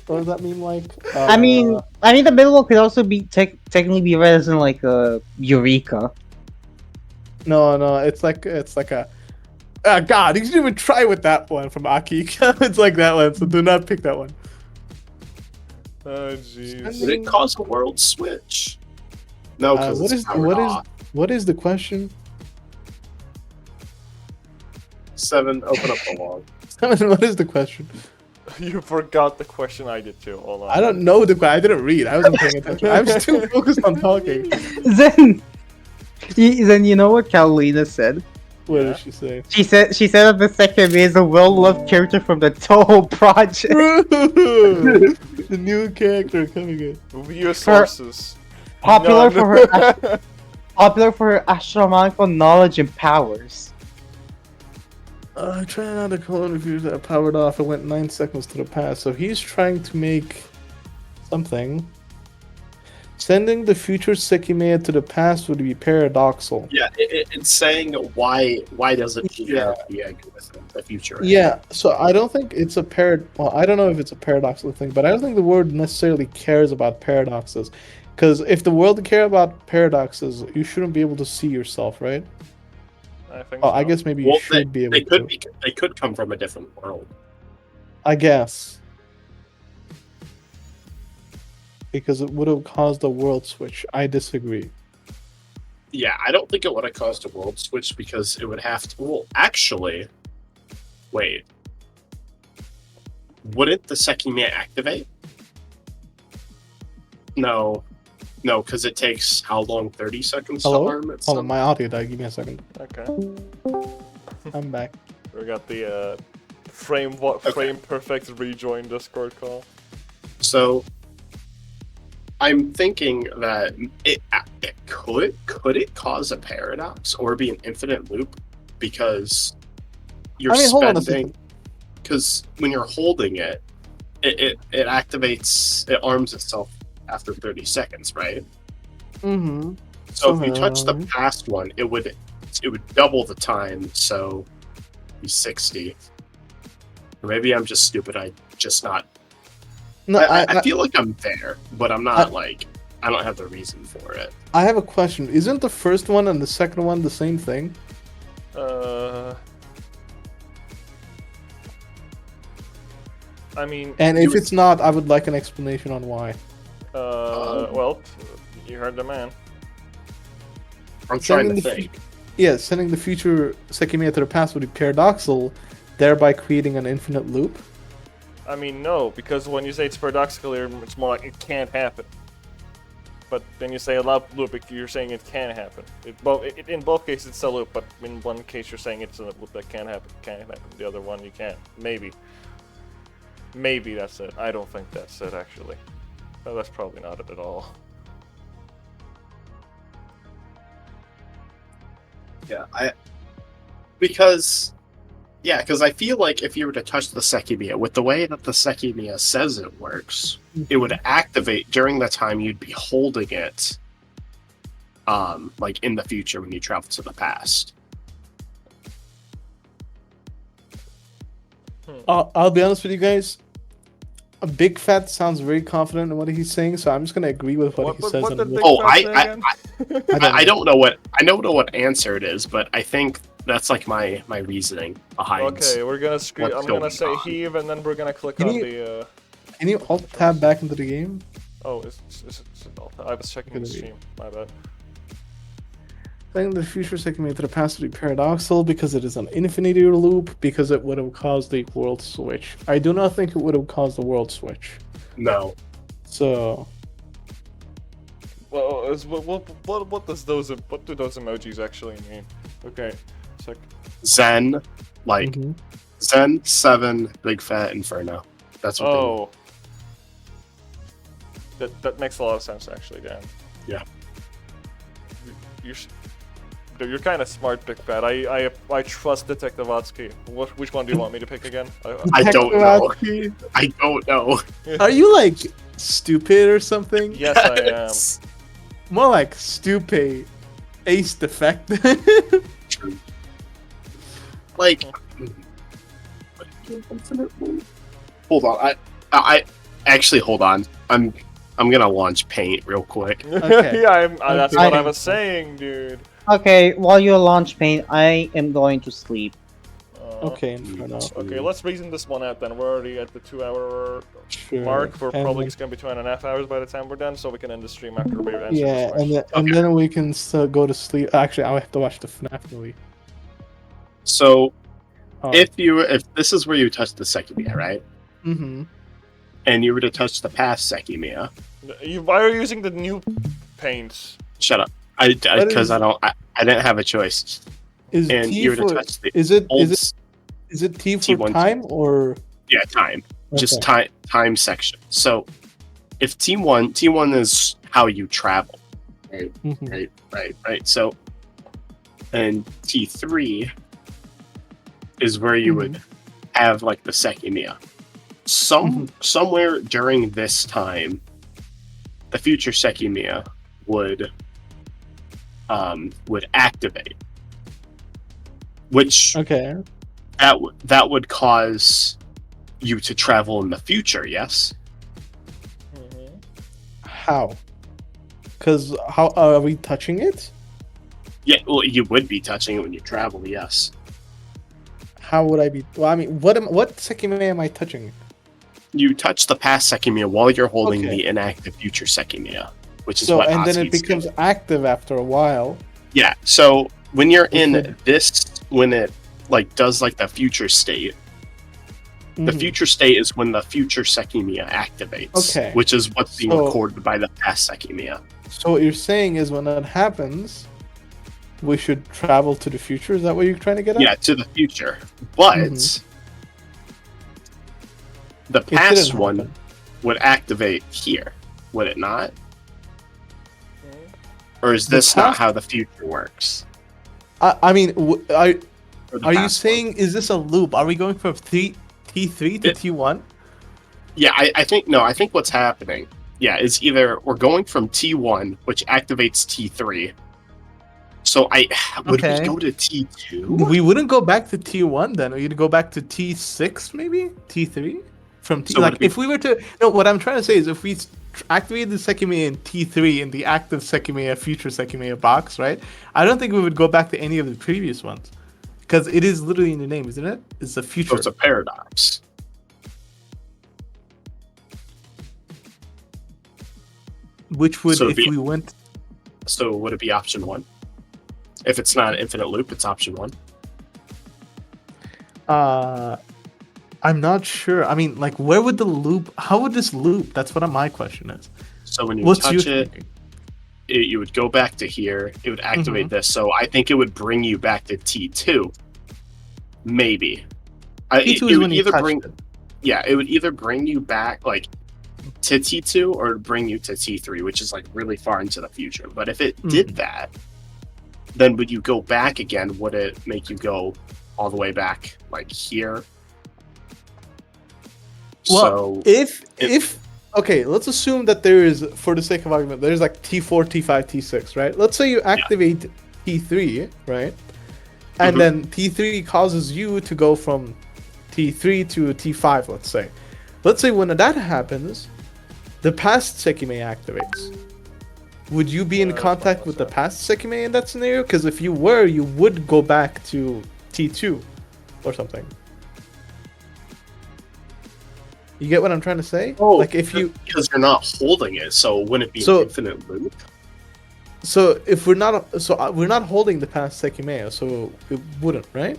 What does that mean like? I mean, the middle one could also be technically be read as in like a Eureka. No, it's like a God, you didn't even try with that one from Aki. It's like that one, so do not pick that one. Oh jeez. Would it cause a world switch? No, because it's powered off. What is the question? 7, open up the log. What is the question? You forgot the question I did too. Hold on. I don't know the question. I didn't read. I wasn't paying attention. I was too focused on talking. Then, then you know what Carolina said? What Yeah. did she say? She said that the Sekimeiya is a well-loved character from the Toho project. The new character coming in. Your sources. Popular None. for her popular for her astronomical knowledge and powers. Trying out a clone reviews that powered off. It went 9 seconds to the past. So he's trying to make something. Sending the future Sekimeiya to the past would be paradoxal. Yeah, it's saying why doesn't he have the egg with him, the future egg? Yeah, so I don't think it's a well, I don't know if it's a paradoxical thing, but I don't think the world necessarily cares about paradoxes. Because if the world cared about paradoxes, you shouldn't be able to see yourself, right? I think Oh, so. I guess maybe you Well, should be able they to. they could come from a different world. I guess. Because it would have caused a world switch. I disagree. Yeah, I don't think it would have caused a world switch because it would have to. Well, actually, wait. Wouldn't the Sekimeiya activate? No, because it takes how long? 30 seconds to Hello? arm it. Hold on, my audio died. Give me a second. Okay. I'm back. We got the frame perfect rejoin Discord call. So, I'm thinking that it could it cause a paradox or be an infinite loop because you're hold on a spending second. because when you're holding it, it activates, it arms itself after 30 seconds, right? Mm-hmm. So if you touch the Uh-huh. past one, it would double the time, so be 60. Or maybe I'm just stupid. I just not. No, I feel like I'm there, but I'm not like I don't have the reason for it. I have a question. Isn't the first one and the second one the same thing? I mean, And if it's not, I would like an explanation on why. well, you heard the man. I'm trying to Sending the think. Yeah, sending the future Sekimeiya to the past would be paradoxical, thereby creating an infinite loop. I mean, no, because when you say it's paradoxical, it's more like it can't happen. But then you say a loop, you're saying it can happen. In both cases, it's a loop, but in one case, you're saying it's a loop that can happen. Can't happen. The other one, you can't. Maybe. Maybe that's it. I don't think that's it, actually. No, that's probably not it at all. Yeah, because I feel like if you were to touch the Sekimeiya, with the way that the Sekimeiya says it works, it would activate during the time you'd be holding it, like in the future when you travel to the past. I'll be honest with you guys. A Big Fat sounds very confident in what he's saying, so I'm just gonna agree with what he says. What and did Big Oh, Fat say again? I don't know what answer it is, but I think that's like my reasoning behind. Okay, we're gonna scream. what's I'm gonna going say on. heave, and then we're gonna click Can on you- the. Can you alt tab back into the game? Oh, is it I was checking the Gonna be- stream. My bad. Saying the future Sekimeiya to the past would be paradoxical because it is an infinity loop because it would have caused the world switch. I do not think it would have caused the world switch. No, So Well, what do those emojis actually mean? Okay, sec. Zen, like mhm. Zen 7, Big Fat Inferno. That's what. Oh, that makes a lot of sense actually, Dan. Yeah. You're kind of smart, Big Fat. I trust Detective Otsky. Which one do you want me to pick again? I don't know. Technology. I don't know. Are you like stupid or something? Yes, I am. More like stupid. Ace defective. True. Like, hold on. I actually hold on. I'm gonna launch Paint real quick. Okay. Yeah, that's Okay. what I was saying, dude. Okay, while you launch Paint, I am going to sleep. Okay, Inferno. Okay, let's reason this one out then. We're already at the 2-hour Sure. mark. We're And probably then- just gonna be 2.5 hours by the time we're done, so we can end the stream after we answer Yeah, this and question. then, and then we can still go to sleep. Actually, I have to watch the FNAF movie. So Oh. if this is where you touch the Sekimeiya, right? Mm-hmm. And you were to touch the past Sekimeiya, Why are you using the new paints? shut up. What Because is- I didn't have a choice. Is And T you were to for touch the is it old is it T for T1, time or yeah, time. Just Okay. time section. So if T1 is how you travel. Right, Mhm. right. So and T3 is where you would have like the Sekimeiya. Somewhere during this time, the future Sekimeiya would activate, which Okay. that would cause you to travel in the future. Yes. How? Because how are we touching it? Yeah. Well, you would be touching it when you travel. Yes. How would I be? Well, I mean, what Sekimeiya am I touching? You touch the past Sekimeiya while you're holding Okay. the inactive future Sekimeiya, which is So what and then it Oski's becomes doing. active after a while. Yeah. So when you're in would- this, when it like does like the future state, the Mhm. future state is when the future Sekimeiya activates. Okay. Which is what's being So- recorded by the past Sekimeiya. So what you're saying is when that happens, we should travel to the future. Is that what you're trying to get at? Yeah, to the future. But the It didn't past one happen. would activate here, would it not? Or is this The not past- how the future works? I mean, Or the are you past saying one? is this a loop? Are we going from T3 to It- T1? Yeah, I think no. I think what's happening, yeah, is either we're going from T1, which activates T3. So would Okay. we go to T2? We wouldn't go back to T1 then. We'd go back to T6 maybe? T3? From T So would like it be- if we were to no, what I'm trying to say is if we activate the Sekimeiya in T3 in the active Sekimeiya future Sekimeiya box, right? I don't think we would go back to any of the previous ones. Because it is literally in the name, isn't it? It's the So future. it's a paradox. Which would So if be- we went So would it be option one? If it's not an infinite loop, it's option one. I'm not sure. I mean, like, where would the loop? How would this loop? That's what my question is. So when you What's touch your it, thinking? you would go back to here. It would activate this. So I think it would bring you back to T2. Maybe. T2 is when you touched it. Yeah, it would either bring you back like to T2 or bring you to T3, which is like really far into the future. But if it did that, then would you go back again? Would it make you go all the way back like here? Well, So if okay, let's assume that there is, for the sake of argument, there's like T4, T5, T6, right? Let's say you activate T3, right? And then T3 causes you to go from T3 to T5, let's say. Let's say when that happens, the past Sekimeiya activates. Would you be in contact with the past Sekimeiya in that scenario? Because if you were, you would go back to T2 or something. You get what I'm trying to say? Oh, like if you because you're not holding it, so wouldn't it be So- an infinite loop? so if we're not we're not holding the past Sekimeiya, so it wouldn't, right?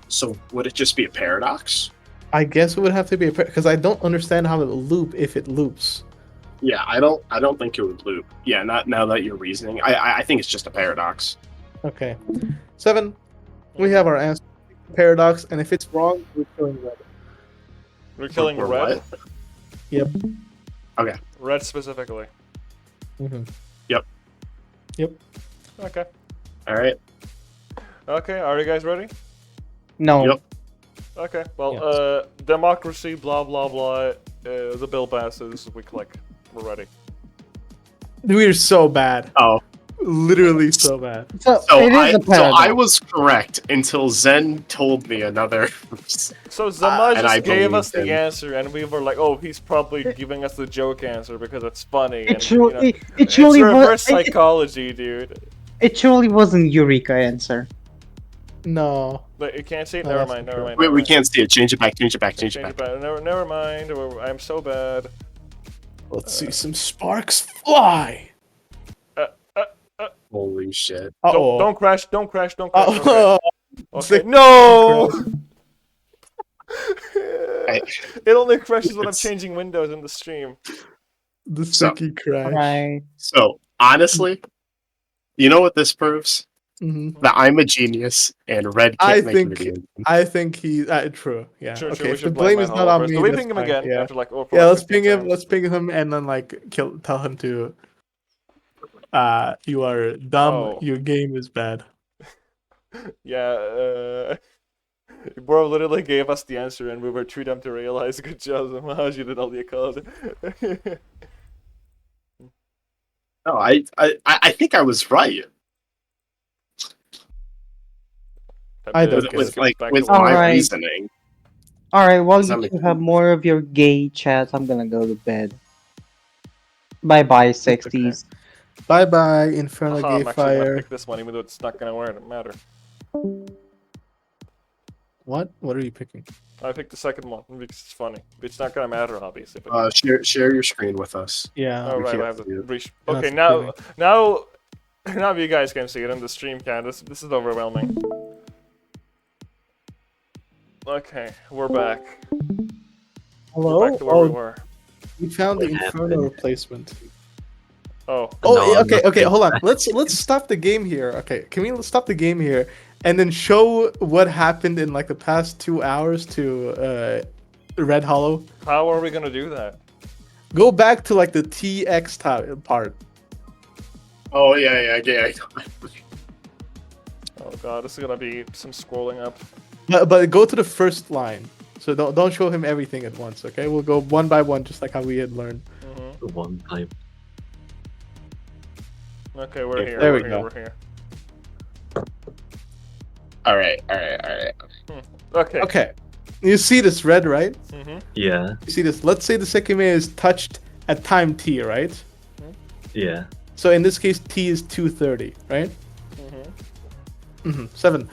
So would it just be a paradox? I guess it would have to be because I don't understand how it will loop if it loops. Yeah, I don't think it would loop. Yeah, not now that you're reasoning. I think it's just a paradox. Okay. 7. We have our answer. Paradox, and if it's wrong, we're killing red. We're killing Or red. what? Yep. Okay. Red specifically. Mm-hmm. Yep. Yep. Okay. All right. Okay. Are you guys ready? No. Yep. Okay. Well, democracy, blah blah blah. The bill passes. We click. We're ready. We're so bad. Oh, Literally so bad. So, so it is a paradox. I was correct until Zen told me another. So Zama and I just gave us believed the him. answer, and we were like, "Oh, he's probably giving us the joke answer because it's funny." It and, truly, it it's truly reverse was. psychology, dude. It truly wasn't Eureka answer. No. But you can't see it. No, Never that's mind. not Never true. mind. Wait, never we mind. can't see it. Change it back. Change it back. Change it Change it back. back. Never mind. I'm so bad. Let's see some sparks fly. Holy shit. Uh-oh. Don't crash. Don't crash. Don't crash. Okay. Uh-oh. Okay. Sick No. Hey, It only crashes when I'm It's- changing windows in the stream. The So- sticky crash. Right. So, honestly, you know what this proves? Mhm. That I'm a genius and Red I can't make think- video games. I think he. True. Yeah. True, okay. we If the should blame blame is Matt not Hollow on first. me, Do we that's ping him fine, again Yeah. after like Yeah. Let's 15 ping him. times? Let's ping him and then like tell him to. You are dumb. Oh. Your game is bad. Yeah. Bro literally gave us the answer and we were too dumb to realize. Good job, Samaj. You did all the code. No, I think I was right. I don't With, get with it. like with All my right. reasoning. Alright, while Does that you make two have sense? more of your gay chats, I'm gonna go to bed. Bye bye, 60s. Bye bye, Inferno Haha, I'm Gay actually gonna Fire. pick this one even though it's not gonna matter. What? What are you picking? I picked the second one because it's funny. It's not gonna matter obviously. But... Share your screen with us. Yeah. oh we right, can't I have see to it. reach. You're Okay, not now you guys can see it and the stream can. This is overwhelming. Okay, we're back. Hello. We're back to where we Oh, were. we found the What Inferno happened? replacement. Oh, Oh, No, yeah, I'm okay, not okay. paying Hold on. Let's stop the game here. Okay, can we stop the game here and then show what happened in like the past 2 hours to Red Hollow? how are we gonna do that? Go back to like the TX part. Oh yeah. Oh god, this is gonna be some scrolling up. But go to the first line. So don't show him everything at once. Okay, we'll go one by one, just like how we had learned. Mm-hmm. One type. Okay, we're here. There we're we here. go. We're here. All right. Okay. Okay, you see this red, right? Mm-hmm. Yeah, You see this. Let's say the Sekimeiya is touched at time t, right? yeah. So in this case, t is 2:30, right? Mm-hmm. 7.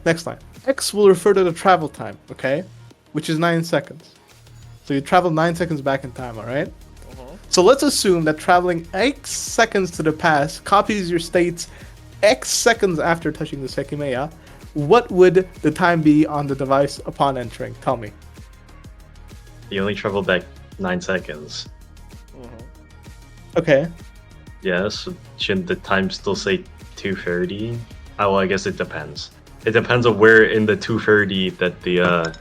Next line. X will refer to the travel time, okay? Which is 9 seconds. So you travel 9 seconds back in time, alright? So let's assume that traveling X seconds to the past copies your states X seconds after touching the Sekimeiya. What would the time be on the device upon entering? Tell me. You only travel back 9 seconds. Okay. Yes. Shouldn't the time still say 2:30? Oh, well, I guess it depends. It depends on where in the 2:30 that the 9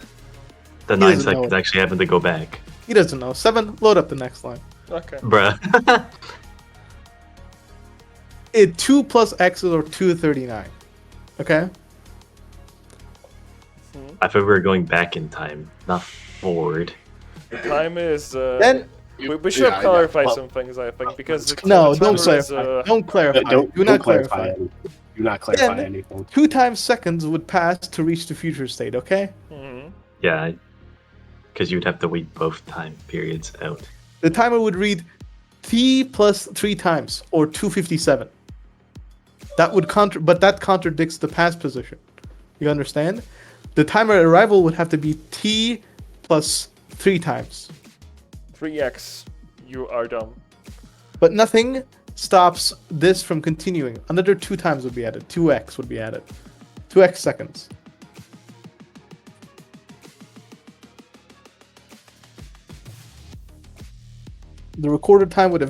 doesn't know seconds it. actually happen to go back. He doesn't know. 7. Load up the next line. Okay. Bruh. 2 plus X is or 2:39. Okay? I thought we were going back in time, not forward. Time is. Then We should have Yeah, clarified well, some things, I think, because the no, the don't timer is, clarify. Don't clarify. Do not clarify. anything. Do not clarify Then- anything. 2 times seconds would pass to reach the future state, okay? Mhm. Yeah, because you'd have to wait both time periods out. The timer would read t plus 3 times, or 257. That would but that contradicts the past position. You understand? The timer arrival would have to be t plus 3 times. 3x. You are dumb. But nothing stops this from continuing. Another 2 times would be added. 2x would be added. 2x seconds. The recorded time would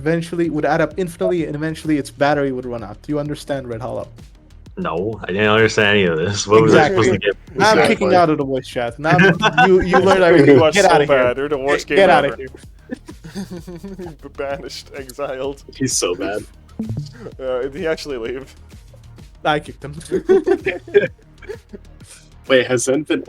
add up infinitely, and eventually its battery would run out. Do you understand, Red Hollow? No, I didn't understand any of this. What was I Exactly. supposed to get? Now I'm Exactly. kicking out of the voice chat. Now you learned everything. You are Get so out of bad. here. You're the worst game Get out ever. of here. Banished, exiled. He's so bad. Did he actually leave? I kicked him. Wait, has Zen been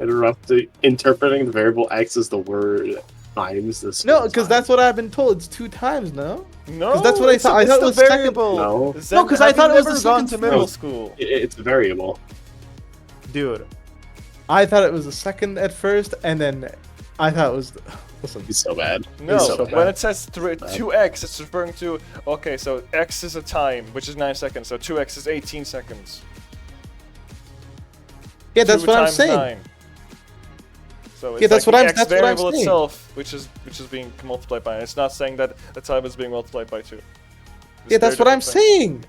interpreting the variable x as the word times this No, whole because time? that's what I've been told. It's 2 times, no? No, that's what I thought. I it's thought it the was second- variable. No. Zen, No, 'cause I have thought you it was never the gone second to middle No. school. It's a variable. Dude, I thought it was the second at first, and then I thought it was. Listen, He's so bad. No, so so bad. when it says 2x, it's referring to, okay, so x is a time, which is 9 seconds, so 2x is 18 seconds. Yeah, that's 2 what I'm times saying. 9. So it's Yeah, that's like what the I'm. x That's what I'm variable saying. itself, which is being multiplied by. It's not saying that the time is being multiplied by 2. It's Yeah, very that's what I'm different things. saying.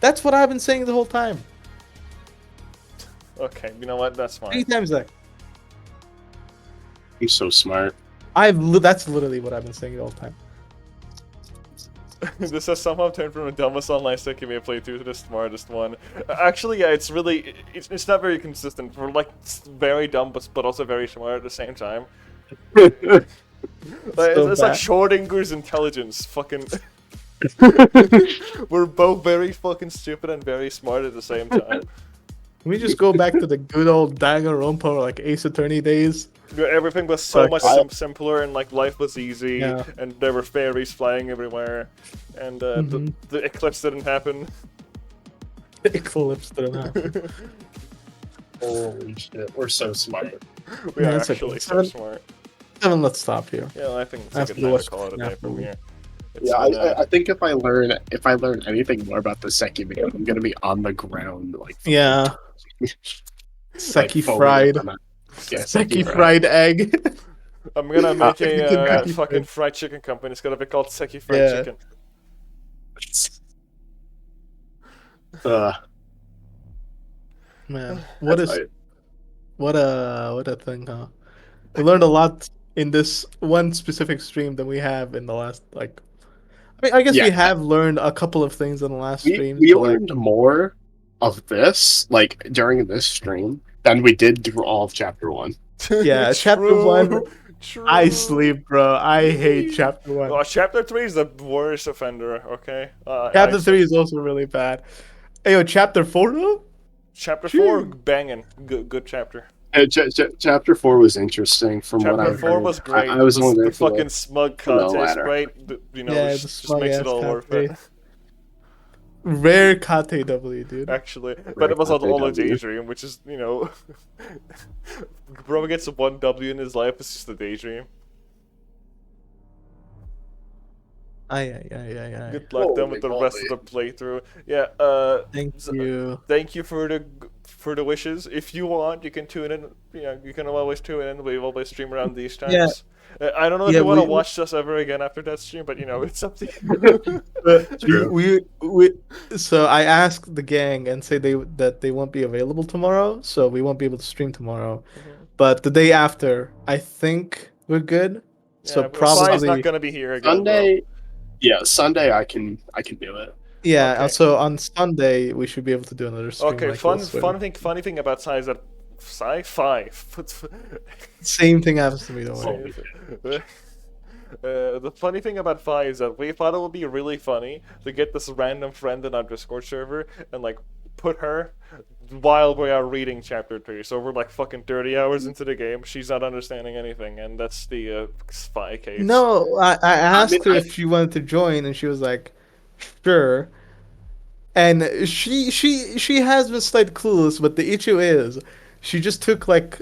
That's what I've been saying the whole time. Okay, you know what? That's 3 fine. times that. You're so smart. That's literally what I've been saying the whole time. This has somehow turned from the dumbest online Sekimeiya playthrough to the smartest one. Actually, yeah, it's really it's not very consistent. We're like very dumb, but also very smart at the same time. Like, So it's like bad. Schrodinger's intelligence. Fucking, we're both very fucking stupid and very smart at the same time. Can we just go back to the good old Danganronpa or like Ace Attorney days? Yeah, everything was so Fuck, much simpler, and like life was easy, Yeah. and there were fairies flying everywhere, and the eclipse didn't happen. Eclipse didn't happen. Holy shit, we're so smart. We Yeah, are it's okay. actually so smart. Seven, let's stop here. Yeah, I think it's a After good the time to West call it a Coast day from movie. here. It's Yeah, been, I think if I learn anything more about the Sekimeiya, I'm gonna be on the ground like Yeah. Seki forward fried. on that. Yeah, Seki fried egg. I'm gonna make a Seki fucking fried. fried chicken company. It's gonna be called Seki Fried Yeah. Chicken. Uh, Man, what that's is right. what a thing, huh? We learned a lot in this one specific stream than we have in the last like. I mean, I guess Yeah, we have learned a couple of things in the last we streams, we but like, learned more of this like during this stream than we did through all of chapter 1. yeah, chapter 1, I sleep, bro. I hate chapter 1. Oh, chapter 3 is the worst offender. Okay. Chapter 3 is also really bad. Hey, yo, chapter 4 though? Chapter 4 Jeez. banging. Good chapter. Chapter 4 was interesting from what Chapter I've 4 heard. was great. I was only The there fucking smug for the Kate latter. sprite, you know, Yeah, the just smug makes it ass all worth Kate. it. Rare KTW, dude. Actually, but it was all a KTW. daydream, which is, you know, bro gets 1 W in his life. It's just a daydream. Aye. Good luck then Holy with the rest of the playthrough. Yeah. Thank you. Thank you for the wishes. If you want, you can tune in. You know, you can always tune in. We always stream around these times. Yeah. I don't know if Yeah, you want to we- watch us ever again after that stream, but you know, it's up to you. But True. we so I asked the gang and say that they won't be available tomorrow, so we won't be able to stream tomorrow. But the day after, I think we're good. So Yeah, but Sai's probably not gonna be here again. Sunday, yeah, Sunday I can do it. yeah. Okay. So on Sunday we should be able to do another Bro. stream. Okay, like this, where- funny thing about Sai is that Sci-Fi. Same thing happens to me. Don't worry. The funny thing about Fi is that we thought it would be really funny to get this random friend in our Discord server and like put her while we are reading chapter 3. So we're like fucking 30 hours into the game. She's not understanding anything, and that's the Fi case. No, I asked her I- if she wanted to join, and she was like, "Sure." And she has been slightly clueless, but the issue is, she just took like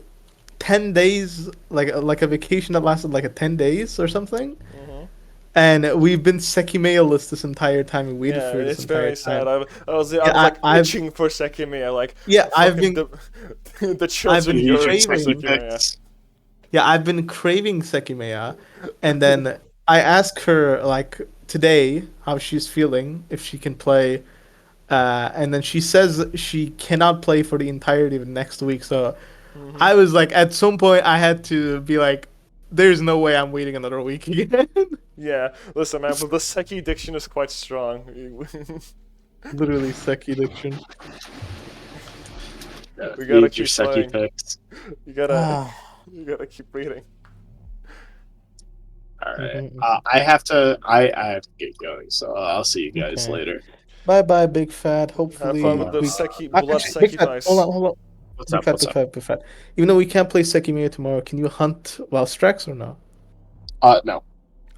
10 days, like a vacation that lasted like 10 days or something. Mhm. And we've been Sekimeiya list this entire time and waited Yeah, for this it's entire very time. sad. I was Yeah, like I've- itching for Sekimeiya. Like Yeah, I've fucking been the children been yearn craving for Sekimeiya. yeah, I've been craving Sekimeiya, and then I asked her like today how she's feeling, if she can play, and then she says she cannot play for the entirety of next week. So I was like, at some point, I had to be like, "There's no way I'm waiting another week again." Yeah, listen, man, but the Seki addiction is quite strong. Literally, Seki addiction. We gotta Need your keep Seki playing. fix. You gotta keep reading. All right. Mhm. I have to get going, so I'll see you guys Okay. later. Bye bye, big fat. Have Hopefully, fun with the we- Seki Ah, blood actually, Seki big fat. dice. Hold on. What's Big up? fat, What's big up? fat, big fat. Even though we can't play Sekimeiya tomorrow, can you hunt while Strax or no? No.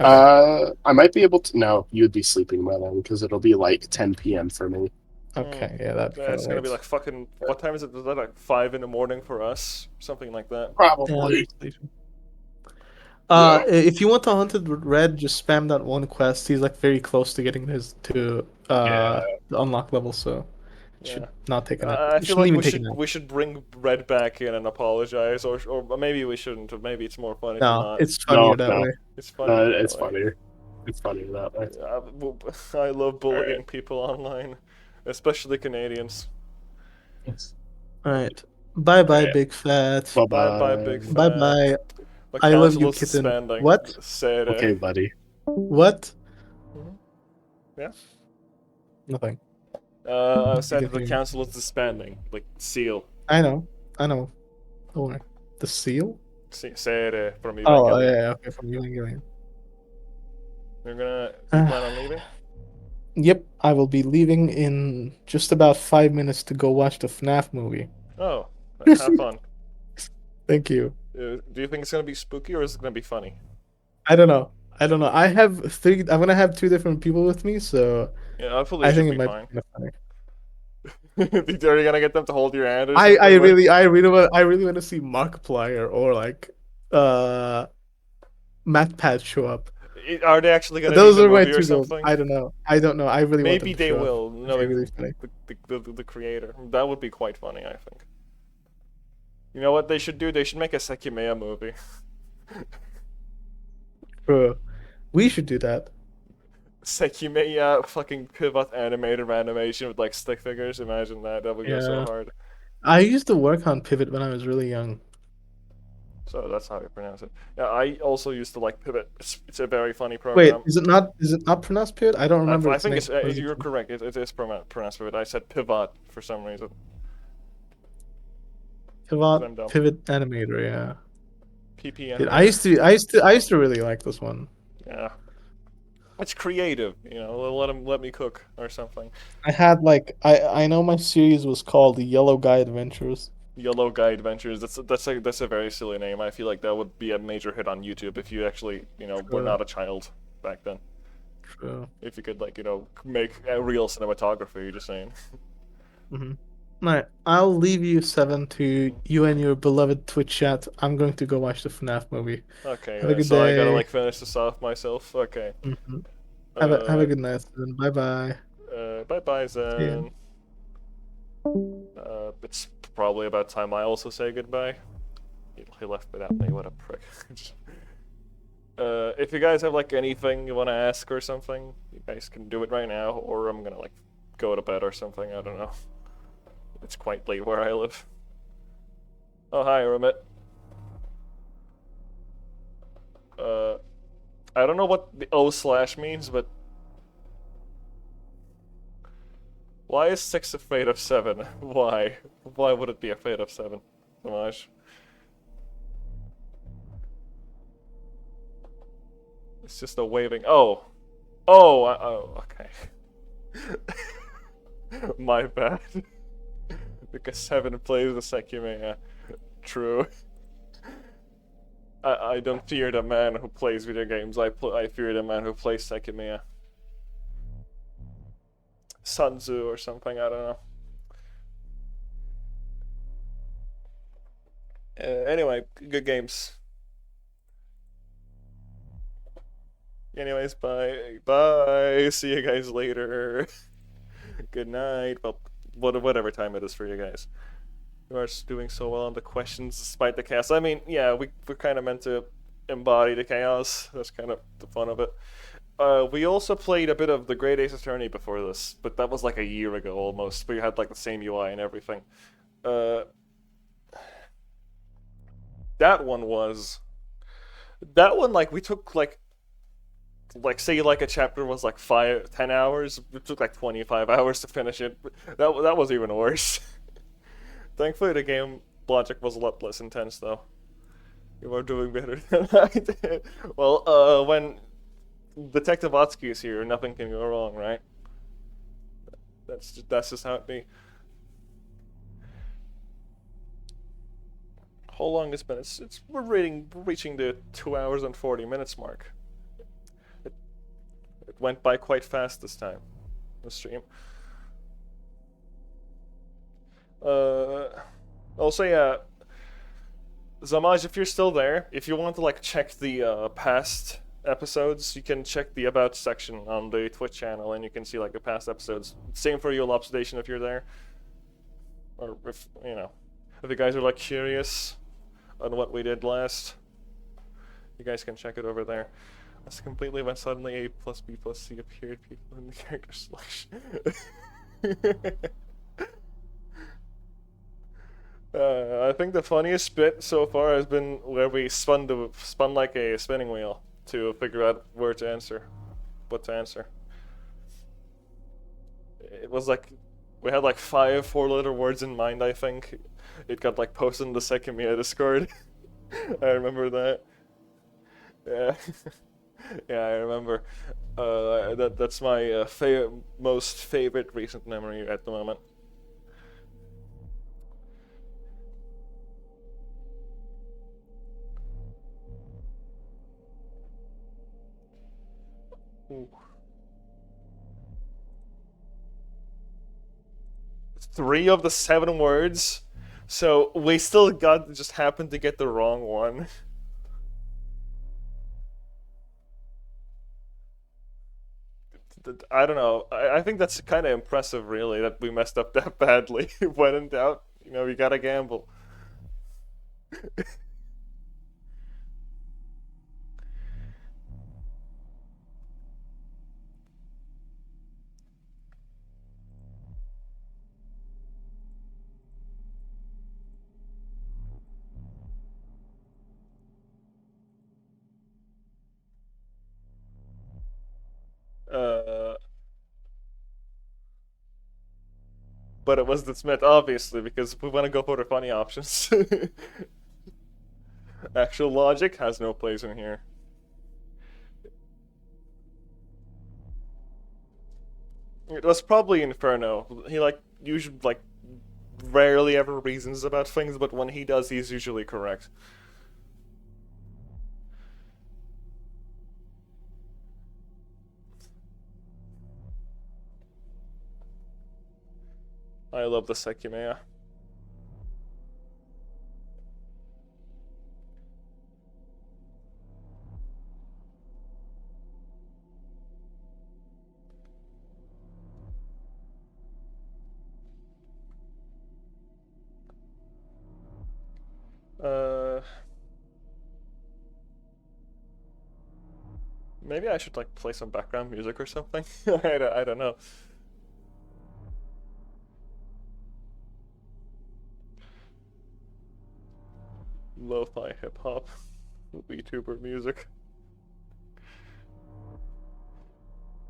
Okay. I might be able to. No, you'd be sleeping by then because it'll be like 10 p.m. for me. Okay. Yeah, that. Yeah, it's gonna be like fucking. What time is it? Is that like 5 in the morning for us? Something like that. Probably. If you want to hunt it with Red, just spam that one quest. He's like very close to getting his to Yeah. the unlock level. So should Yeah. not take a nap. I You feel shouldn't like even we take a should nap. we should bring Red back in and apologize, or maybe we shouldn't. Or maybe it's more funny to No, not. it's No, funnier that no, way. It's funnier that it's way. funnier. It's funnier that way. I love bullying Alright. people online, especially Canadians. All right. Bye bye, Alright. big fat. Bye Bye bye, big bye. Bye fat. bye. The I love council you, is kitten. suspending. What? Said Okay, buddy. What? Yeah. Nothing. I You said the continue. council is disbanding. Like seal. I know. I know. Don't worry. The seal? Said from Oh, Evangelion. yeah. Okay, from Evangelion. You plan on leaving? Yep, I will be leaving in just about 5 minutes to go watch the FNAF movie. Oh, have fun. Thank you. Do you think it's gonna be spooky or is it gonna be funny? I don't know. I don't know. I have three. I'm gonna have two different people with me, so Yeah, hopefully I it should think it be might fine. be kind of funny. Are you gonna get them to hold your hand or I something? I really want to see Markiplier or like uh MatPat show up. Are they actually gonna be in Those the are my movie or two goals. something? I don't know. I don't know. I really want them Maybe to they show up. will, It'd be knowing really funny. the creator. That would be quite funny, I think. You know what they should do? They should make a Sekimeiya movie. Bro, we should do that. Sekimeiya fucking pivot animated animation with like stick figures. Imagine that. That would go so Yeah. hard. I used to work on Pivot when I was really young. So that's how you pronounce it. Yeah, I also used to like Pivot. It's a very funny Wait, program. is it not? Is it not pronounced Pivot? I don't remember. I its think name. it's What is it you're called? correct. It is pronounced Pivot. I said Pivot for some reason. I'm dumb. Pivot Animator. Yeah. PP Dude, animator. I used to really like this one. Yeah. It's creative, you know. Let me cook or something. I had like I know my series was called The Yellow Guy Adventures. Yellow Guy Adventures. That's a very silly name. I feel like that would be a major hit on YouTube if you actually, were True. not a child back then. True. If you could make a real cinematography. Just saying. Mm-hmm. Alright, I'll leave you seven to you and your beloved Twitch chat. I'm going to go watch the FNAF movie. Okay. Have a good so I gotta day. finish this off myself. Okay. Mm-hmm. Have a good night. Bye bye. Bye bye, See ya. Zen. It's probably about time I also say goodbye. He left without me. What a prick. If you guys have like anything you want to ask or something, you guys can do it right now, or I'm gonna like go to bed or something. I don't know. It's quite late where I live. Oh hi, Remit. I don't know what the O/ means, but why is 6 afraid of 7? Why? Why would it be afraid of 7? Samaj? It's just a waving. Oh! Oh, okay. My bad. Because 7 plays the Sekimeiya. True. I don't fear the man who plays video games. I fear the man who plays Sekimeiya. Sun Tzu or something, I don't know. Anyway, good games. Anyways, bye. Bye. See you guys later. Good night. Well, whatever time it is for you guys. You are doing so well on the questions despite the chaos. I mean, yeah, we're kind of meant to embody the chaos. That's kind of the fun of it. We also played a bit of the Great Ace Attorney before this, but that was like a year ago almost. We had like the same UI and everything. That one like we took like say like a chapter was like 10 hours. It took like 25 hours to finish it. That was even worse. Thankfully, the game logic was a lot less intense, though. You are doing better than I did. Well, when Detective Otsky is here, nothing can go wrong, right? That's just how it be. How long it's been? We're reaching the 2 hours and 40 minutes mark. It went by quite fast this time. The stream. I'll say, Zamaj, if you're still there, if you want to like check the past episodes, you can check the About section on the Twitch channel, and you can see like the past episodes. Same for Yule Observation if you're there. Or if if you guys are like curious on what we did last, you guys can check it over there. That's completely when suddenly A plus B plus C appeared people in the character selection. I think the funniest bit so far has been where we spun like a spinning wheel to figure out what to answer. It was like we had like 5 4-letter words in mind. I think it got like posted in the Sekimeiya Discord. I remember that. Yeah, yeah, I remember. That's my most favorite recent memory at the moment. Ooh. 3 of the 7 words, so we still just happened to get the wrong one. I don't know. I think that's kind of impressive, really, that we messed up that badly. When in doubt, you gotta gamble. Uh, but it was the Smith, obviously, because we want to go for the funny options. Actual logic has no place in here. It was probably Inferno. He usually rarely ever reasons about things, but when he does, he's usually correct. I love the Sekimeiya. Uh, Maybe I should play some background music or something. I don't know. Lo-fi hip hop, VTuber music.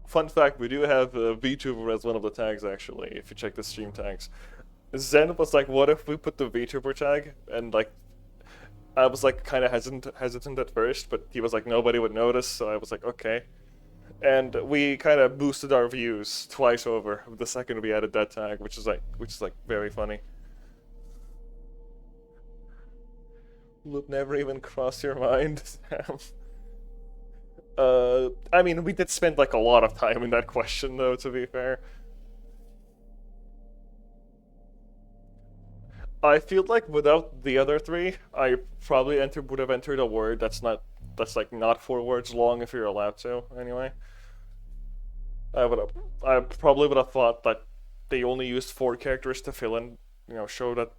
Fun fact: we do have VTuber as one of the tags actually. If you check the stream tags, Zen was like, "What if we put the VTuber tag?" And I was kind of hesitant at first, but he was like, "Nobody would notice," so I was like, "Okay." And we kind of boosted our views twice over the second we added that tag, which is very funny. Would never even cross your mind, Sam. I mean, we did spend a lot of time in that question, though. To be fair, I feel like without the other 3, I probably would have entered a word that's not 4 words long if you're allowed to. Anyway, I probably would have thought that they only used 4 characters to fill in, show that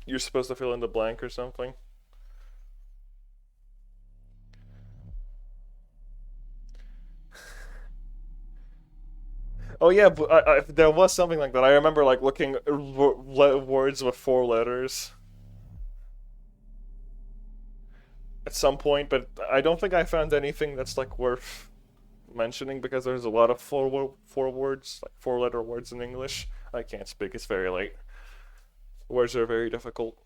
you're supposed to fill in the blank or something. Oh yeah, but there was something like that. I remember looking words with 4 letters at some point, but I don't think I found anything that's worth mentioning because there's a lot of 4 words, 4-letter words in English. I can't speak. It's very late. Words are very difficult.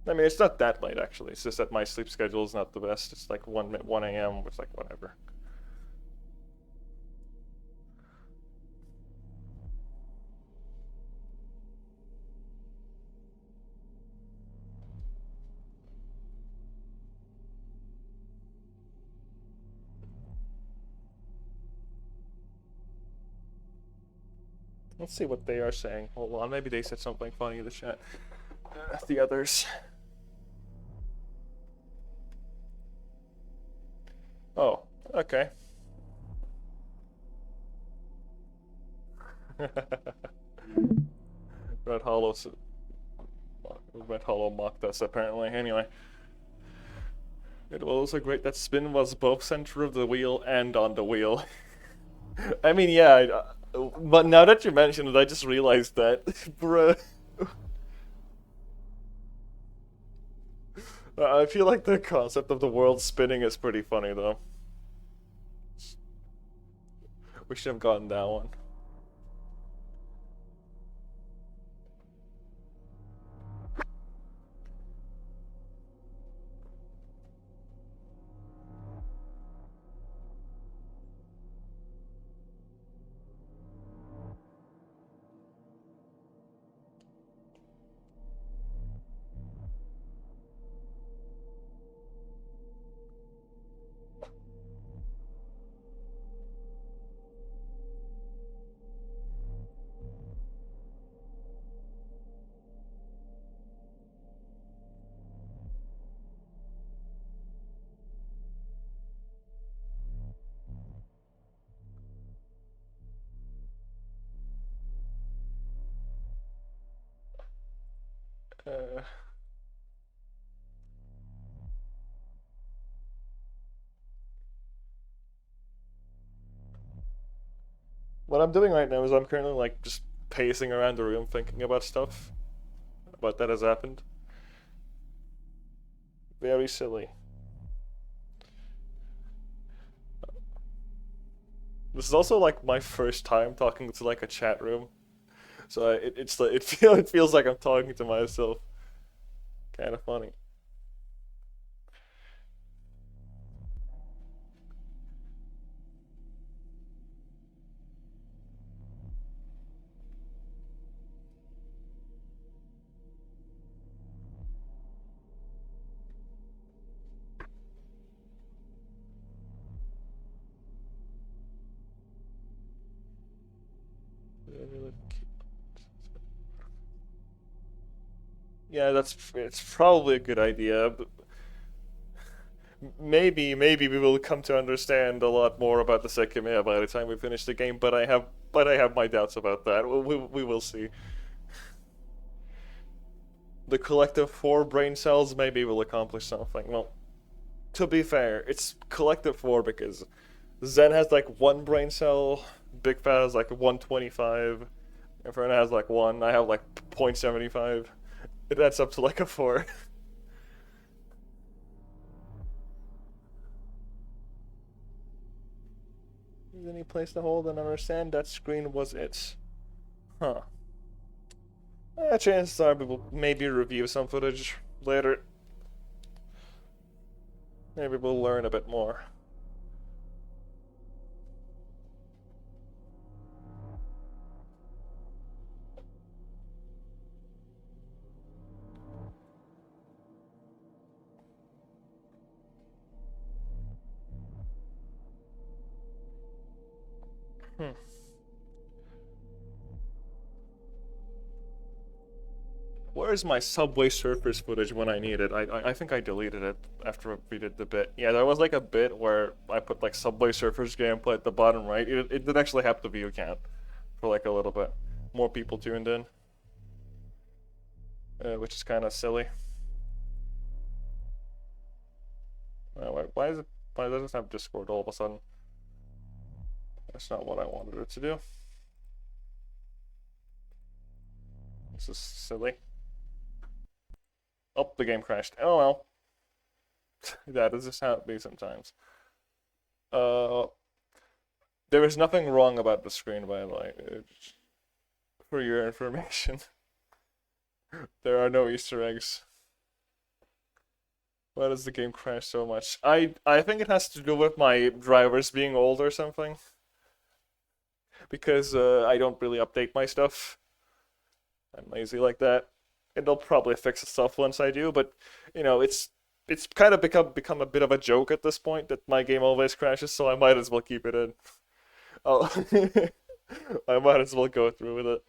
I mean, it's not that late actually. It's just that my sleep schedule is not the best. It's 1 a.m. It's whatever. Let's see what they are saying. Hold on, maybe they said something funny in the chat. The others. Oh, okay. Red Hollow, Red Hollow mocked us apparently. Anyway, it was also great that Spin was both center of the wheel and on the wheel. I mean, yeah, but now that you mention it, I just realized that, bruh. I feel like the concept of the world spinning is pretty funny, though. We should have gotten that one. Uh, what I'm doing right now is I'm currently like just pacing around the room thinking about stuff about that has happened. Very silly. This is also like my first time talking to like a chat room, so it's like it feels like I'm talking to myself. Kind of funny. Yeah, it's probably a good idea. But maybe we will come to understand a lot more about the Sekimeiya by the time we finish the game. But I have my doubts about that. We will see. The collective 4 brain cells maybe will accomplish something. Well, to be fair, it's collective 4 because Zen has like 1 brain cell, Big Fat has like 125, Inferno has like 1, I have like 0.75. It adds up to like a 4. Is any place to hold and understand that screen was it? Huh. Chances are we will maybe review some footage later. Maybe we'll learn a bit more. Hmm. Where's my Subway Surfers footage when I need it? I think I deleted it after we did the bit. Yeah, there was like a bit where I put like Subway Surfers gameplay at the bottom right. It did actually have the view count for like a little bit. More people tuned in, which is kind of silly. Why is it? Why does it have Discord all of a sudden? That's not what I wanted it to do. This is silly. Oh, the game crashed. Oh well. That is just how it be sometimes. Uh, there is nothing wrong about the screen, by the way. For your information, there are no Easter eggs. Why does the game crash so much? I think it has to do with my drivers being old or something. Because I don't really update my stuff. I'm lazy like that. It'll probably fix itself once I do, but it's kind of become a bit of a joke at this point that my game always crashes, so I might as well keep it in. Oh, I might as well go through with it.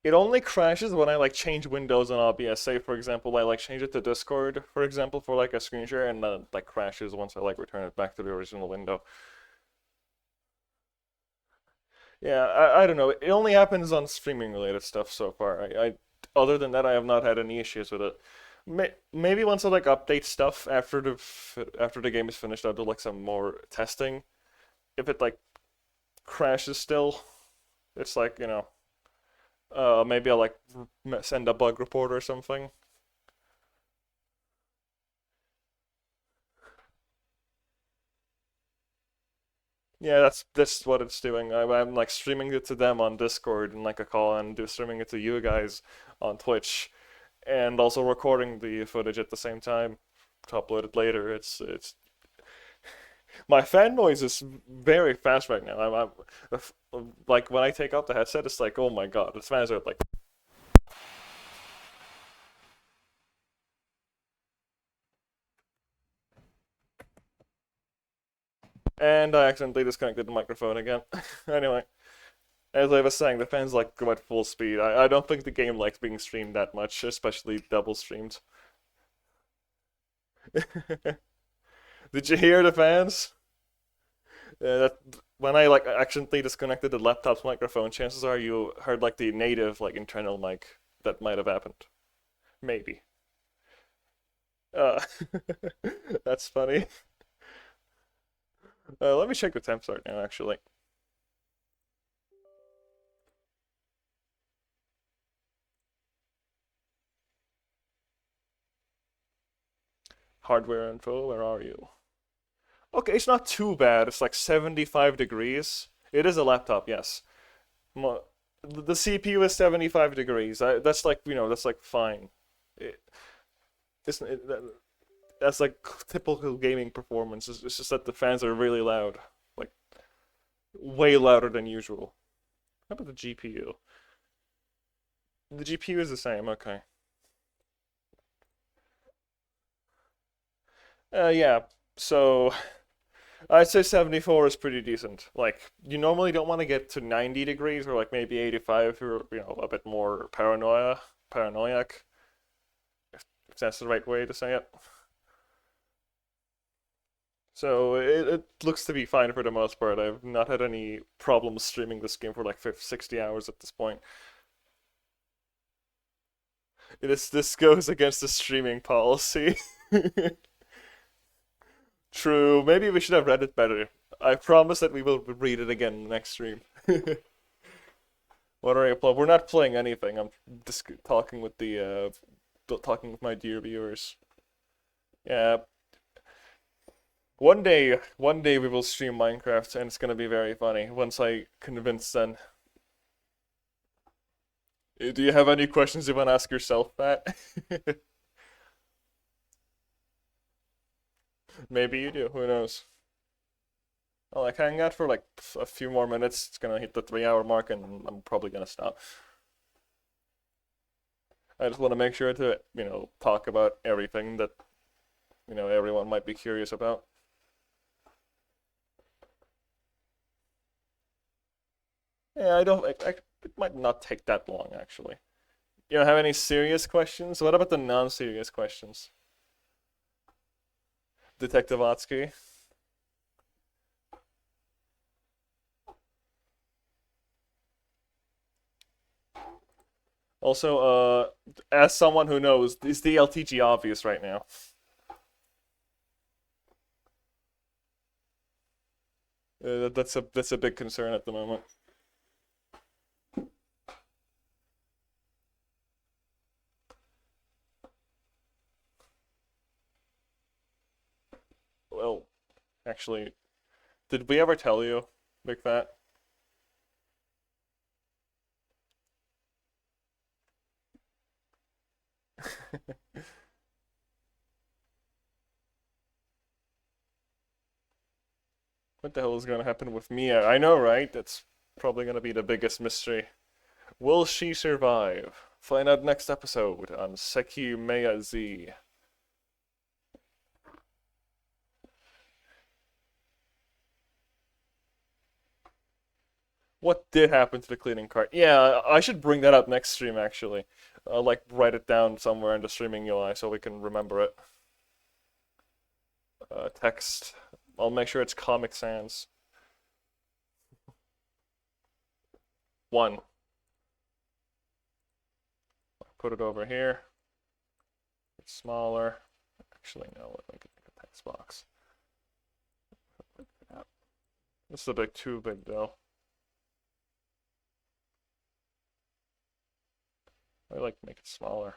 it only crashes when I like change windows on OBS. Say for example, I like change it to Discord, for example, for like a screen share, and like crashes once I like return it back to the original window. Yeah, I don't know. It only happens on streaming related stuff so far. Other than that, I have not had any issues with it. Maybe once I like update stuff after the game is finished, I'll do like some more testing. If it like crashes still, it's like maybe I'll like send a bug report or something. Yeah, that's what it's doing. I'm like streaming it to them on Discord and like a call, and streaming it to you guys on Twitch, and also recording the footage at the same time to upload it later. It's my fan noise is very fast right now. Like when I take out the headset, it's like, oh my god, the fans are like. And I accidentally disconnected the microphone again. Anyway, as I was saying, the fans like go at full speed. I don't think the game likes being streamed that much, especially double streamed. Did you hear the fans? That when I like accidentally disconnected the laptop's microphone, chances are you heard like the native like internal mic. That might have happened. Maybe. Uh, that's funny. Let me check the temp start now, actually. Hardware info, where are you? Okay, it's not too bad. It's like 75 degrees. It is a laptop, yes. The CPU is 75 degrees. That's like, that's like fine. It, that's like typical gaming performance. It's just that the fans are really loud. Like, way louder than usual. How about the GPU? The GPU is the same, okay. Yeah, so I'd say 74 is pretty decent. Like, you normally don't want to get to 90 degrees or like maybe 85 if you're, a bit more paranoiac, if that's the right way to say it. So it looks to be fine for the most part. I've not had any problems streaming this game for like 60 hours at this point. This goes against the streaming policy. True. Maybe we should have read it better. I promise that we will read it again in the next stream. What are you playing? We're not playing anything. I'm just talking with talking with my dear viewers. Yeah. One day we will stream Minecraft, and it's gonna be very funny once I convince then. Do you have any questions you want to ask yourself, Pat? Maybe you do. Who knows? I'll like hang out for like a few more minutes. It's gonna hit the 3 hour mark, and I'm probably gonna stop. I just want to make sure to, talk about everything that, everyone might be curious about. Yeah, I don't. It might not take that long, actually. You don't have any serious questions? What about the non-serious questions? Detective Otsky? Also, as someone who knows, is the LTG obvious right now? That's a big concern at the moment. Well, actually, did we ever tell you, Big Fat? What the hell is gonna happen with Mia? I know, right? That's probably gonna be the biggest mystery. Will she survive? Find out next episode on Sekimeiya Z. What did happen to the cleaning cart? Yeah, I should bring that up next stream actually. I'll like write it down somewhere in the streaming UI so we can remember it. Text. I'll make sure it's Comic Sans. 1. Put it over here. It's smaller. Actually, no, let me get a text box. This is a bit too big though. I like to make it smaller.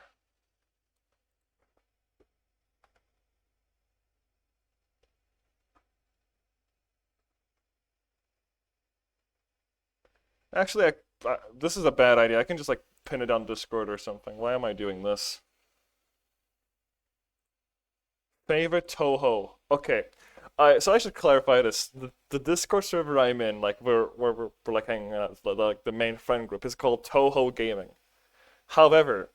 Actually, this is a bad idea. I can just like pin it on Discord or something. Why am I doing this? Favorite Toho. Okay. So I should clarify this. The Discord server I'm in, like we're like hanging out, like the main friend group, is called Toho Gaming. However,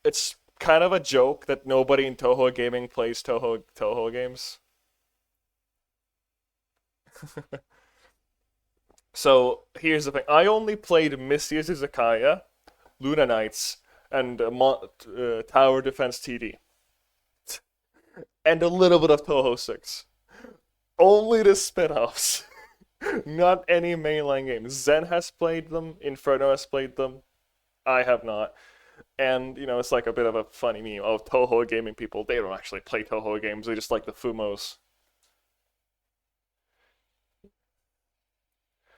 it's kind of a joke that nobody in Toho Gaming plays Toho games. So here's the thing. I only played Missy Sekimeiya, Luna Knights, and Tower Defense TD, and a little bit of Toho 6. Only the spin-offs. Not any mainline games. Zen has played them, Inferno has played them, I have not. And, you know, it's like a bit of a funny meme. Oh, Toho gaming people, they don't actually play Toho games, they just like the Fumos.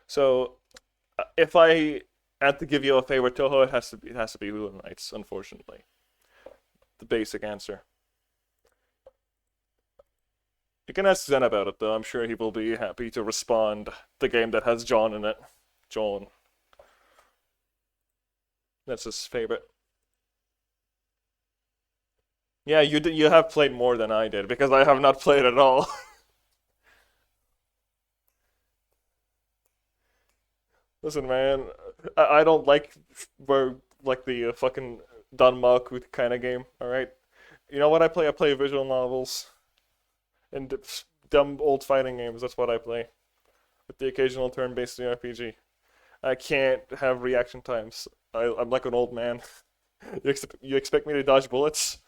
So, if I had to give you a favorite Toho, it has to be Luna Knights, unfortunately. The basic answer. You can ask Zen about it, though. I'm sure he will be happy to respond. The game that has John in it. John. That's his favorite. Yeah, you have played more than I did, because I have not played at all. Listen, man, I don't like where like the fucking Danmaku kind of game. All right, you know what I play? I play visual novels and dumb old fighting games. That's what I play, with the occasional turn-based RPG. I can't have reaction times. I'm like an old man. You expect me to dodge bullets?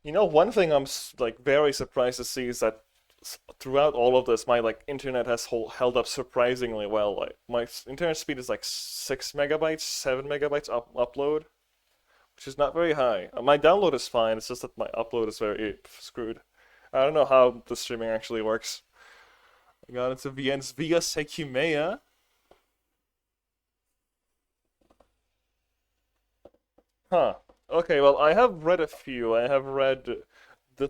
You know, one thing I'm like very surprised to see is that throughout all of this, my like internet has held up surprisingly well. Like my internet speed is like 6 megabytes, 7 megabytes upload, which is not very high. My download is fine. It's just that my upload is very screwed. I don't know how the streaming actually works. I got into VNs via Sekimeiya. Huh. Okay, well, I have read a few. I have read the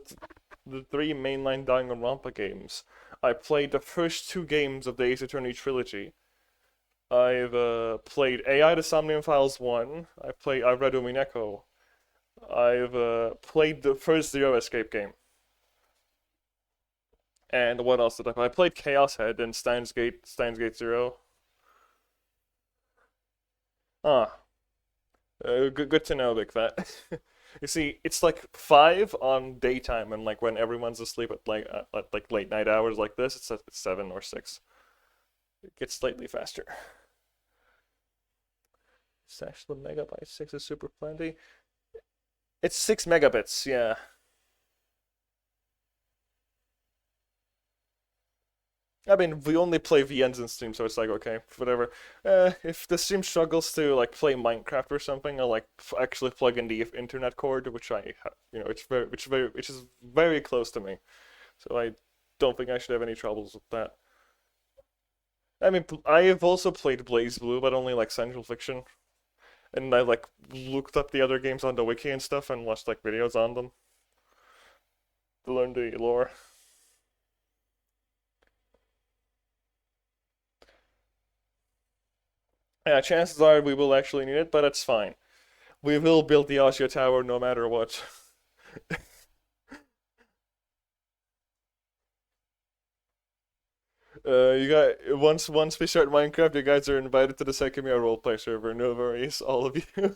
the 3 mainline Danganronpa games. I played the first 2 games of the Ace Attorney trilogy. I've played AI the Somnium Files 1. I've read Umineko. I've played the first Zero Escape game. And what else did I play? I played Chaos Head and Steins Gate Zero. Ah, good to know, Big Fat. You see, it's like 5 on daytime, and like when everyone's asleep at like late night hours like this, it's at 7 or 6. It gets slightly faster. Slash the megabyte 6 is super plenty. It's 6 megabits, yeah. I mean, we only play VNs in Steam, so it's like, okay, whatever. If the Steam struggles to like play Minecraft or something, I'll like actually plug in the internet cord, which you know, which is very close to me. So I don't think I should have any troubles with that. I mean, I have also played Blaze Blue, but only like Central Fiction, and I like looked up the other games on the wiki and stuff, and watched like videos on them to learn the lore. Yeah, chances are we will actually need it, but it's fine. We will build the Osio Tower no matter what. You got once we start Minecraft, you guys are invited to the Sekimeiya roleplay server. No worries, all of you.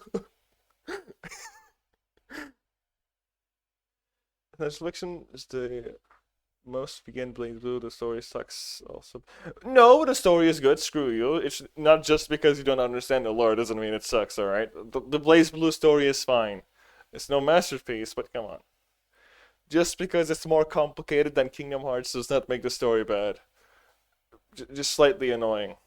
Netflix is the most begin Blaze Blue. The story sucks. Also, no, the story is good. Screw you. It's not just because you don't understand the lore doesn't mean it sucks. All right, the Blaze Blue story is fine. It's no masterpiece, but come on. Just because it's more complicated than Kingdom Hearts does not make the story bad. Just slightly annoying.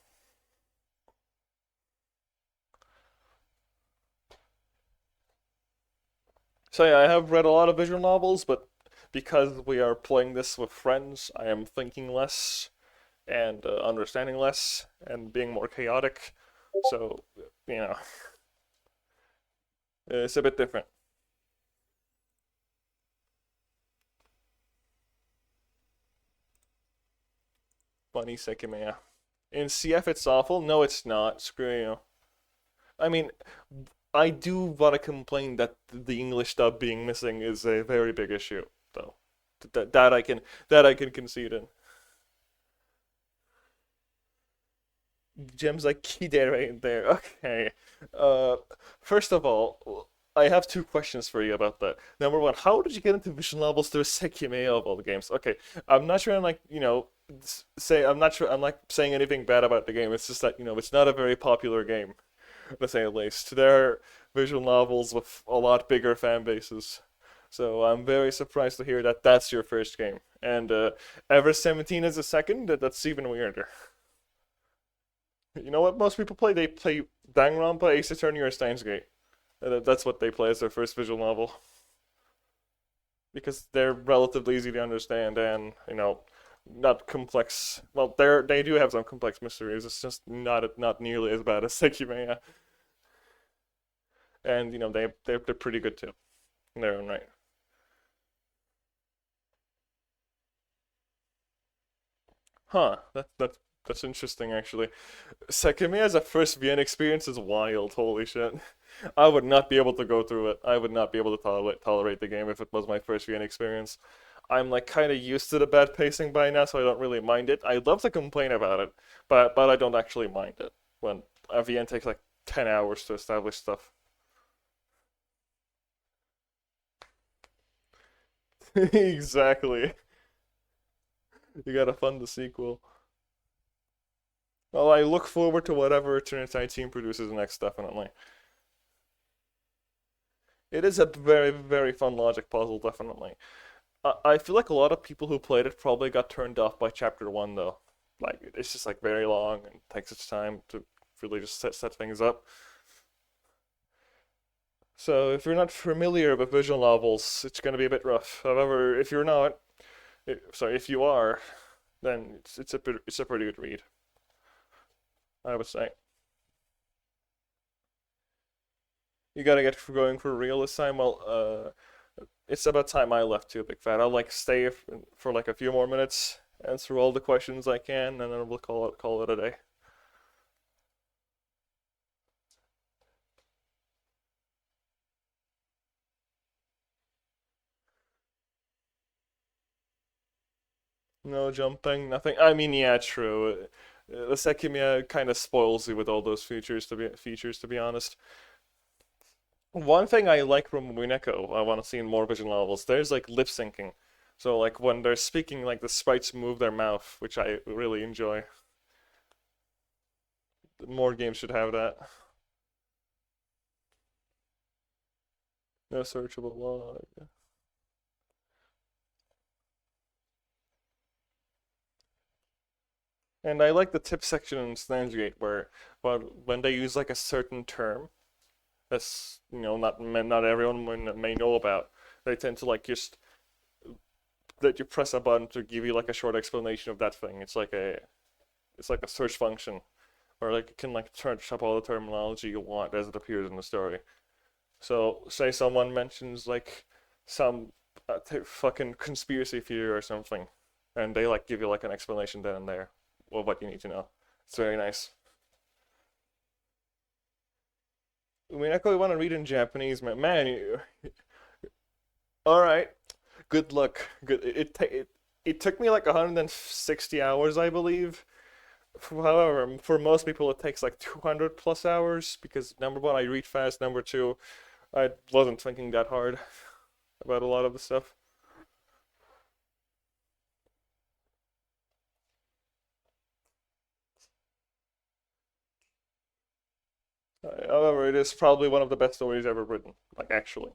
So yeah, I have read a lot of visual novels, but because we are playing this with friends, I am thinking less and understanding less and being more chaotic. So, you know, it's a bit different. Funny Sekimeiya. In CF, it's awful. No, it's not. Screw you. I mean, I do want to complain that the English dub being missing is a very big issue, though. That I can concede in. Gems like Kidere in there. Okay. Uh, First of all, I have two questions for you about that. Number one, how did you get into visual novels through Sekimeiya of all the games? Okay, I'm not sure I'm like, say I'm not sure I'm like saying anything bad about the game. It's just that, it's not a very popular game, to say the least. There are visual novels with a lot bigger fan bases. So I'm very surprised to hear that that's your first game. And Ever 17 is a second, that's even weirder. You know what most people play? They play Danganronpa, Ace Attorney, or Steins Gate. That's what they play as their first visual novel. Because they're relatively easy to understand and, not complex. Well, they do have some complex mysteries. It's just not nearly as bad as Sekimeiya. And, they're pretty good too, in their own right. Huh, that's interesting actually. Sekime as a first VN experience is wild, holy shit. I would not be able to go through it. I would not be able to tolerate the game if it was my first VN experience. I'm like kind of used to the bad pacing by now, so I don't really mind it. I'd love to complain about it, but I don't actually mind it when a VN takes like 10 hours to establish stuff. Exactly. You gotta fund the sequel. Well, I look forward to whatever Eternity team produces next, definitely. It is a very, very fun logic puzzle, definitely. I feel like a lot of people who played it probably got turned off by Chapter 1, though. Like, it's just like very long and takes its time to really just set things up. So if you're not familiar with visual novels, it's going to be a bit rough. However, if you're not, sorry, if you are, then it's a pretty good read, I would say. You gotta get going for real this time. Well, it's about time I left too, Big Fat. I'll like stay for like a few more minutes, answer all the questions I can, and then we'll call it a day. No jumping, nothing. I mean, yeah, true. The Sekimiya kind of spoils you with all those features, to be honest. One thing I like from Wineko, I want to see in more visual novels, there's like lip syncing. So like when they're speaking, like the sprites move their mouth, which I really enjoy. More games should have that. No searchable log. And I like the tip section in Gate where, well, when they use like a certain term, that's not everyone may know about, they tend to like just that you press a button to give you like a short explanation of that thing. It's like a search function, where like you can like search up all the terminology you want as it appears in the story. So say someone mentions like some fucking conspiracy theory or something, and they like give you like an explanation then and there of what you need to know. It's very nice. I mean, I actually want to read in Japanese, man. All right. Good luck. Good. it took me like 160 hours, I believe. However, for most people, it takes like 200 plus hours because number one, I read fast. Number two, I wasn't thinking that hard about a lot of the stuff. However, it is probably one of the best stories ever written. Like, actually.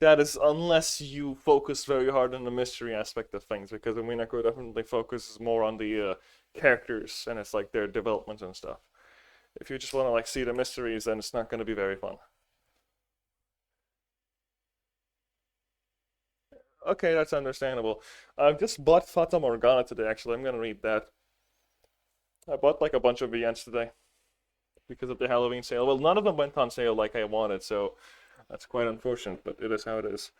That is, unless you focus very hard on the mystery aspect of things, because Minako definitely focuses more on the characters and it's like their development and stuff. If you just want to like see the mysteries, then it's not going to be very fun. Okay, that's understandable. I've just bought Fata Morgana today, actually. I'm gonna read that. I bought like a bunch of VNs today because of the Halloween sale. Well, none of them went on sale like I wanted, so that's quite unfortunate, but it is how it is.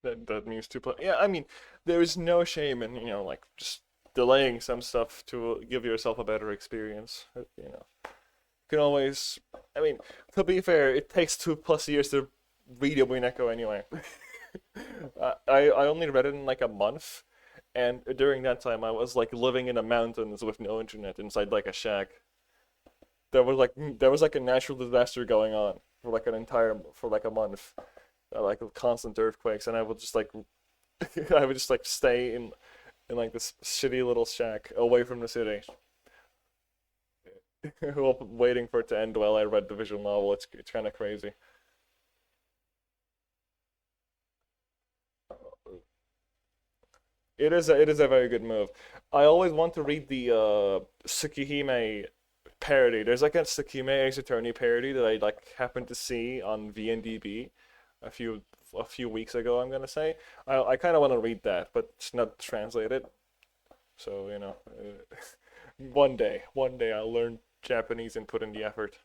That means to play. Yeah, I mean, there is no shame in, like just delaying some stuff to give yourself a better experience. You can always. I mean, to be fair, it takes 2+ years to read a Wineko anyway. I only read it in like a month, and during that time I was like living in the mountains with no internet inside like a shack. There was like a natural disaster going on for like for like a month, like constant earthquakes, and I would just like I would just like stay in like this shitty little shack away from the city, while waiting for it to end while I read the visual novel. It's kind of crazy. It is a very good move. I always want to read the Sekihime parody. There's like a Sekimeiya Ace Attorney parody that I like happened to see on VNDB a few a few weeks ago. I'm gonna say I kind of want to read that, but it's not translated. So one day I'll learn Japanese and put in the effort.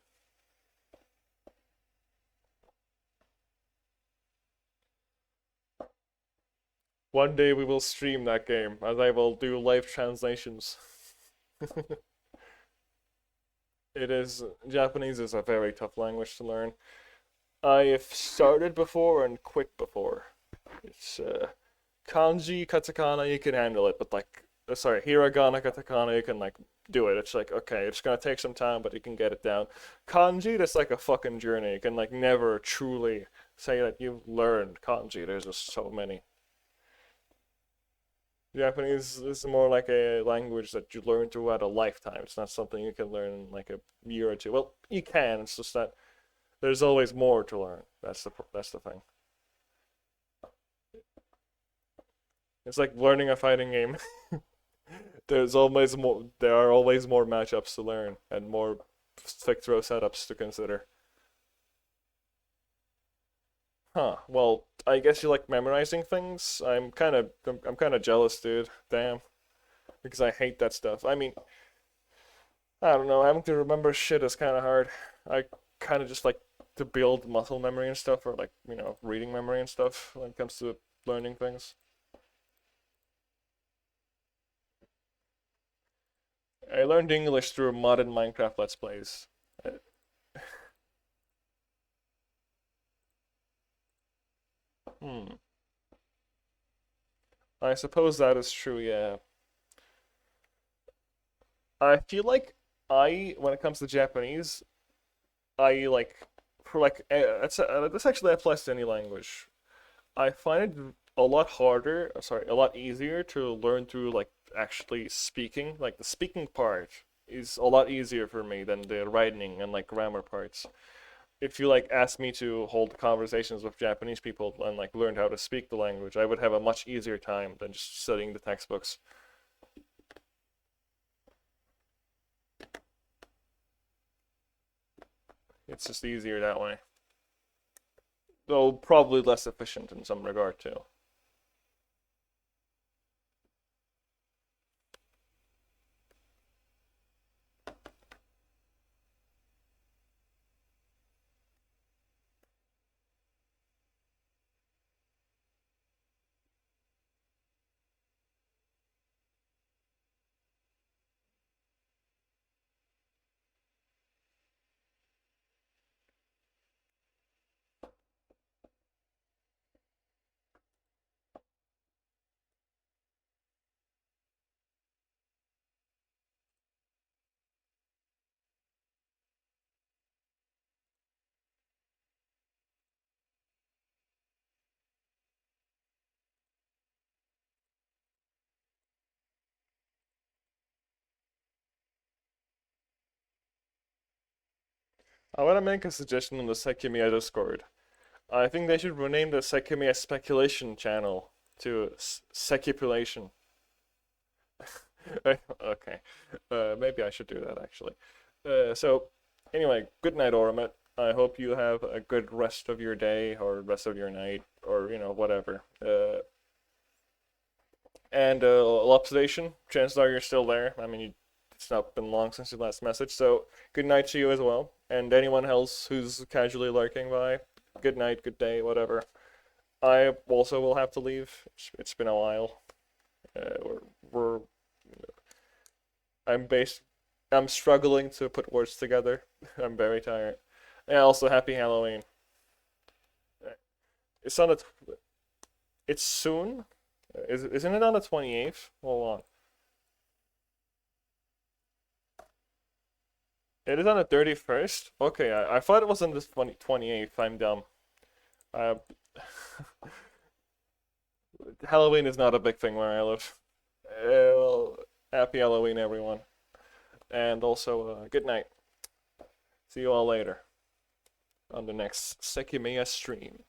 One day we will stream that game, as I will do live translations. It is Japanese is a very tough language to learn. I've started before and quit before. It's kanji, katakana, you can handle it, but like, sorry, hiragana, katakana, you can like do it. It's like, okay, it's gonna take some time, but you can get it down. Kanji, that's like a fucking journey. You can like never truly say that you've learned kanji. There's just so many. Japanese is more like a language that you learn throughout a lifetime. It's not something you can learn in like a year or two. Well, you can. It's just that there's always more to learn. That's the thing. It's like learning a fighting game. There's always more. There are always more matchups to learn and more quick throw setups to consider. Huh. Well, I guess you like memorizing things. I'm kind of jealous, dude. Damn. Because I hate that stuff. I mean, I don't know. Having to remember shit is kind of hard. I kind of just like to build muscle memory and stuff, or like reading memory and stuff when it comes to learning things. I learned English through modded Minecraft Let's Plays. Uh, Hmm. I suppose that is true. Yeah. I feel like when it comes to Japanese, I like for like this actually applies to any language. I find it a lot harder, sorry, a lot easier to learn through like actually speaking. Like the speaking part is a lot easier for me than the writing and like grammar parts. If you like asked me to hold conversations with Japanese people and like learn how to speak the language, I would have a much easier time than just studying the textbooks. It's just easier that way. Though probably less efficient in some regard too. I want to make a suggestion on the Sekimeiya Discord. I think they should rename the Sekimeiya Speculation channel to Sekipulation. Okay. Maybe I should do that actually. So, anyway, good night, Oromit. I hope you have a good rest of your day or rest of your night or, whatever. And Lopsidation, chances are you're still there. I mean, it's not been long since your last message, so good night to you as well. And anyone else who's casually lurking by, good night, good day, whatever. I also will have to leave. It's been a while. We're I'm struggling to put words together. I'm very tired. And also, happy Halloween. It's on the. It's soon. Isn't it on the 28th? Hold on. It is on the 31st? Okay, I thought it was on the 28th. I'm dumb. Uh, Halloween is not a big thing where I live. Well, happy Halloween, everyone. And also, good night. See you all later on the next Sekimeiya stream.